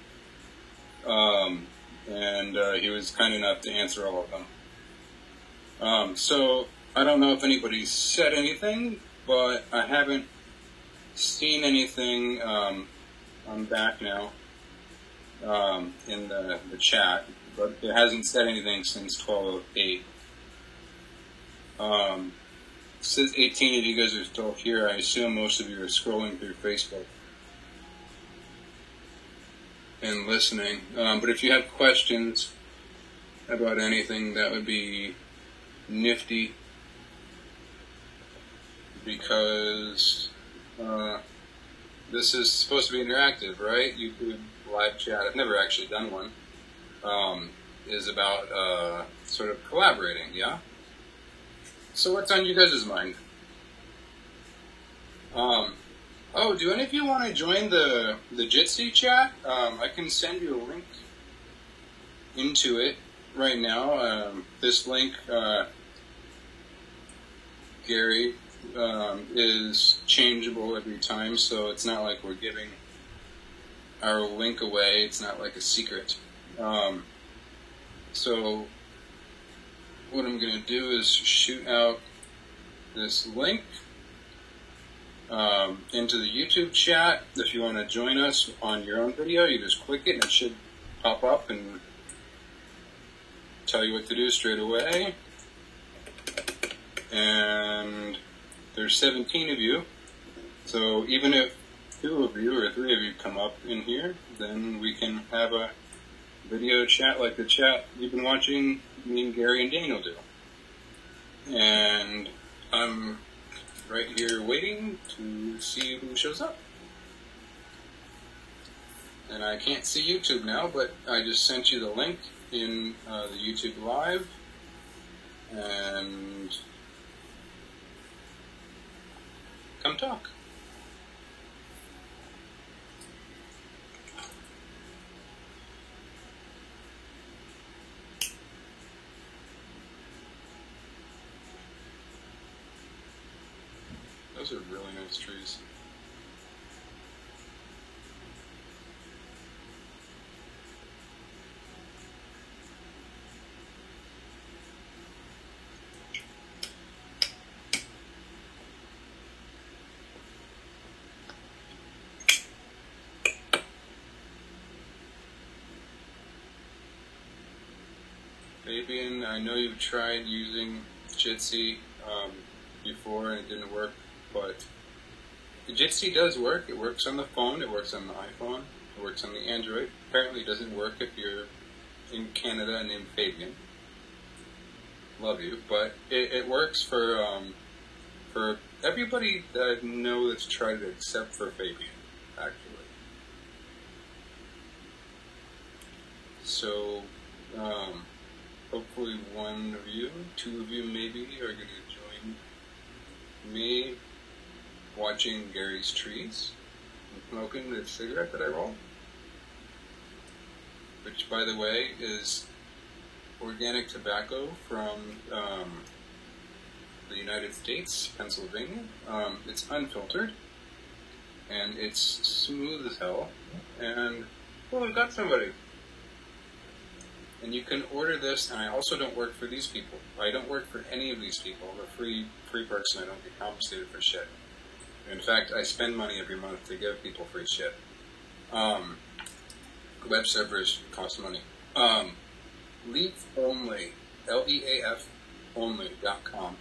And he was kind enough to answer all of them. So I don't know if anybody said anything, but I haven't seen anything. I'm back now in the chat, but it hasn't said anything since 12:08. It says 18 of you guys are still here. I assume most of you are scrolling through Facebook and listening. But if you have questions about anything, that would be nifty, because this is supposed to be interactive, right? YouTube live chat, I've never actually done one, is about sort of collaborating, yeah? So what's on you guys' mind? Oh, do any of you want to join the Jitsi chat? I can send you a link into it right now. This link, Gary, is changeable every time, so it's not like we're giving our link away. It's not like a secret. So what I'm going to do is shoot out this link into the YouTube chat. If you want to join us on your own video, you just click it and it should pop up and tell you what to do straight away. And there's 17 of you, so even if 2 of you or 3 of you come up in here, then we can have a video chat like the chat you've been watching me and Gary and Daniel do. And I'm right here waiting to see who shows up. And I can't see YouTube now, but I just sent you the link in the YouTube Live. And come talk. Those are really nice trees. Fabian, I know you've tried using Jitsi before and it didn't work, but the Jitsi does work. It works on the phone, it works on the iPhone, it works on the Android. Apparently it doesn't work if you're in Canada and named Fabian. Love you, but it works for everybody that I know that's tried it except for Fabian, actually. So, hopefully 1 of you, 2 of you maybe, are going to join me watching Gary's trees and smoking the cigarette that I roll, which, by the way, is organic tobacco from the United States, Pennsylvania. It's unfiltered, and it's smooth as hell, and, well, we've got somebody. And you can order this, and I also don't work for these people. I don't work for any of these people. I'm a free person. I don't get compensated for shit. In fact, I spend money every month to give people free shit. Web servers cost money. Leaf Only, LEAF only.com.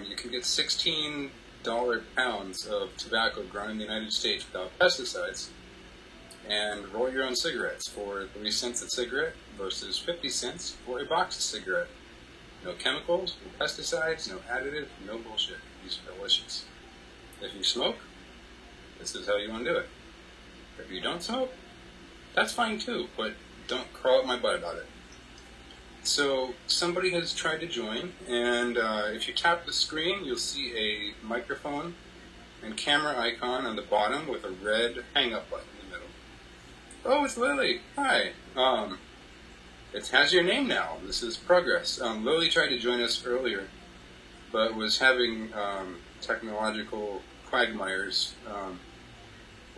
You can get $16 pounds of tobacco grown in the United States without pesticides, and roll your own cigarettes for 3 cents a cigarette versus 50 cents for a box of cigarette. No chemicals, no pesticides, no additive, no bullshit. These are delicious. If you smoke, this is how you want to do it. If you don't smoke, that's fine too, but don't crawl up my butt about it. So somebody has tried to join, and if you tap the screen, you'll see a microphone and camera icon on the bottom with a red hang-up button in the middle. Oh, it's Lily. Hi. It has your name now. This is progress. Lily tried to join us earlier, but was having technological quagmires,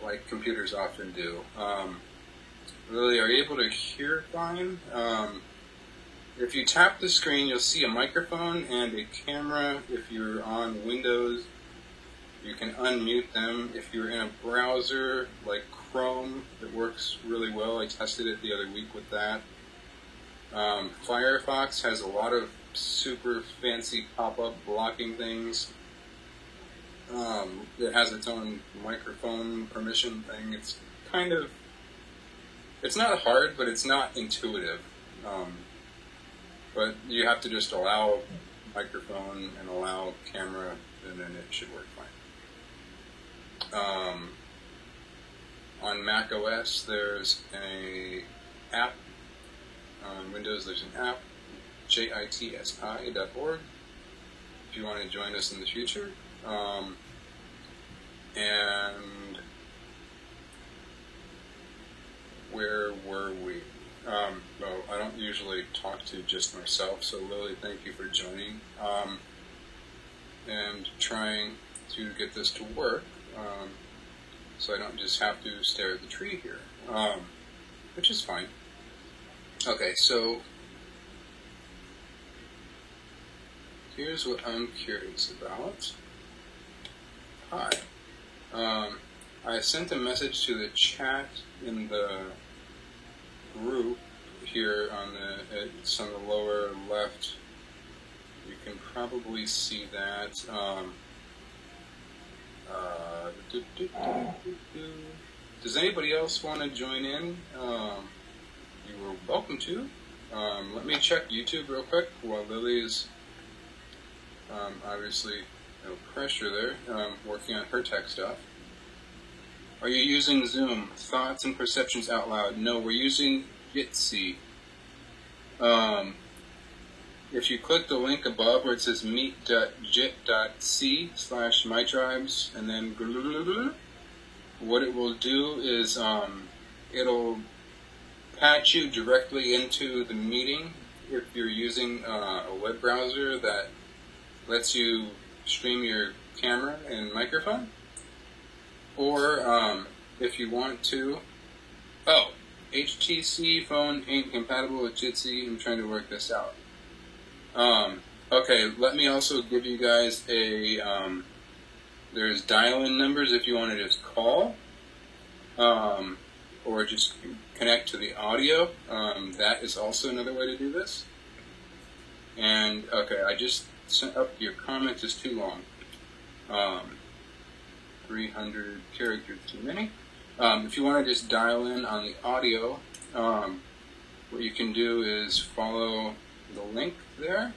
like computers often do. Lily, are you able to hear fine? If you tap the screen, you'll see a microphone and a camera. If you're on Windows, you can unmute them. If you're in a browser like Chrome, it works really well. I tested it the other week with that. Firefox has a lot of super fancy pop-up blocking things. It has its own microphone permission thing. It's kind of, it's not hard, but it's not intuitive. But you have to just allow microphone and allow camera, and then it should work fine. On Mac OS, there's a app. On Windows, there's an app, jitsi.org, if you want to join us in the future. And where were we? Well, I don't usually talk to just myself, so Lily, thank you for joining and trying to get this to work, so I don't just have to stare at the tree here, which is fine. Okay, so here's what I'm curious about. Hi. I sent a message to the chat in the group here on it's on the lower left. You can probably see that. Does anybody else want to join in? You were welcome to. Let me check YouTube real quick while Lily is obviously no pressure there, working on her tech stuff. Are you using Zoom? Thoughts and perceptions out loud? No, we're using Jitsi. If you click the link above where it says meet.jit.c/mytribes and then what it will do is it'll patch you directly into the meeting if you're using a web browser that lets you stream your camera and microphone. Or if you want to, HTC phone ain't compatible with Jitsi. I'm trying to work this out. Okay, let me also give you guys a, there's dial-in numbers if you want to just call, or just connect to the audio. That is also another way to do this. And, okay, I just sent up your comments is too long. 300 characters too many. If you want to just dial in on the audio, what you can do is follow the link there.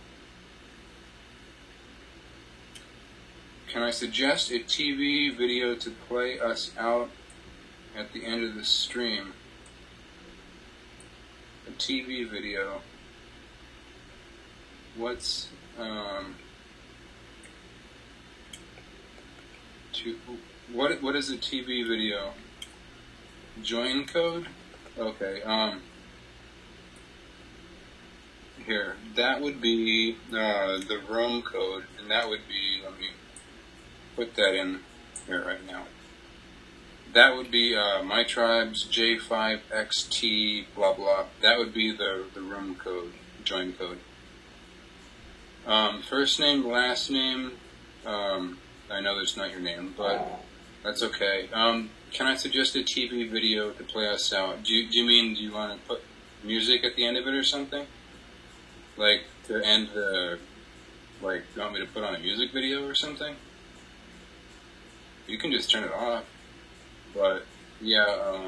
Can I suggest a TV video to play us out at the end of the stream? A TV video. What's what is a TV video? Join code? Okay, here, that would be the roam code, and that would be, let me put that in here right now. That would be my tribe's J5XT blah blah. That would be the room code, join code. First name, last name, I know that's not your name, but that's okay. Can I suggest a TV video to play us out? Do you mean, do you want to put music at the end of it or something? Like, to end the, like, you want me to put on a music video or something? You can just turn it off. But, yeah,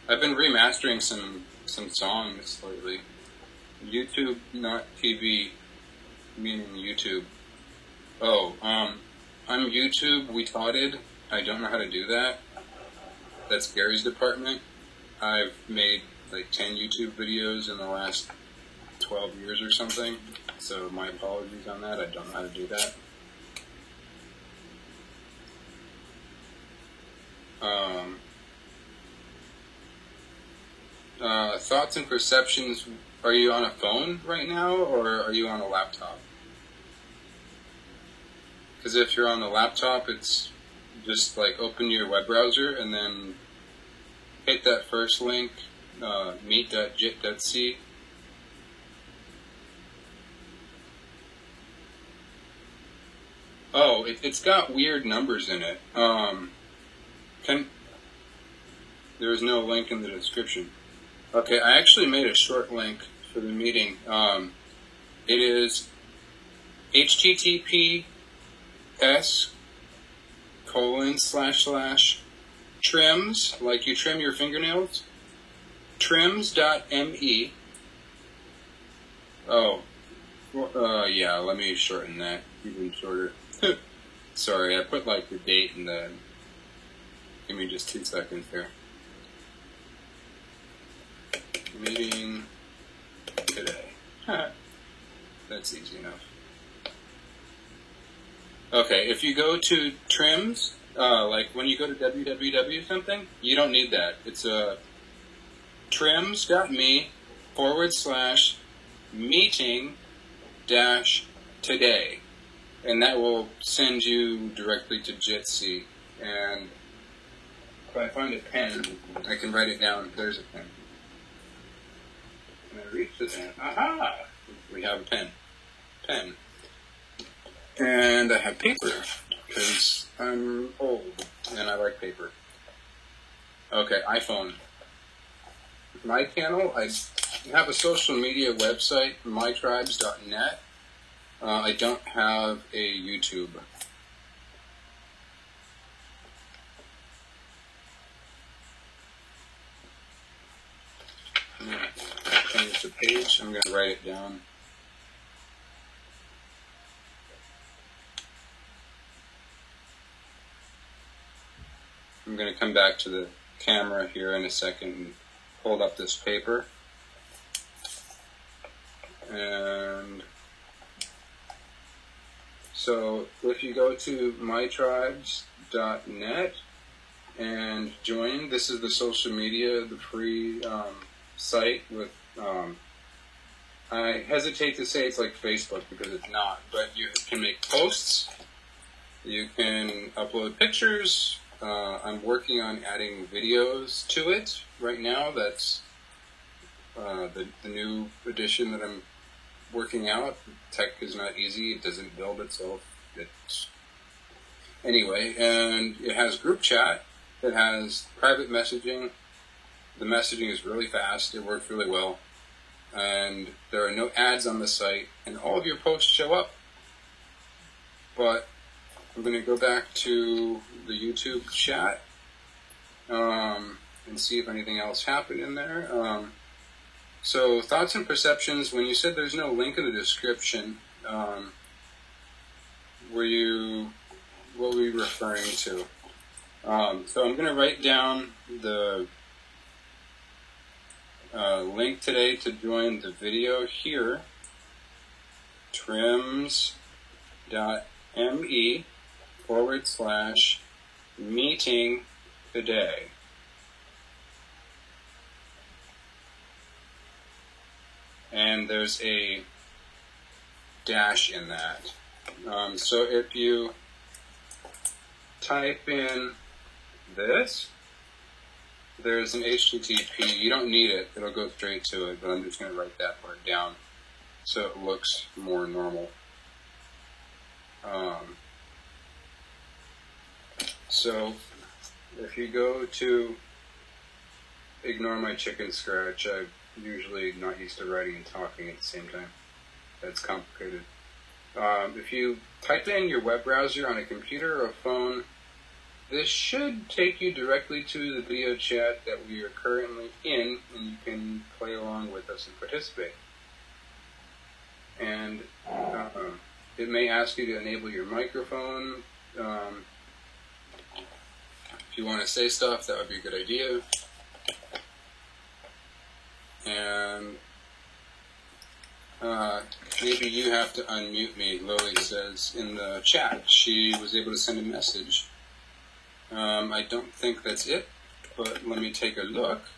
I've been remastering some songs lately. YouTube, not TV, meaning YouTube. Oh, I'm YouTube retarded. I don't know how to do that. That's Gary's department. I've made like 10 YouTube videos in the last 12 years or something. So my apologies on that. I don't know how to do that. Thoughts and perceptions. Are you on a phone right now, or are you on a laptop? Because if you're on the laptop, it's just like open your web browser and then hit that first link, meet.jit.c. Oh, it's got weird numbers in it. There is no link in the description. Okay, I actually made a short link for the meeting. It is https://trims, like you trim your fingernails, trims.me. Oh, yeah, let me shorten that even shorter. Sorry, I put like the date and the... Give me just 2 seconds here. Meeting today. That's easy enough. Okay, if you go to trims, like when you go to www something, you don't need that. It's trims.me/meeting-today. And that will send you directly to Jitsi. And if I find a pen, I can write it down. There's a pen. And I reach the pen. Aha! We have a pen. Pen. And I have paper, because I'm old, and I like paper. Okay, iPhone. My channel, I have a social media website, mytribes.net. I don't have a YouTube. I'm going to change the page. I'm going to write it down. I'm going to come back to the camera here in a second and hold up this paper. And so if you go to mytribes.net and join, this is the social media, the free site with, I hesitate to say it's like Facebook because it's not, but you can make posts, you can upload pictures. I'm working on adding videos to it right now. That's the new edition that I'm working out. Tech is not easy. It doesn't build itself. Anyway, and it has group chat. It has private messaging. The messaging is really fast. It works really well. And there are no ads on the site. And all of your posts show up. But I'm going to go back to the YouTube chat and see if anything else happened in there. So thoughts and perceptions, when you said there's no link in the description, what were you referring to? So I'm going to write down the link today to join the video here, trims.me/meeting today. And there's a dash in that. So if you type in this, there's an HTTP. You don't need it. It'll go straight to it, but I'm just going to write that part down so it looks more normal. So if you go to, ignore my chicken scratch, I'm usually not used to writing and talking at the same time. That's complicated. If you type in your web browser on a computer or a phone, this should take you directly to the video chat that we are currently in, and you can play along with us and participate. And it may ask you to enable your microphone. If you want to say stuff, that would be a good idea. And maybe you have to unmute me, Lily says in the chat. She was able to send a message. I don't think that's it, but let me take a look.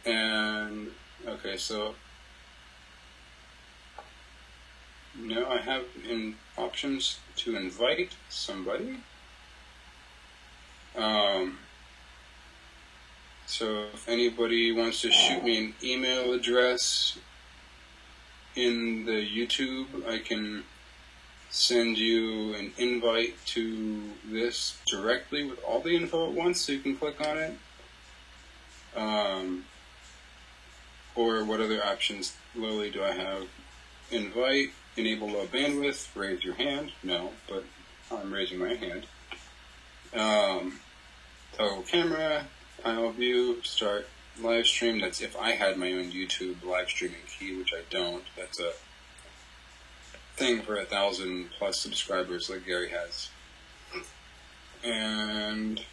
And, okay, so Now I have options to invite somebody. So if anybody wants to shoot me an email address in the YouTube, I can send you an invite to this directly with all the info at once, so you can click on it. Or what other options, Lily, do I have? Invite, enable low bandwidth, raise your hand. No, but I'm raising my hand. Toggle camera, panel view, start live stream. That's if I had my own YouTube live streaming key, which I don't. That's a thing for 1,000+ subscribers like Gary has. And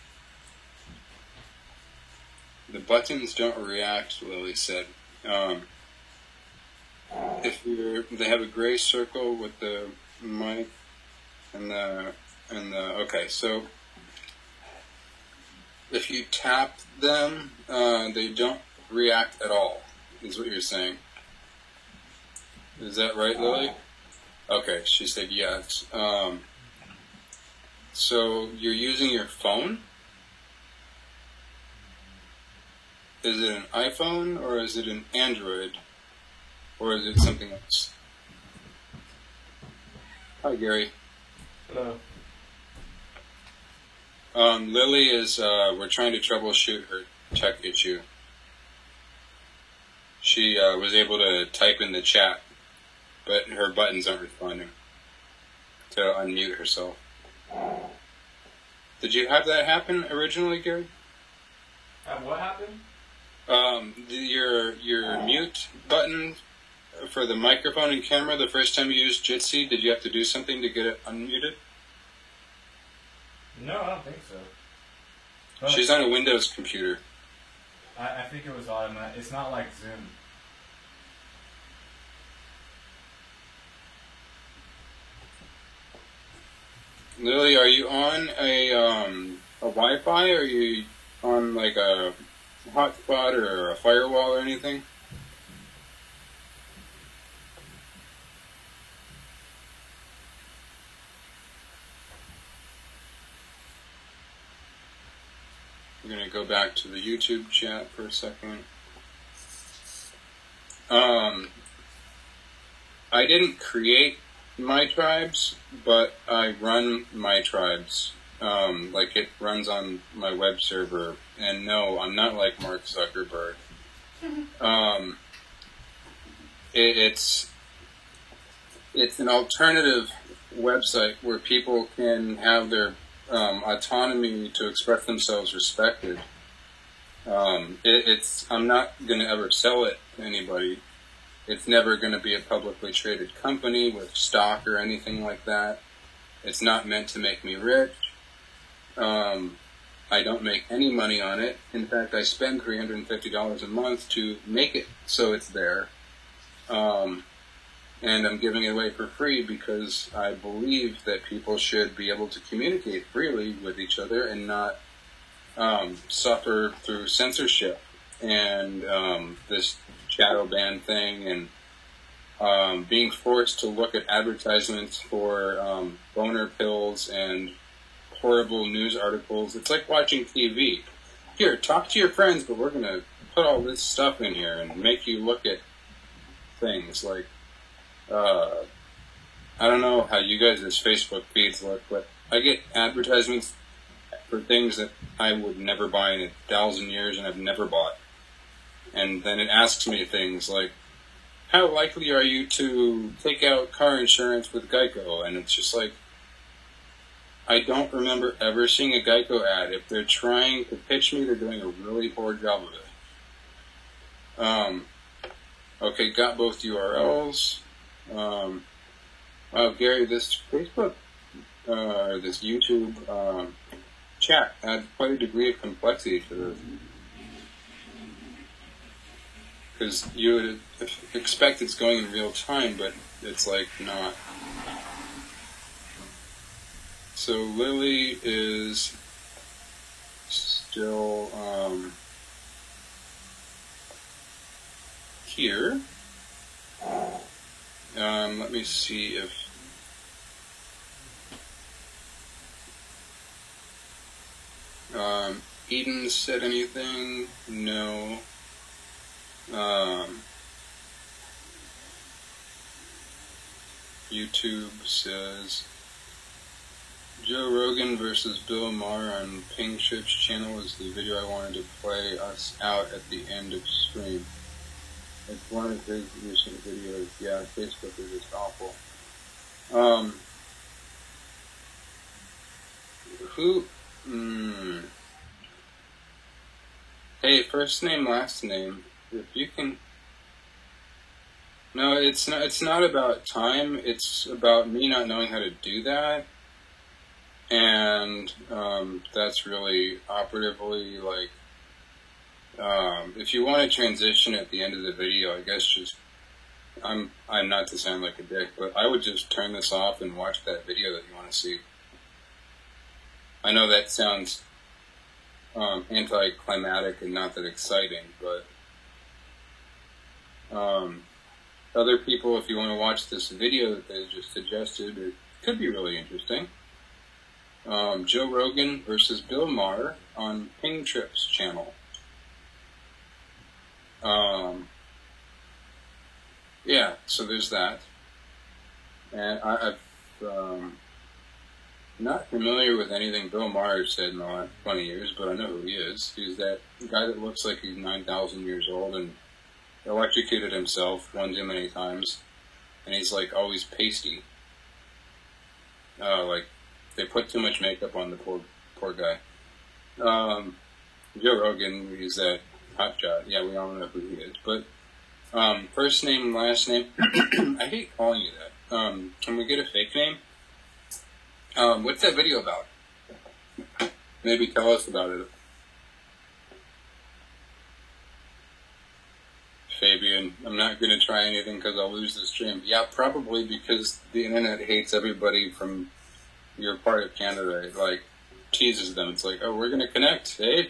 the buttons don't react, Lily said. They have a gray circle with the mic and the okay, so if you tap them, they don't react at all, is what you're saying. Is that right, Lily? Okay, she said yes. So you're using your phone? Is it an iPhone, or is it an Android? Or is it something else? Hi, Gary. Hello. Lily is, we're trying to troubleshoot her tech issue. She was able to type in the chat, but her buttons aren't responding to unmute herself. Did you have that happen originally, Gary? What happened? Your mute button for the microphone and camera, the first time you used Jitsi, did you have to do something to get it unmuted? No, I don't think so. But She's on a Windows computer. I think it was automatic. It's not like Zoom. Lily, are you on a Wi-Fi, or are you on like a hotspot or a firewall or anything? I'm going to go back to the YouTube chat for a second. I didn't create my tribes, but I run my tribes. Like it runs on my web server. And no, I'm not like Mark Zuckerberg. It's an alternative website where people can have their autonomy to express themselves respected. I'm not going to ever sell it to anybody. It's never going to be a publicly traded company with stock or anything like that. It's not meant to make me rich. I don't make any money on it. In fact, I spend $350 a month to make it so it's there. And I'm giving it away for free because I believe that people should be able to communicate freely with each other and not suffer through censorship and this shadow ban thing and being forced to look at advertisements for boner pills and horrible news articles. It's like watching TV. Here, talk to your friends, but we're going to put all this stuff in here and make you look at things like I don't know how you guys' Facebook feeds look, but I get advertisements for things that I would never buy in 1,000 years and I've never bought. And then it asks me things like, how likely are you to take out car insurance with Geico? And it's just like, I don't remember ever seeing a Geico ad. If they're trying to pitch me, they're doing a really poor job of it. Okay, got both URLs. Wow, Gary, this Facebook, this YouTube chat adds quite a degree of complexity to this. Because you would expect it's going in real time, but it's like not. So Lily is still here. Let me see if Eden said anything. No. YouTube says Joe Rogan versus Bill Maher on Ping Chip's channel is the video I wanted to play us out at the end of stream. It's one of his recent videos. Yeah, Facebook is just awful. Who? Hey, first name, last name. If you can. No, it's not. It's not about time. It's about me not knowing how to do that, and that's really operatively like. If you want to transition at the end of the video, I guess just. I'm not to sound like a dick, but I would just turn this off and watch that video that you want to see. I know that sounds anticlimactic and not that exciting, but other people, if you want to watch this video that they just suggested, it could be really interesting. Joe Rogan versus Bill Maher on Ping Trip's channel. Yeah, so there's that. And I've not familiar with anything Bill Maher said in the last 20 years, but I know who he is. He's that guy that looks like he's 9,000 years old and electrocuted himself one too many times. And he's like always pasty. Like they put too much makeup on the poor guy. Joe Rogan, he's that hotshot. Yeah, we all know who he is. But first name, last name. I hate calling you that. Can we get a fake name? What's that video about? Maybe tell us about it. Fabian, I'm not going to try anything because I'll lose the stream. Yeah, probably because the internet hates everybody from your part of Canada. It, like, teases them. It's like, oh, we're going to connect, eh?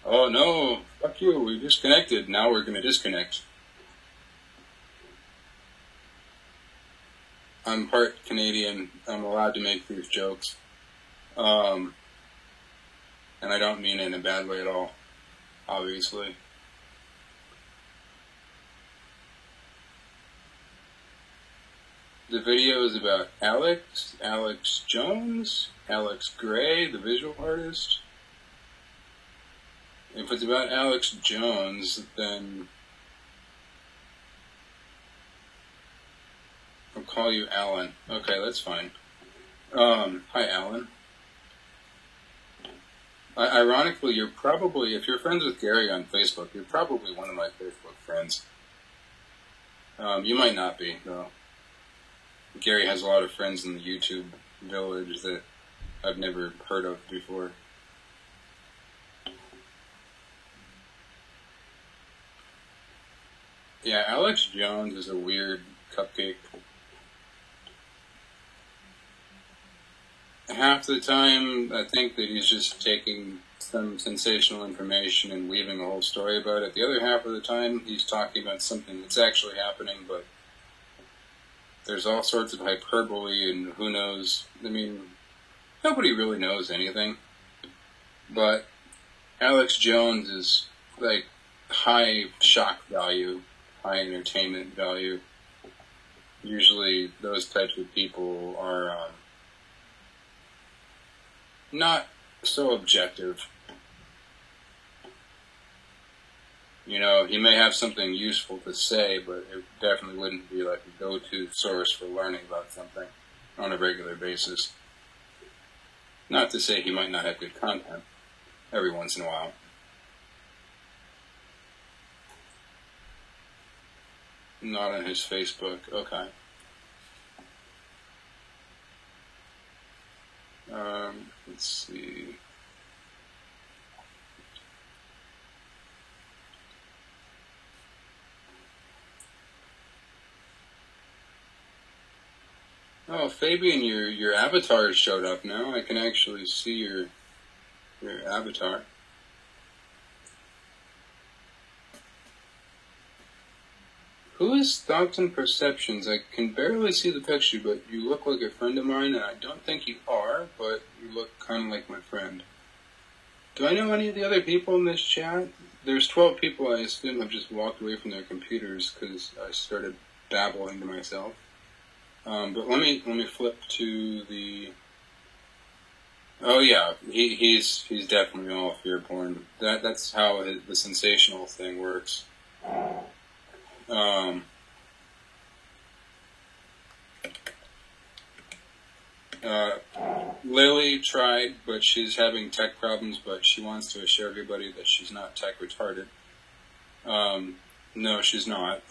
Oh, no, fuck you, we disconnected. Now we're going to disconnect. I'm part Canadian. I'm allowed to make these jokes. And I don't mean it in a bad way at all, obviously. The video is about Alex Jones, Alex Gray, the visual artist. If it's about Alex Jones, then I'll call you Alan. Okay, that's fine. Hi, Alan. Ironically, you're probably, if you're friends with Gary on Facebook, you're probably one of my Facebook friends. You might not be, though. Gary has a lot of friends in the YouTube village that I've never heard of before. Yeah, Alex Jones is a weird cupcake. Half the time, I think that he's just taking some sensational information and weaving a whole story about it. The other half of the time, he's talking about something that's actually happening, but there's all sorts of hyperbole and who knows. I mean, nobody really knows anything. But Alex Jones is like high shock value, high entertainment value. Usually those types of people are not so objective. You know, he may have something useful to say, but it definitely wouldn't be like a go-to source for learning about something on a regular basis. Not to say he might not have good content every once in a while. Not on his Facebook. Okay. Let's see. Oh, Fabian, your avatar has showed up now. I can actually see your avatar. Who is Thoughts and Perceptions? I can barely see the picture, but you look like a friend of mine, and I don't think you are, but you look kind of like my friend. Do I know any of the other people in this chat? There's 12 people I assume have just walked away from their computers because I started babbling to myself. But let me flip to the... Oh yeah, he's definitely all fear porn. That's how the sensational thing works. Lily tried, but she's having tech problems, but she wants to assure everybody that she's not tech retarded. No, she's not.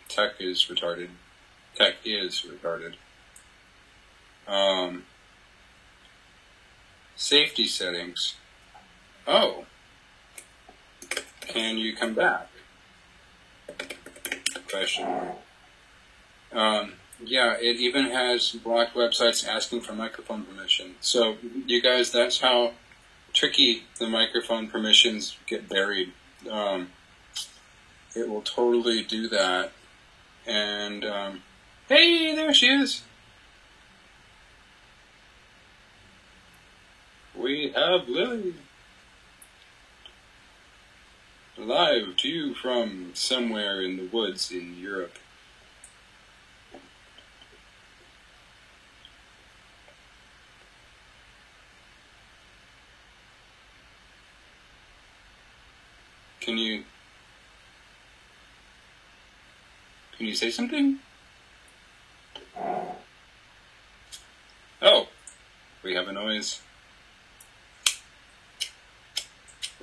Tech is retarded. Tech is retarded. Safety settings. Oh. Can you come back? Question mark. Yeah, it even has blocked websites asking for microphone permission. So, you guys, that's how tricky the microphone permissions get buried. It will totally do that. And, hey, there she is! We have Lily. Live to you from somewhere in the woods in Europe. Can you say something? Oh, we have a noise.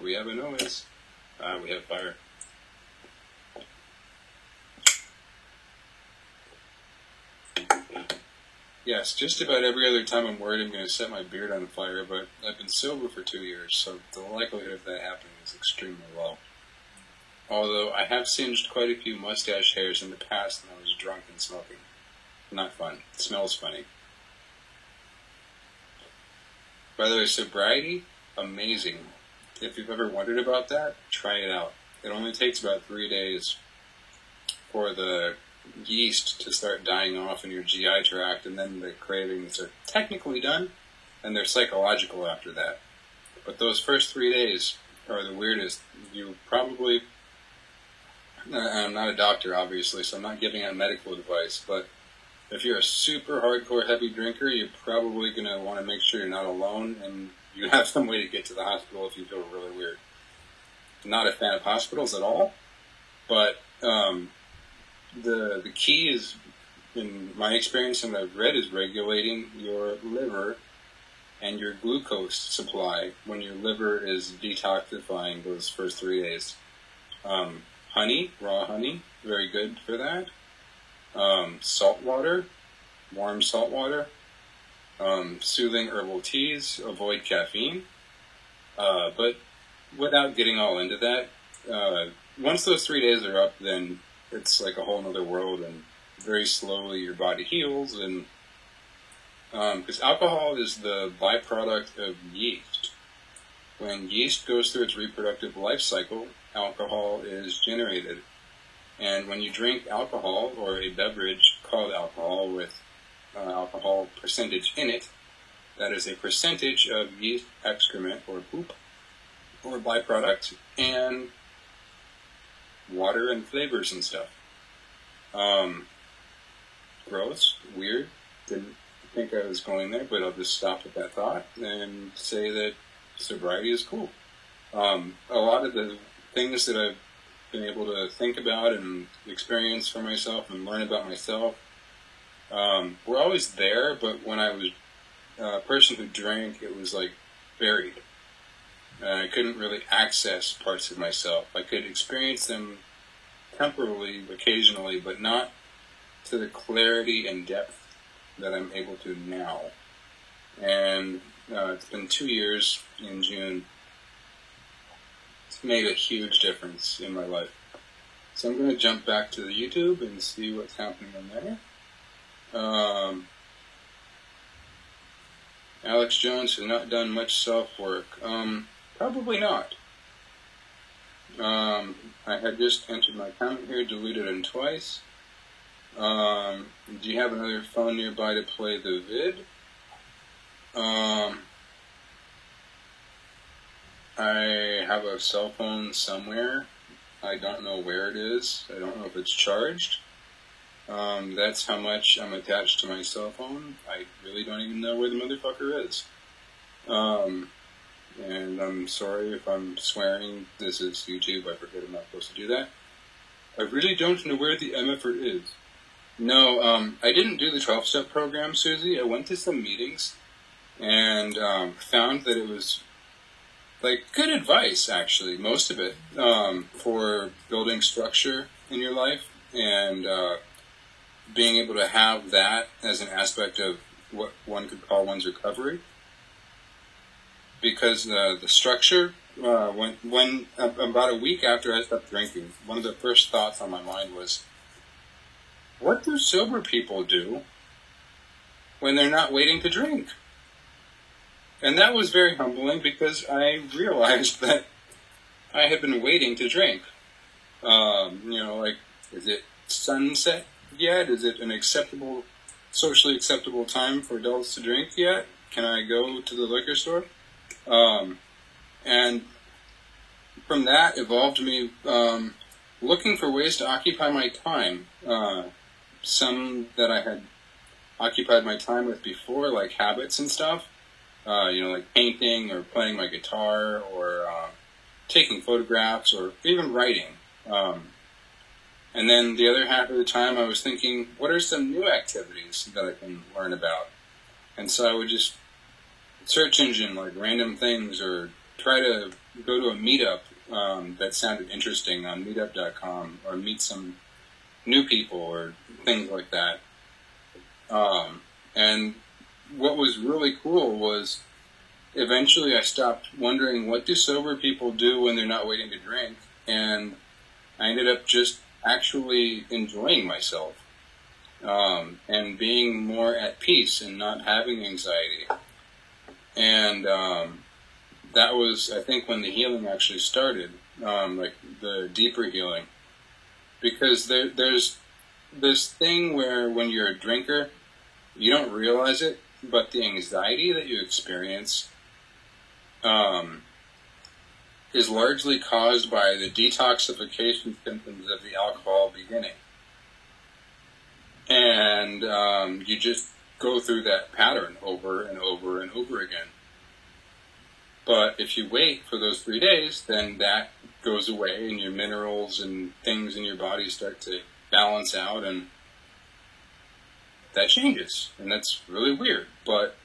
We have a noise. We have fire. Yes, just about every other time I'm worried I'm going to set my beard on fire, but I've been sober for 2 years, so the likelihood of that happening is extremely low. Although I have singed quite a few mustache hairs in the past when I was drunk and smoking. Not fun. It smells funny. By the way, Sobriety, amazing. If you've ever wondered about that, try it out. It only takes about 3 days for the yeast to start dying off in your GI tract, and then the cravings are technically done, and they're psychological after that. But those first 3 days are the weirdest. You probably... I'm not a doctor, obviously, so I'm not giving out medical advice, but if you're a super hardcore heavy drinker, you're probably going to want to make sure you're not alone, and you have some way to get to the hospital if you feel really weird. Not a fan of hospitals at all, but the key is, in my experience and what I've read, is regulating your liver and your glucose supply when your liver is detoxifying those first 3 days. Honey, raw honey, very good for that. Salt water, warm salt water. Soothing herbal teas, avoid caffeine. But without getting all into that, once those 3 days are up, then it's like a whole other world, and very slowly your body heals. And because alcohol is the byproduct of yeast. When yeast goes through its reproductive life cycle, alcohol is generated. And when you drink alcohol, or a beverage called alcohol with alcohol percentage in it, that is a percentage of yeast excrement or poop or byproduct, and water and flavors and stuff. Gross, weird, didn't think I was going there, but I'll just stop at that thought and say that sobriety is cool. A lot of the things that I've been able to think about and experience for myself and learn about myself were always there, but when I was a person who drank, it was like buried. I couldn't really access parts of myself. I could experience them temporarily, occasionally, but not to the clarity and depth that I'm able to now. And it's been 2 years in June. It's made a huge difference in my life. So I'm going to jump back to the YouTube and see what's happening in there. Alex Jones has not done much self-work. Probably not. I had just entered my comment here, deleted it twice. Do you have another phone nearby to play the vid? I have a cell phone somewhere. I don't know where it is. I don't know if it's charged. That's how much I'm attached to my cell phone. I really don't even know where the motherfucker is. And I'm sorry if I'm swearing. This is YouTube. I forget I'm not supposed to do that. I really don't know where the MFR is. No, I didn't do the 12-step program, Susie. I went to some meetings and found that it was like good advice, actually, most of it, for building structure in your life and being able to have that as an aspect of what one could call one's recovery. Because the structure, when about a week after I stopped drinking, one of the first thoughts on my mind was, what do sober people do when they're not waiting to drink? And that was very humbling because I realized that I had been waiting to drink. Like, is it sunset yet? Is it an socially acceptable time for adults to drink yet? Can I go to the liquor store? And from that evolved me looking for ways to occupy my time. Some that I had occupied my time with before, like habits and stuff. Like painting or playing my guitar or taking photographs or even writing. And then the other half of the time I was thinking, what are some new activities that I can learn about? And so I would just search engine like random things or try to go to a meetup that sounded interesting on meetup.com or meet some new people or things like that. And what was really cool was eventually I stopped wondering what do sober people do when they're not waiting to drink, and I ended up just actually enjoying myself and being more at peace and not having anxiety. And that was, I think, when the healing actually started, like the deeper healing. Because there's this thing where when you're a drinker, you don't realize it, but the anxiety that you experience is largely caused by the detoxification symptoms of the alcohol beginning. And you just go through that pattern over and over and over again. But if you wait for those 3 days, then that goes away and your minerals and things in your body start to balance out, and that changes. And that's really weird. But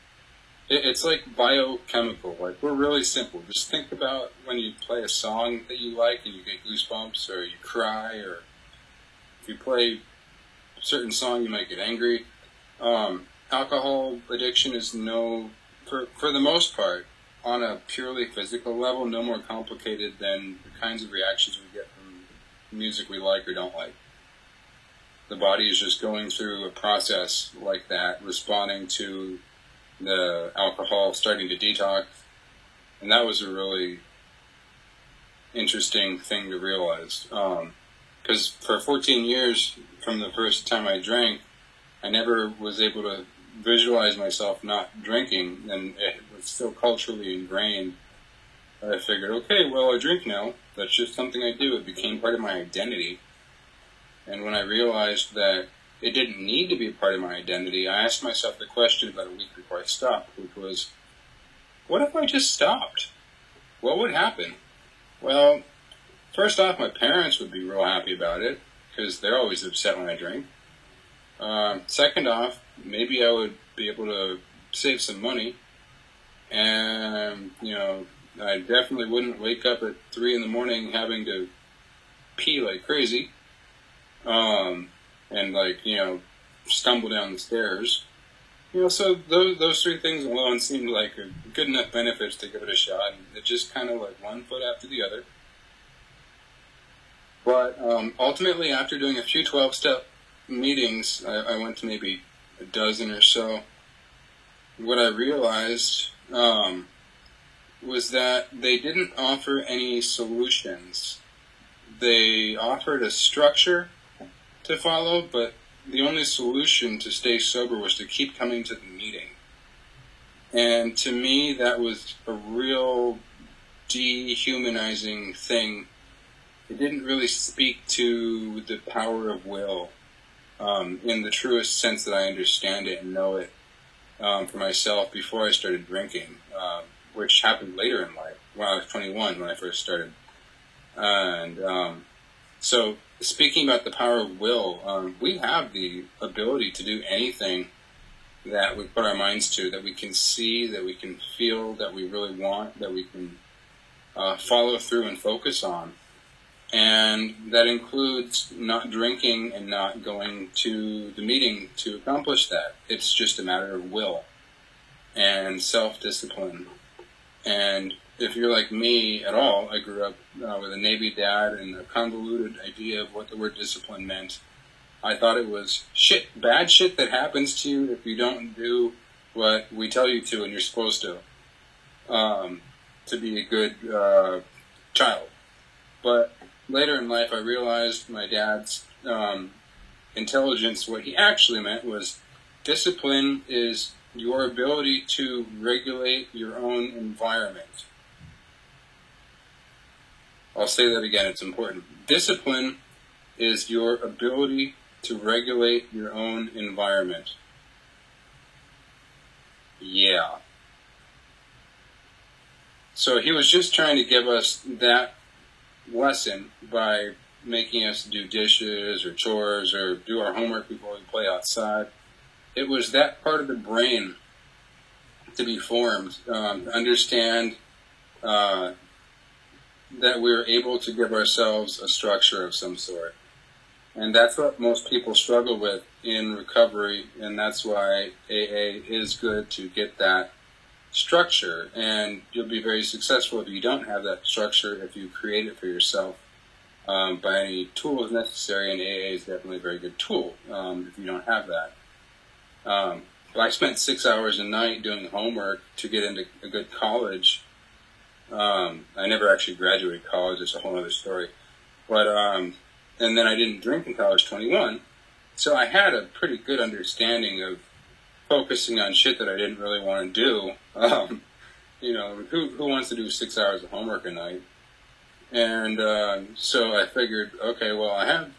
it's like biochemical. Like, we're really simple. Just think about when you play a song that you like and you get goosebumps, or you cry, or if you play a certain song you might get angry. Alcohol addiction is for the most part, on a purely physical level, no more complicated than the kinds of reactions we get from music we like or don't like. The body is just going through a process like that, responding to the alcohol starting to detox. And that was a really interesting thing to realize. Because for 14 years, from the first time I drank, I never was able to visualize myself not drinking, and it was still culturally ingrained. I figured, okay, well, I drink now. That's just something I do. It became part of my identity. And when I realized that it didn't need to be a part of my identity, I asked myself the question about a week before I stopped, which was, what if I just stopped? What would happen? Well, first off, my parents would be real happy about it, because they're always upset when I drink. Second off, maybe I would be able to save some money, and, I definitely wouldn't wake up at 3 in the morning having to pee like crazy, and stumble down the stairs. So those three things alone seemed like good enough benefits to give it a shot, and it just kind of like one foot after the other. But ultimately, after doing a few 12-step meetings, I went to maybe a dozen or so. What I realized was that they didn't offer any solutions they offered a structure to follow, but the only solution to stay sober was to keep coming to the meeting. And to me, that was a real dehumanizing thing. It didn't really speak to the power of will in the truest sense that I understand it and know it for myself before I started drinking, which happened later in life, when I was 21 when I first started. And so speaking about the power of will, we have the ability to do anything that we put our minds to, that we can see, that we can feel, that we really want, that we can follow through and focus on. And that includes not drinking and not going to the meeting to accomplish that. It's just a matter of will and self-discipline. And if you're like me at all, I grew up with a Navy dad and a convoluted idea of what the word discipline meant. I thought it was bad shit that happens to you if you don't do what we tell you to and you're supposed to be a good child. But later in life, I realized my dad's intelligence. What he actually meant was discipline is your ability to regulate your own environment. I'll say that again, it's important. Discipline is your ability to regulate your own environment. Yeah. So he was just trying to give us that lesson by making us do dishes or chores or do our homework before we play outside. It was that part of the brain to be formed, understand that we're able to give ourselves a structure of some sort. And that's what most people struggle with in recovery, and that's why AA is good to get that structure. And you'll be very successful if you don't have that structure, if you create it for yourself by any tools necessary, and AA is definitely a very good tool if you don't have that. I spent 6 hours a night doing homework to get into a good college. I never actually graduated college, it's a whole other story. But and then I didn't drink until I was 21. So I had a pretty good understanding of focusing on shit that I didn't really want to do. You know, who wants to do 6 hours of homework a night? And so I figured, okay, well, I have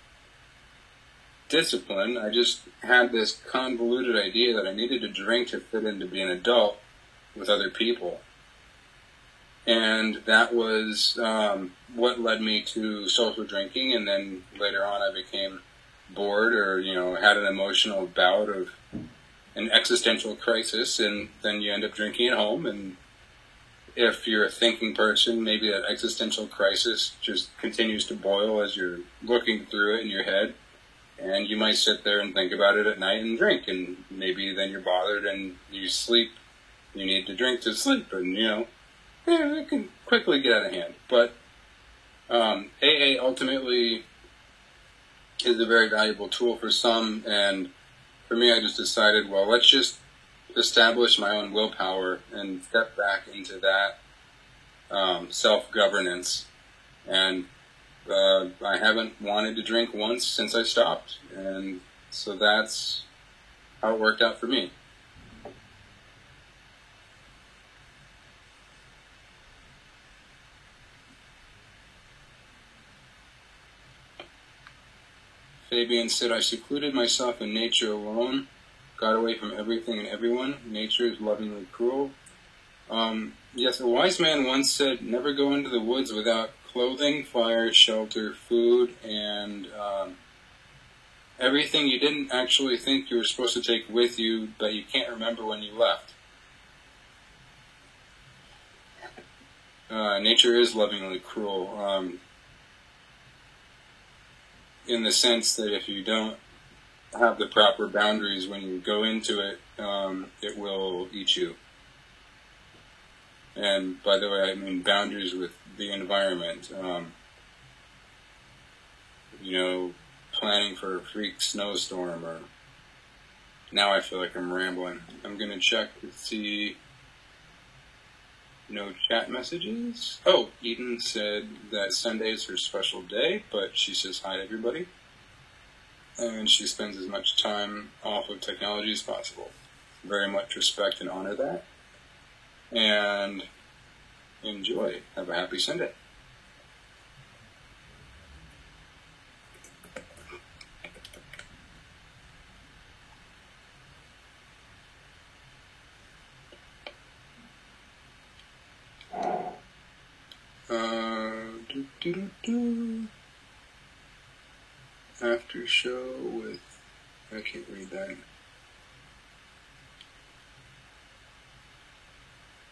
discipline. I just had this convoluted idea that I needed to drink to fit in to be an adult with other people. And that was what led me to social drinking, and then later on I became bored or, you know, had an emotional bout of an existential crisis, and then you end up drinking at home. And if you're a thinking person, maybe that existential crisis just continues to boil as you're looking through it in your head, and you might sit there and think about it at night and drink, and maybe then you're bothered and you sleep. You need to drink to sleep, and, you know, it can quickly get out of hand. But AA ultimately is a very valuable tool for some, and for me, I just decided, well, let's just establish my own willpower and step back into that self-governance. And I haven't wanted to drink once since I stopped, and so that's how it worked out for me. Fabian said, I secluded myself in nature alone, got away from everything and everyone. Nature is lovingly cruel. Yes, a wise man once said, never go into the woods without clothing, fire, shelter, food, and everything you didn't actually think you were supposed to take with you, but you can't remember when you left. Nature is lovingly cruel. In the sense that if you don't have the proper boundaries when you go into it, it will eat you. And by the way, I mean boundaries with the environment. You know, planning for a freak snowstorm, or now I feel like I'm rambling. I'm going to check to see No chat messages. Oh, Eden said that Sunday is her special day, but she says hi to everybody. And she spends as much time off of technology as possible. Very much respect and honor that. And enjoy. Have a happy Sunday. After show with... I can't read that.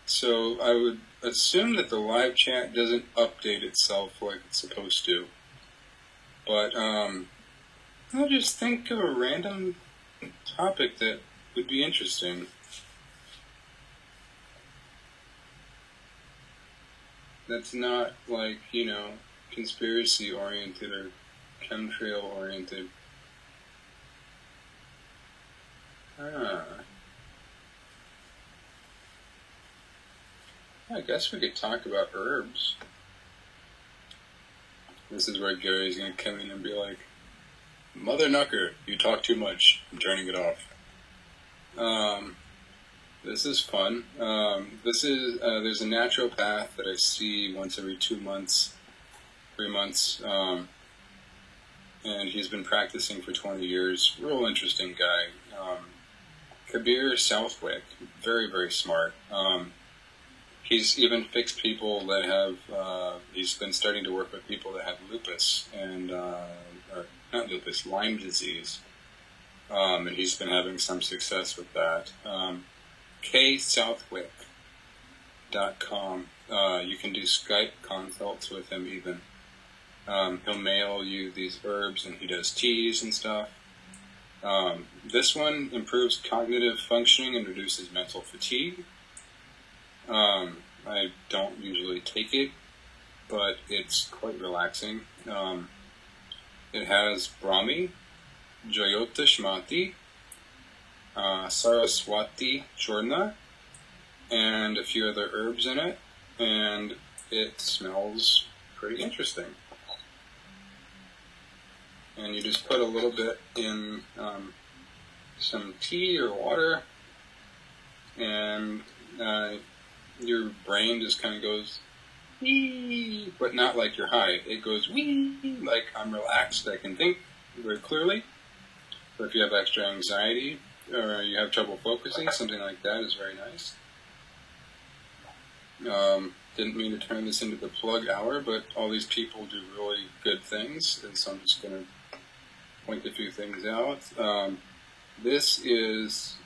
So I would assume that the live chat doesn't update itself like it's supposed to. But I'll just think of a random topic that would be interesting. That's not like, conspiracy oriented or chemtrail oriented. I guess we could talk about herbs. This is where Gary's going to come in and be like, Mother Knucker, you talk too much. I'm turning it off. This is fun. There's a naturopath that I see once every 2 months, 3 months, and he's been practicing for 20 years. Real interesting guy. Kabir Southwick, very, very smart. He's even fixed people that have, he's been starting to work with people that have lupus and, or not lupus, Lyme disease. And he's been having some success with that. ksouthwick.com. You can do Skype consults with him even. He'll mail you these herbs and he does teas and stuff. This one improves cognitive functioning and reduces mental fatigue. I don't usually take it, but it's quite relaxing. It has Brahmi, Jyotishmati, Saraswati Churna, and a few other herbs in it, and it smells pretty interesting. And you just put a little bit in some tea or water, and your brain just kind of goes wee, but not like you're high. It goes wee, like I'm relaxed, I can think very clearly. But if you have extra anxiety or you have trouble focusing, something like that is very nice. Didn't mean to turn this into the plug hour, but all these people do really good things, and so I'm just going to point a few things out. This is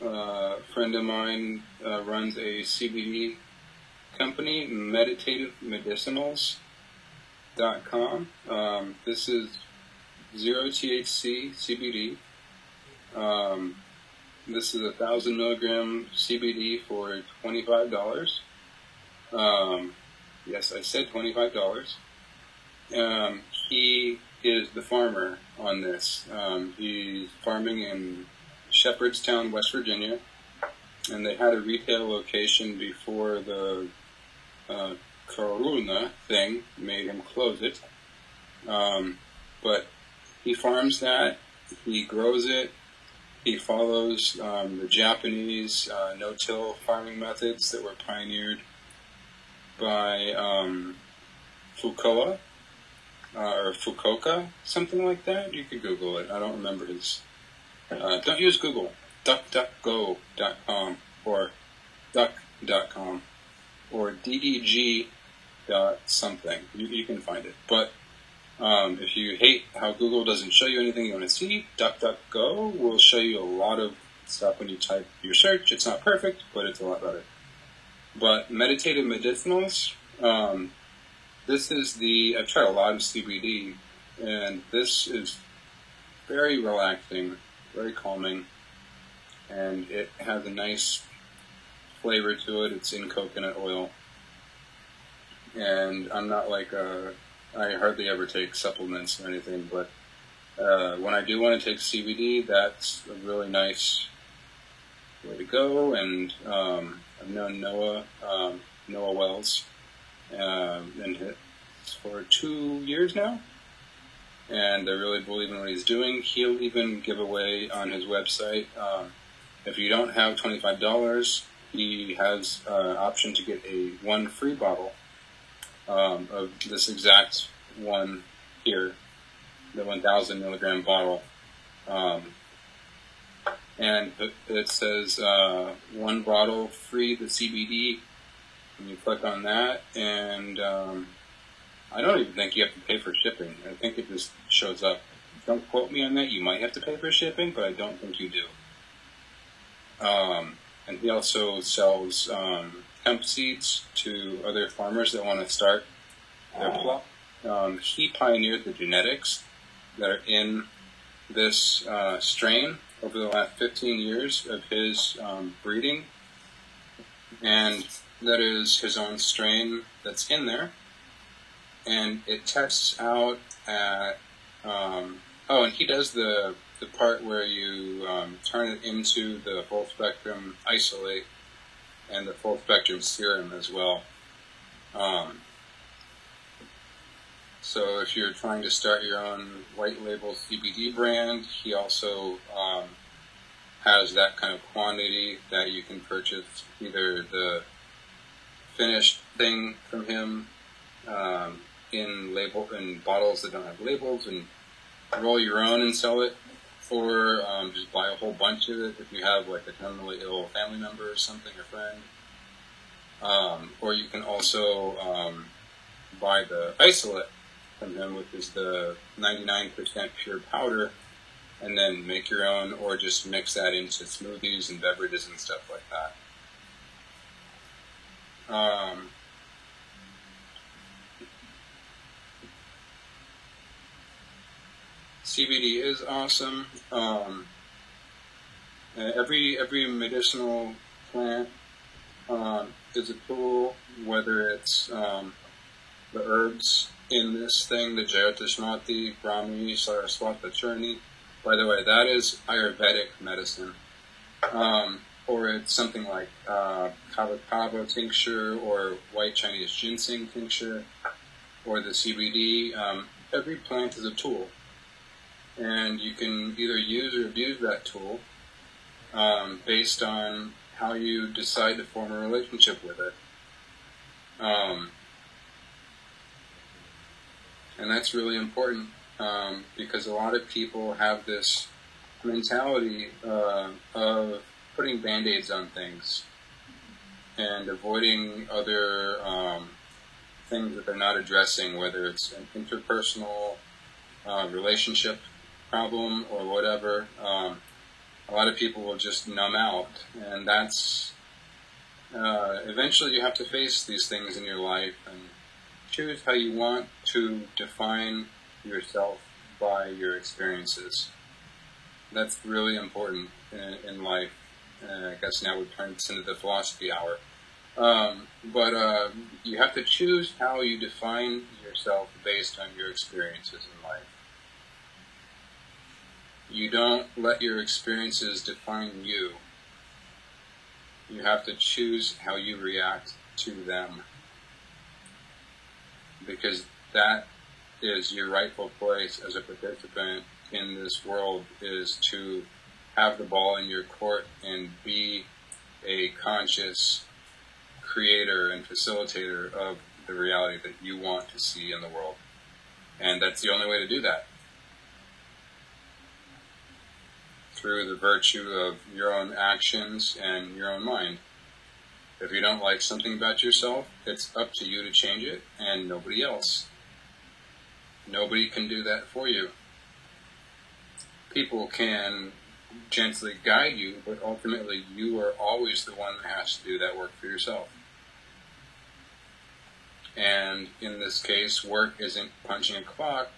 a friend of mine runs a CBD company, meditativemedicinals.com. This is 0 THC CBD. This is 1,000 milligram CBD for $25. Yes, I said $25. He is the farmer on this. He's farming in Shepherdstown, West Virginia, and they had a retail location before the Corona thing made him close it. But he farms that, he grows it, he follows the Japanese no-till farming methods that were pioneered by Fukuoka, or Fukuoka, something like that. You could Google it. I don't remember his... don't use Google. DuckDuckGo.com or Duck.com or DDG.something. You can find it. But if you hate how Google doesn't show you anything you want to see, DuckDuckGo will show you a lot of stuff when you type your search. It's not perfect, but it's a lot better. But meditative medicinals, this is I've tried a lot of CBD, and this is very relaxing, very calming, and it has a nice flavor to it. It's in coconut oil, and I'm not like I hardly ever take supplements or anything, but when I do want to take CBD, that's a really nice the way to go. And I've known Noah Wells, and for 2 years now, and I really believe in what he's doing. He'll even give away on his website. If you don't have $25, he has an option to get one free bottle of this exact one here, the 1,000 milligram bottle. And it says one bottle free, the CBD, and you click on that, and I don't even think you have to pay for shipping. I think it just shows up. Don't quote me on that. You might have to pay for shipping, but I don't think you do. And he also sells hemp seeds to other farmers that want to start their plot. He pioneered the genetics that are in this strain over the last 15 years of his breeding, and that is his own strain that's in there. And it tests out at and he does the part where you turn it into the full spectrum isolate and the full spectrum serum as well. So if you're trying to start your own white label CBD brand, he also has that kind of quantity that you can purchase either the finished thing from him in bottles that don't have labels and roll your own and sell it, or just buy a whole bunch of it if you have like a terminally ill family member or something, or friend. Or you can also buy the isolate from him, which is the 99% pure powder, and then make your own, or just mix that into smoothies and beverages and stuff like that. CBD is awesome. Every medicinal plant is a tool, whether it's the herbs in this thing, the Jyotismati, Brahmi, Saraswata Churni. By the way, that is Ayurvedic medicine. Or it's something like kava kava tincture, or white Chinese ginseng tincture, or the CBD. Every plant is a tool, and you can either use or abuse that tool based on how you decide to form a relationship with it. And that's really important because a lot of people have this mentality of putting Band-Aids on things and avoiding other things that they're not addressing, whether it's an interpersonal relationship problem or whatever. A lot of people will just numb out, and that's eventually you have to face these things in your life and choose how you want to define yourself by your experiences. That's really important in life. I guess now we've turned this into the philosophy hour. But you have to choose how you define yourself based on your experiences in life. You don't let your experiences define you. You have to choose how you react to them, because that is your rightful place as a participant in this world, is to have the ball in your court and be a conscious creator and facilitator of the reality that you want to see in the world. And that's the only way to do that, through the virtue of your own actions and your own mind. If you don't like something about yourself, it's up to you to change it, and nobody else. Nobody can do that for you. People can gently guide you, but ultimately you are always the one that has to do that work for yourself. And in this case, work isn't punching a clock.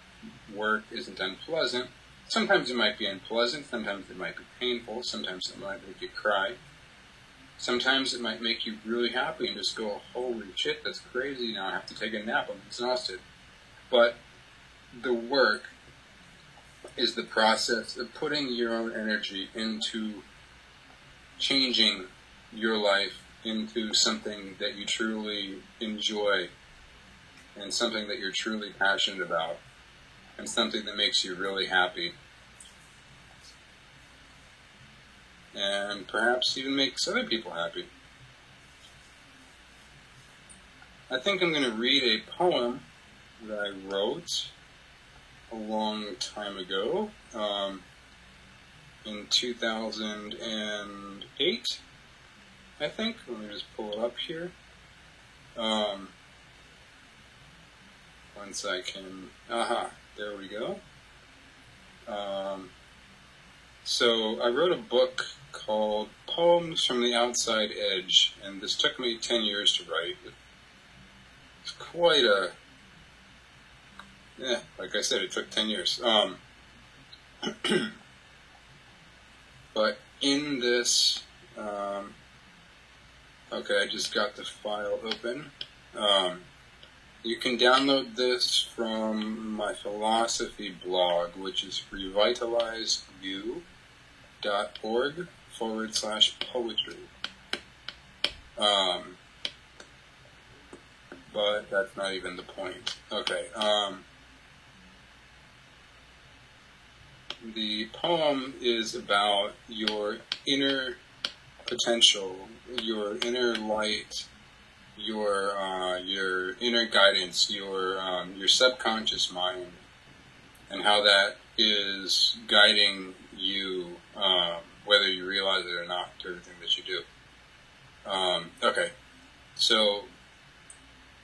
Work isn't unpleasant. Sometimes it might be unpleasant, sometimes it might be painful, sometimes it might make you cry. Sometimes it might make you really happy and just go, holy shit, that's crazy, now I have to take a nap, I'm exhausted. But the work is the process of putting your own energy into changing your life into something that you truly enjoy and something that you're truly passionate about and something that makes you really happy and perhaps even makes other people happy. I think I'm going to read a poem that I wrote a long time ago, in 2008, I think. Let me just pull it up here. Once I can... there we go. So I wrote a book called Poems from the Outside Edge, and this took me 10 years to write. It's quite a... like I said, it took 10 years. But in this... okay, I just got the file open. You can download this from my philosophy blog, which is revitalizeyou.org/poetry. But that's not even the point. Okay. The poem is about your inner potential, your inner light, your inner guidance, your subconscious mind, and how that is guiding you, whether you realize it or not, to everything that you do. Okay, so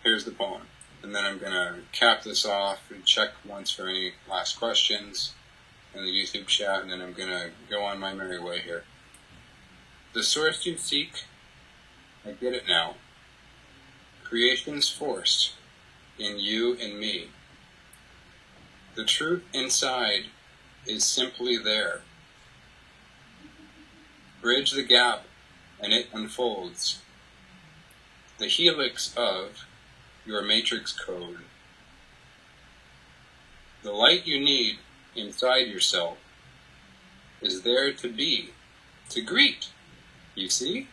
here's the poem, and then I'm gonna cap this off and check once for any last questions in the YouTube chat, and then I'm gonna go on my merry way here. The source you seek, I get it now. Creation's force in you and me. The truth inside is simply there. Bridge the gap and it unfolds. The helix of your matrix code. The light you need inside yourself is there to be, to greet, you see?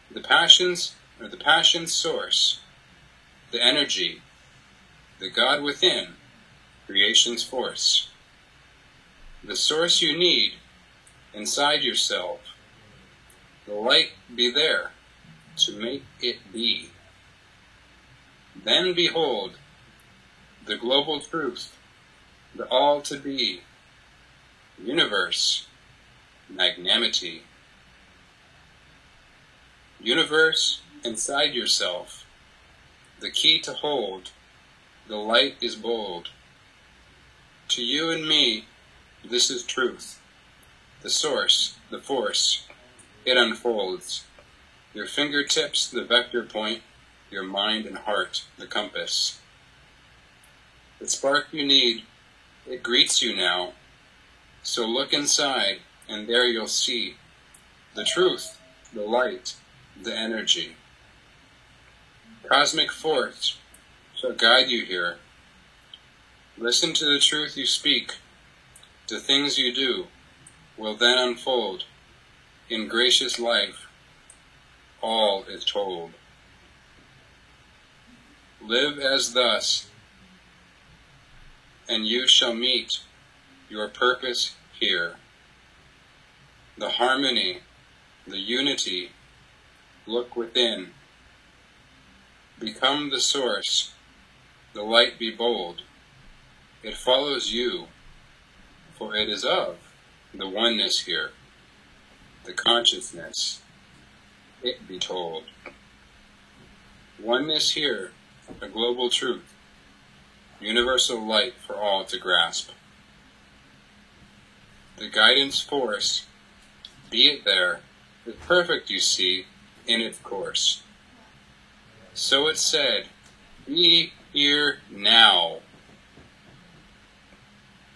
The passion's source, the energy, the God within, creation's force. The source you need inside yourself, the light be there to make it be. Then behold the global truth, the all to be, universe, magnanimity. Universe inside yourself, the key to hold, the light is bold. To you and me, this is truth, the source, the force, it unfolds. Your fingertips, the vector point, your mind and heart, the compass. The spark you need, it greets you now. So look inside, and there you'll see the truth, the light, the energy. Cosmic force shall guide you here. Listen to the truth you speak. The things you do will then unfold. In gracious life, all is told. Live as thus, and you shall meet your purpose here. The harmony, the unity, look within. Become the source, the light be bold. It follows you, for it is of the oneness here, the consciousness, it be told. Oneness here, a global truth, universal light for all to grasp. The guidance force, be it there, is perfect, you see, in its course. So it said, be here now.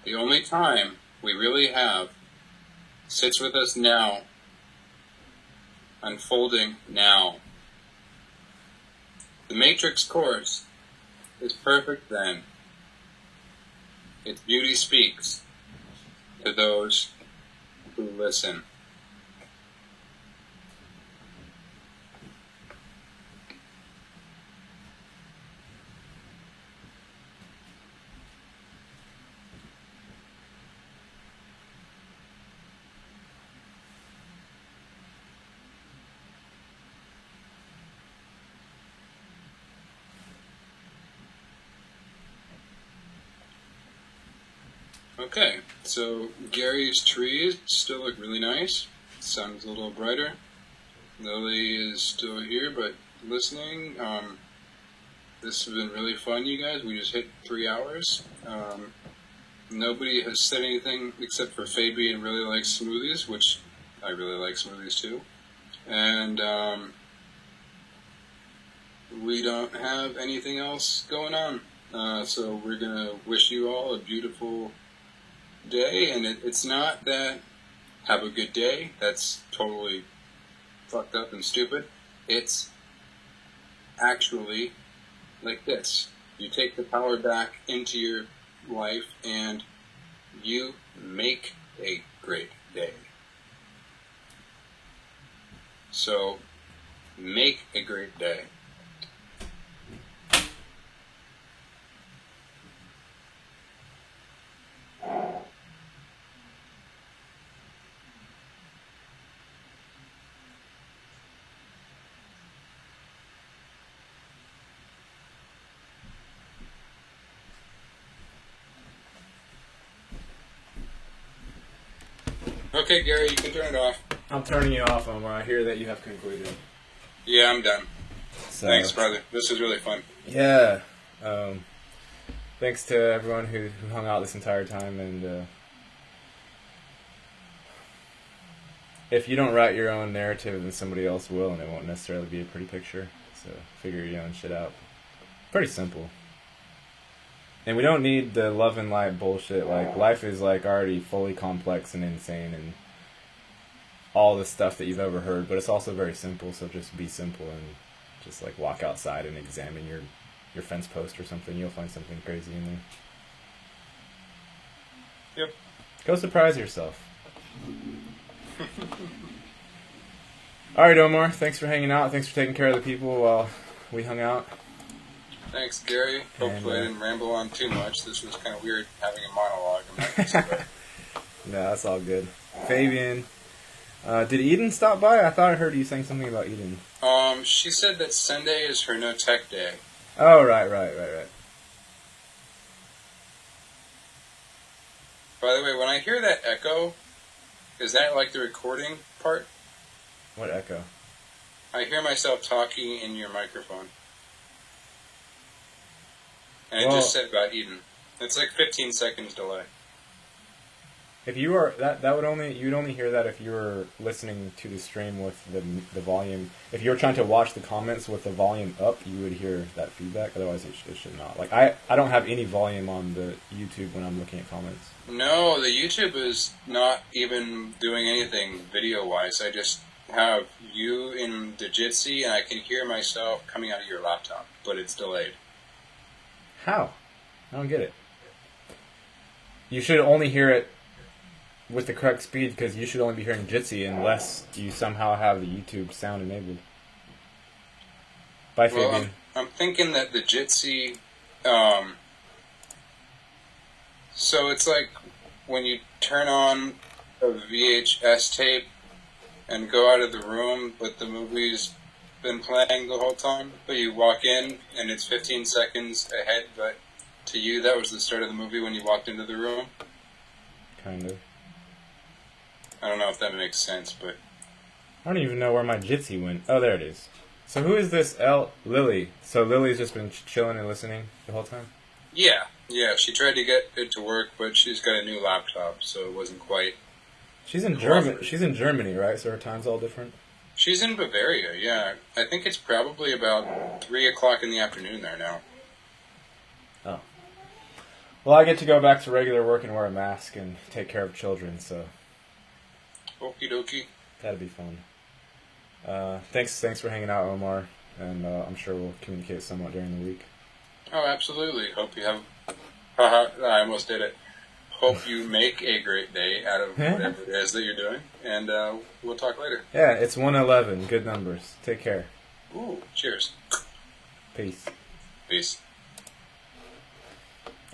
The only time we really have sits with us now, unfolding now. The matrix course is perfect then. Its beauty speaks to those who listen. Okay, so Gary's trees still look really nice. Sun's a little brighter. Lily is still here, but listening. This has been really fun, you guys. We just hit 3 hours. Nobody has said anything except for Fabian really likes smoothies, which I really like smoothies too. And we don't have anything else going on. So we're going to wish you all a beautiful day. And it's not that have a good day. That's totally fucked up and stupid. It's actually like this. You take the power back into your life and you make a great day. So, make a great day. Okay, Gary, you can turn it off. I'm turning you off, Omar. I hear that you have concluded. Yeah, I'm done. So, Thanks, brother. This was really fun. Yeah. Thanks to everyone who hung out this entire time. And if you don't write your own narrative, then somebody else will, and it won't necessarily be a pretty picture. So figure your own shit out. Pretty simple. And we don't need the love and light bullshit. Like, life is like already fully complex and insane and all the stuff that you've ever heard, but it's also very simple. So just be simple and just like walk outside and examine your fence post or something. You'll find something crazy in there. Yep. Go surprise yourself. Alright, Omar. Thanks for hanging out. Thanks for taking care of the people while we hung out. Thanks, Gary. Hopefully I didn't ramble on too much. This was kind of weird having a monologue. I'm not used to it. No, that's all good. Fabian. Did Eden stop by? I thought I heard you saying something about Eden. She said that Sunday is her no tech day. Oh, right. By the way, when I hear that echo, is that like the recording part? What echo? I hear myself talking in your microphone. And it just said about Eden. It's like 15 seconds delay. If you were you'd only hear that if you were listening to the stream with the volume. If you were trying to watch the comments with the volume up, you would hear that feedback. Otherwise, it should not. Like I don't have any volume on the YouTube when I'm looking at comments. No, the YouTube is not even doing anything video-wise. I just have you in the Jitsi, and I can hear myself coming out of your laptop, but it's delayed. How? I don't get it. You should only hear it with the correct speed, because you should only be hearing Jitsi unless you somehow have the YouTube sound enabled. Bye, Fabian. I'm thinking that the Jitsi, so it's like when you turn on a VHS tape and go out of the room, but the movie's been playing the whole time, but you walk in and it's 15 seconds ahead, but to you that was the start of the movie when you walked into the room. Kind of. I don't know if that makes sense, but I don't even know where my Jitsi went. Oh, there it is. So who is this Lily? So Lily's just been chilling and listening the whole time? yeah, she tried to get it to work, but she's got a new laptop, so it wasn't quite. She's in Germany. She's in Germany, right? So her time's all different. She's in Bavaria, yeah. I think it's probably about 3 o'clock in the afternoon there now. Oh. Well, I get to go back to regular work and wear a mask and take care of children, so Okie dokie. that'd be fun. Thanks for hanging out, Omar, and I'm sure we'll communicate somewhat during the week. Oh, absolutely. Hope you have... Haha, I almost did it. Hope you make a great day out of whatever it is that you're doing, and we'll talk later. Yeah, it's 111. Good numbers. Take care. Ooh, cheers. Peace. Peace.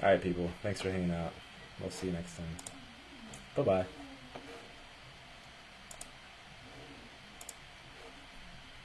Alright, people. Thanks for hanging out. We'll see you next time. Bye-bye.